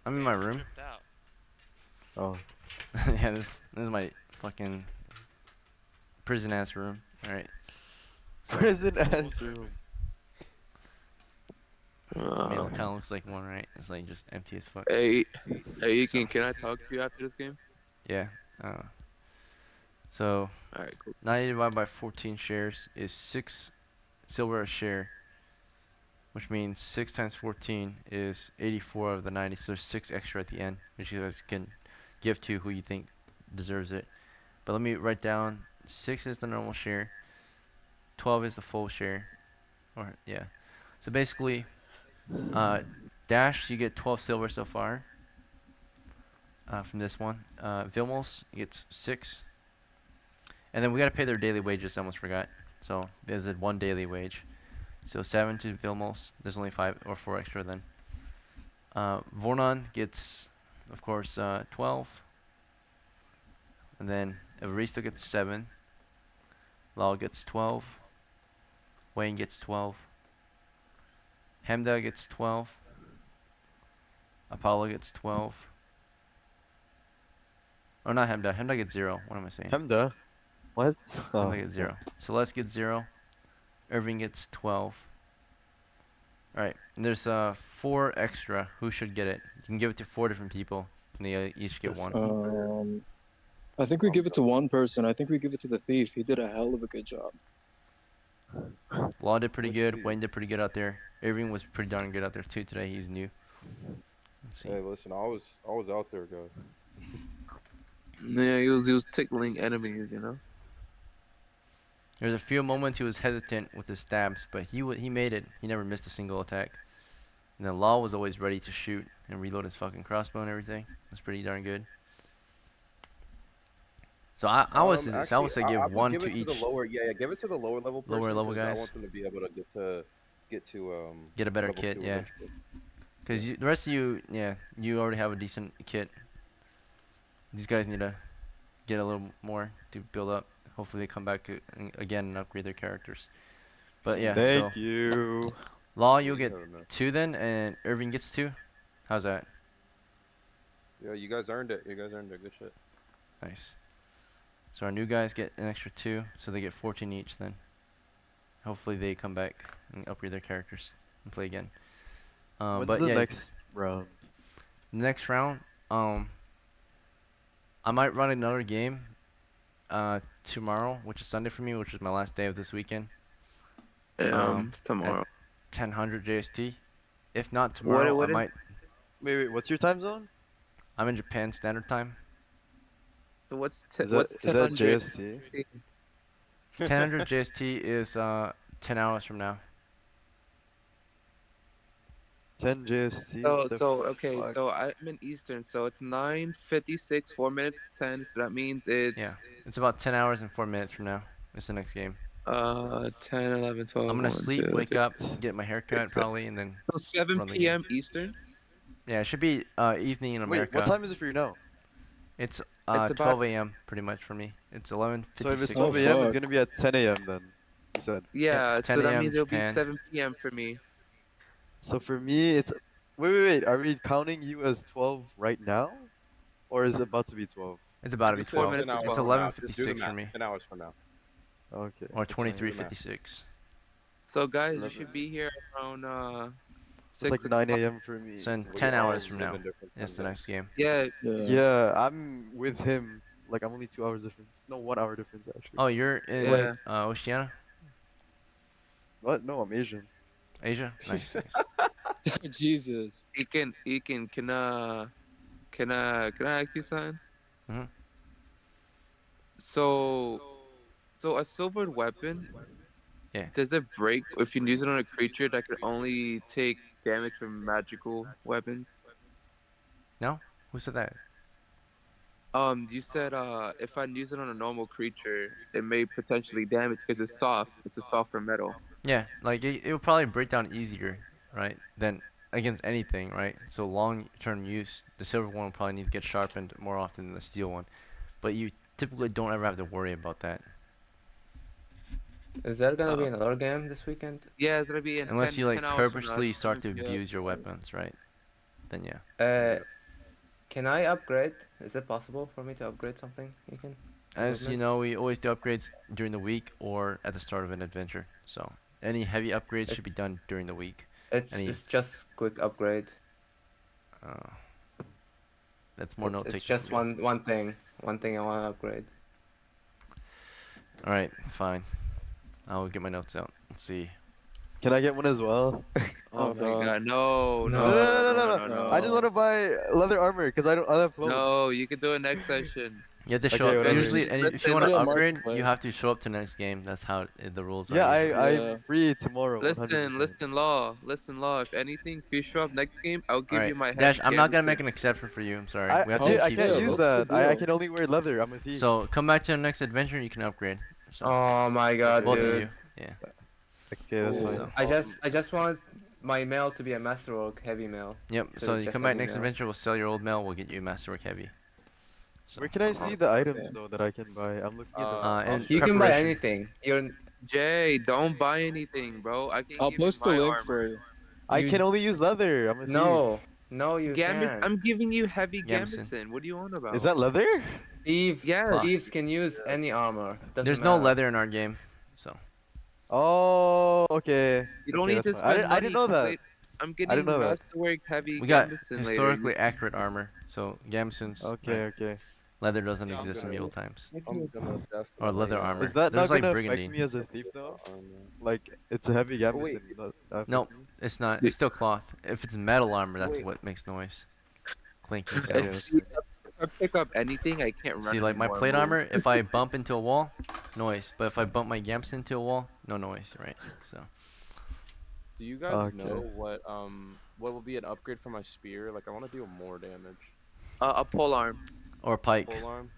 I'm in my room. Tripped out. Oh. Yeah, this is my fucking prison ass room. Alright. Prison ass room. I mean, it kind of looks like one, right? It's like just empty as fuck. Hey, hey, So, can I talk to you after this game? yeah. So, Alright, cool. 90 divided by 14 shares is 6 silver a share, which means 6 times 14 is 84 of the 90, so there's 6 extra at the end, which you guys can give to who you think deserves it. But let me write down 6 is the normal share, 12 is the full share, or yeah. So basically, Dash, you get 12 silver so far. from this one. Vilmos gets 6. And then we gotta pay their daily wages, I almost forgot. So there's a 1 daily wage. So 7 to Vilmos. There's only 5 or 4 extra then. Vornon gets, of course, 12. And then Evaristo gets 7. Lal gets 12. Wayne gets 12. Hemda gets 12. Apollo gets 12. Oh, not Hemda. Hemda gets 0. What am I saying? Hemda? What? Oh, Hemda gets 0. Celeste gets 0. Irving gets 12. Alright, and there's 4 extra. Who should get it? You can give it to 4 different people, and they each get 1. I think we give it to one person. I think we give it to the thief. He did a hell of a good job. Law did pretty good. Wayne did pretty good out there. Irving was pretty darn good out there too today. He's new. Let's see. Hey, listen, I was out there, guys. Yeah, he was tickling enemies, you know. There's a few moments he was hesitant with his stabs, but he made it. He never missed a single attack. And then Law was always ready to shoot and reload his fucking crossbow and everything. That's pretty darn good. So I would say this. I Actually, would say I give would 1 give to it to each the lower. Yeah, give it to the lower level person. lower level 'cause I guys. want them to be able to get to Get a better level kit, 2 yeah. eventually. Because the rest of you, yeah, you already have a decent kit. These guys need to get a little more to build up. Hopefully they come back again and upgrade their characters. But yeah, Thank so you. Law, Yeah, you'll you get have it, man. 2 then, and Irving gets 2. How's that? Yeah, you guys earned it. You guys earned it. Good shit. Nice. So our new guys get an extra 2, so they get 14 each then. Hopefully they come back and upgrade their characters and play again. When's But the yeah, next round? next round, I might run another game tomorrow, which is Sunday for me, which is my last day of this weekend. It's tomorrow. At 1000 JST. If not tomorrow, What I is? might. Wait, what's your time zone? I'm in Japan Standard Time. So what's Is what's that 1000? JST? 1000 JST is 10 hours from now. 10 JST. Okay, Fuck? so I'm in Eastern, so it's 9:56, 4 minutes 10. So that means it's Yeah, it's about 10 hours and 4 minutes from now. It's the next game. 10, 11, 12, I'm gonna 1, sleep, 2, wake 3, up, get my haircut 6, 7. probably, and then So 7 run the game. p.m. Eastern. Yeah, it should be evening in America. Wait, what time is it for you now? It's It's about 12 a.m. pretty much for me. It's 11:56. So if it's Oh, 12 a.m., it's fuck. gonna be at 10 a.m. then. You said. yeah. 10 So that a.m. means it'll be Japan. 7 p.m. for me. So for me, it's. Wait. Are we counting you as 12 right now? Or is it about to be 12? It's about to be It's 4 12. minutes to It's 12. 11:56 for me. 10 hours from now. Okay. Or that's fine. 23:56. So guys, you 11. should be here around It's 6 like 9 a.m. for me. So in We 10 all hours from live now in different is time the next zones. game. Yeah. Yeah, I'm with him. Like I'm only 2 hours difference. No, 1 hour difference actually. Oh, you're in Yeah. Oceania? What? No, I'm Asian. Asia? Nice. Nice. Jesus. Ekin, can I ask you something? Mhm. So a silvered weapon, Yeah. does it break if you use it on a creature that could only take damage from magical weapons? No? Who said that? You said if I use it on a normal creature, it may potentially damage because it's soft. It's a softer metal. Yeah, like it will probably break down easier, right? Than against anything, right? So long-term use, the silver one will probably need to get sharpened more often than the steel one. But you typically don't ever have to worry about that. Is there gonna be another game this weekend? Yeah, it's gonna be in Unless 10, you like 10 hours from now. purposely start to 7 p.m. abuse your weapons, right? Then yeah. Can I upgrade? Is it possible for me to upgrade something? You can. As you know, we always do upgrades during the week or at the start of an adventure. So any heavy upgrades should be done during the week. It's just quick upgrade. That's more note taking. It's just one thing I want to upgrade. All right, fine. I'll get my notes out. Let's see. Can I get one as well? Oh Oh my god. god, no, No, no, no, no, no, no, no, no, no, no. I just want no. to buy leather armor because I don't have clothes. No, you can do it next session. You have to show Okay, up. whatever. Usually, Just if you Listen, want put to it in upgrade, you marketplace. have to show up to next game. That's how the rules are Yeah, usually. Yeah. I'm free tomorrow, listen, 100%. listen, Law. If anything, if you show up next game, I'll All give right, you my Dash. heavy I'm not gonna make gambeson. an exception for you. I'm sorry. We have to Oh Dude, I keep can't the shit, use rules. that's a good that. I deal. can only wear leather. I'm a thief. So come back to the next adventure. You can upgrade. So Oh my god, both of dude. you. Yeah. Okay, that's fine. So I just want my mail to be a masterwork heavy mail. yep. Instead So of you just come back heavy next mail. adventure. We'll sell your old mail. We'll get you Masterwork Heavy. So Where can I see the items though that I can buy? I'm looking at the I'll and show You you. can buy preparation. anything. You're Jay, don't buy anything, bro. I can I'll give you post the my link for armor. you. I can you only use leather. I'm a thief. no you Gamis, can. I'm giving you heavy Gambeson. gambeson. What are you on about? Is that leather? Yes. Thieves can use any armor. Doesn't There's no matter. leather in our game, so Oh, okay. You don't Okay, need that's to fine. spend I didn't money know because that. I'm I didn't getting know that. Masterwork heavy we got gambeson later. historically accurate armor. So Gameson's Okay, right. okay. Leather doesn't Yeah, exist in medieval times. I'm gonna Or definitely leather Is armor. that There's not like gonna affect brigandine. me as a thief get the though? armor. Like, it's a heavy Oh, wait, gambeson. Does that Nope, affect me? it's not. It's still cloth. If it's metal armor, that's wait. what makes noise. Clinking Okay, sounds. that's See, fine. if I pick up anything, I can't run See, like my anymore and plate move. armor, if I bump into a wall, noise. But if I bump my Gamson into a wall, no noise, right? So Do you guys know Okay. what will be an upgrade for my spear? Like I want to deal more damage. A pole arm. or pike Pole arm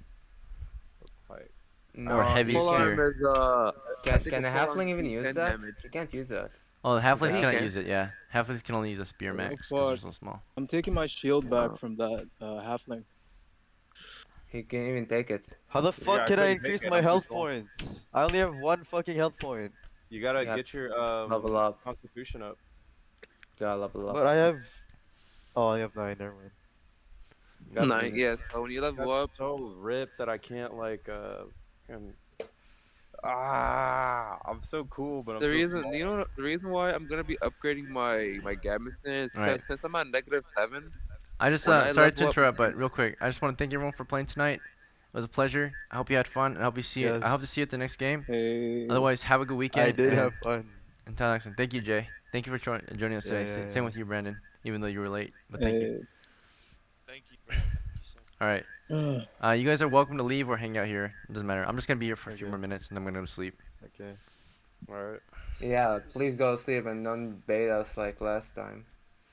or pike. or No, heavy you Pole arm can't. spear. is I think a Can a pole arm halfling can even do use 10 that? damage. You can't use that. Oh, the With halflings Yeah, he that. cannot can. use it. Yeah, halflings can only use a spear Oh max because they're fuck. so small. I'm taking my shield back Oh. from that halfling. He can't even take it. How the Yeah, fuck I can I couldn't take increase it. my I'm too health small. points? I only have one fucking health point. You gotta You have get your level up. constitution up. Gotta level up. But I have. Oh, I have 9. Never mind. You gotta Nine, be yeah. So when you level up, so ripped that I can't like fucking- I'm so cool, but I'm the so reason small. you know the reason why I'm gonna be upgrading my gambeson is Right. because since I'm at -7, I just when I sorry to level up, interrupt, but real quick, I just want to thank everyone for playing tonight. It was a pleasure. I hope you had fun. And I hope you see it. I hope to Yes. see you at the next game. Hey. Otherwise, have a good I weekend. did and have fun. until next time, thank you, Jay. Thank you for joining us Yeah, today. yeah, Same yeah. with you, Brandon. Even though you were late, but thank you. Hey. Thank you, bro. Thank you so much. All right. You guys are welcome to leave or hang out here. It doesn't matter. I'm just gonna be here for a few Okay. more minutes and then I'm gonna go to sleep. Okay. Alright. Yeah, please go to sleep and don't bait us like last time.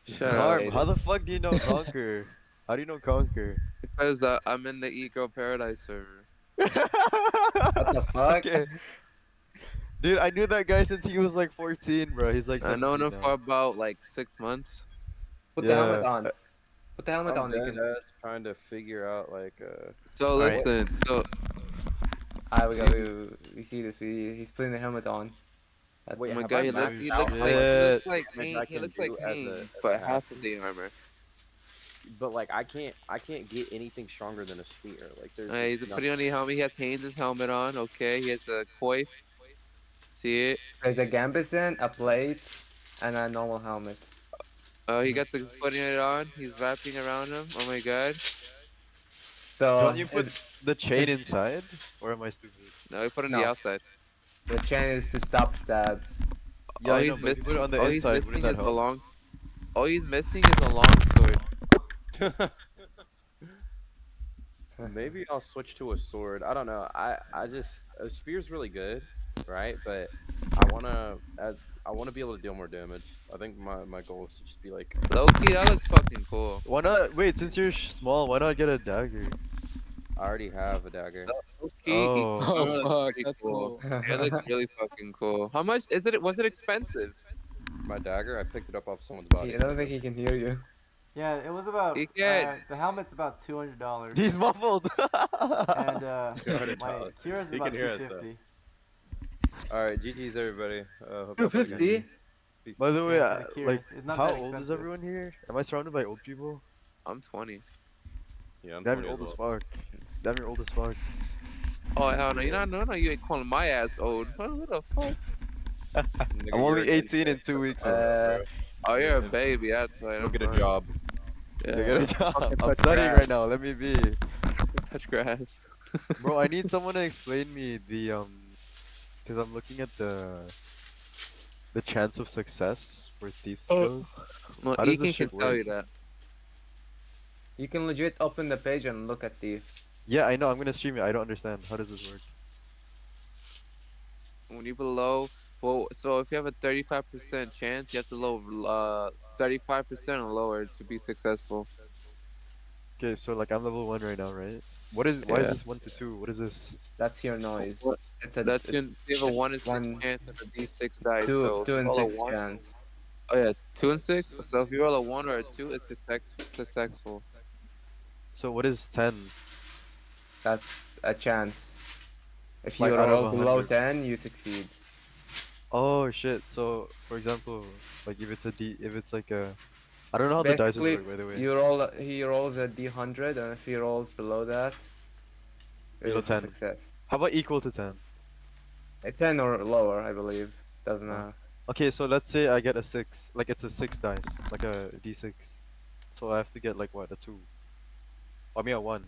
shut up. Carm, how the fuck do you know Conquer? How do you know Conquer? Because I'm in the Ego Paradise server. What the fuck? Okay. Dude, I knew that guy since he was like 14, bro. He's like I know 17 him for now. about like 6 months. Put the helmet Yeah. on. Put the helmet I'm on. You dead can. ass trying to figure out like So Alright. listen, so Ah, we see this. He's putting the helmet on. That's wait, oh my have god, I he maxed looks out like how much like damage I He can looks like do as a Haynes, as but a half of halfling? the armor. But like I can't get anything stronger than a spear. Like there's He's just putting on the helmet. He has Haynes' helmet on. Okay, he has a coif. See it? There's a gambeson, a plate, and a normal helmet. He got the he's putting it on. He's wrapping around him. Oh my god. So Don't you put is the chain is inside? Or am I stupid? No, he put it on the no. outside. The chain is to stop stabs. Yeah, All I know, he's but if you put it missing, on the all he's inside, wouldn't missing that is the help? long. All he's missing is a long sword. Maybe I'll switch to a sword. I don't know. I just a spear's really good, right? But I wanna be able to deal more damage. I think my goal is to just be like Loki, that looks fucking cool. Why not? Wait, since you're small, why not get a dagger? I already have a dagger. Loki, Oh. Oh that looks fuck, pretty that's cool. cool. It looks really fucking cool. How much is it? Was it expensive? My dagger, I picked it up off someone's I body. don't think he can hear you. Yeah, it was about You can. the helmet's about $200. He's muffled. And $200. Kira's He about can hear us, though. $250. Alright, GG's everybody. Hope y'all have a good 250? night. Peace. By the way, Yeah, curious. like, It's not how that old is expensive. everyone here? Am I surrounded by old people? I'm 20. Yeah, I'm Damn, 20 you're as old as well. fuck. Damn, you're old as fuck. Oh hell no! No, you ain't calling my ass old. What the fuck? Nigga, I'm you're only an 18 in infant. 2 weeks, Shut the bro. fuck up, Oh, bro. you're a baby. That's why. Go get a Never mind. job. Yeah. Yeah, get a job. Fucking I'm touch studying grass. right now. Let me be. Touch grass. Bro, I need someone to explain me the cause I'm looking at the the chance of success for thief skills. Well, How does this Ekin can shit tell work? you that. You can legit open the page and look at thief. Yeah, I know. I'm gonna stream it. I don't understand. How does this work? When you below, well, so if you have a 35% chance, you have to low 35% or lower to be successful. Okay, so like I'm level 1 right now, right? Why is Yeah. this 1 to 2? What is this? That's your noise. What? It's a That's your, you have a 1 in it's 6 one chance and a D6 dice. two So if two you and roll a six 1, chance. oh yeah, 2 and 6. So if you roll a 1 or a 2, it's successful. So what is 10? That's a chance. If Like you out of roll below 100. 10, you succeed. Oh shit. So for example, like if it's like a I don't know how the dices Basically, work, by the way. he rolls a D100, and if he rolls below that, Below it's a 10. success. How about equal to 10? A 10 or lower, I believe. Doesn't Oh. matter. Okay, so let's say I get a 6. Like it's a 6 dice, like a D6. So I have to get like what, a 2? I mean a 1.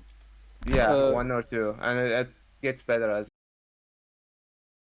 Yeah, Uh, one or two, and it gets better as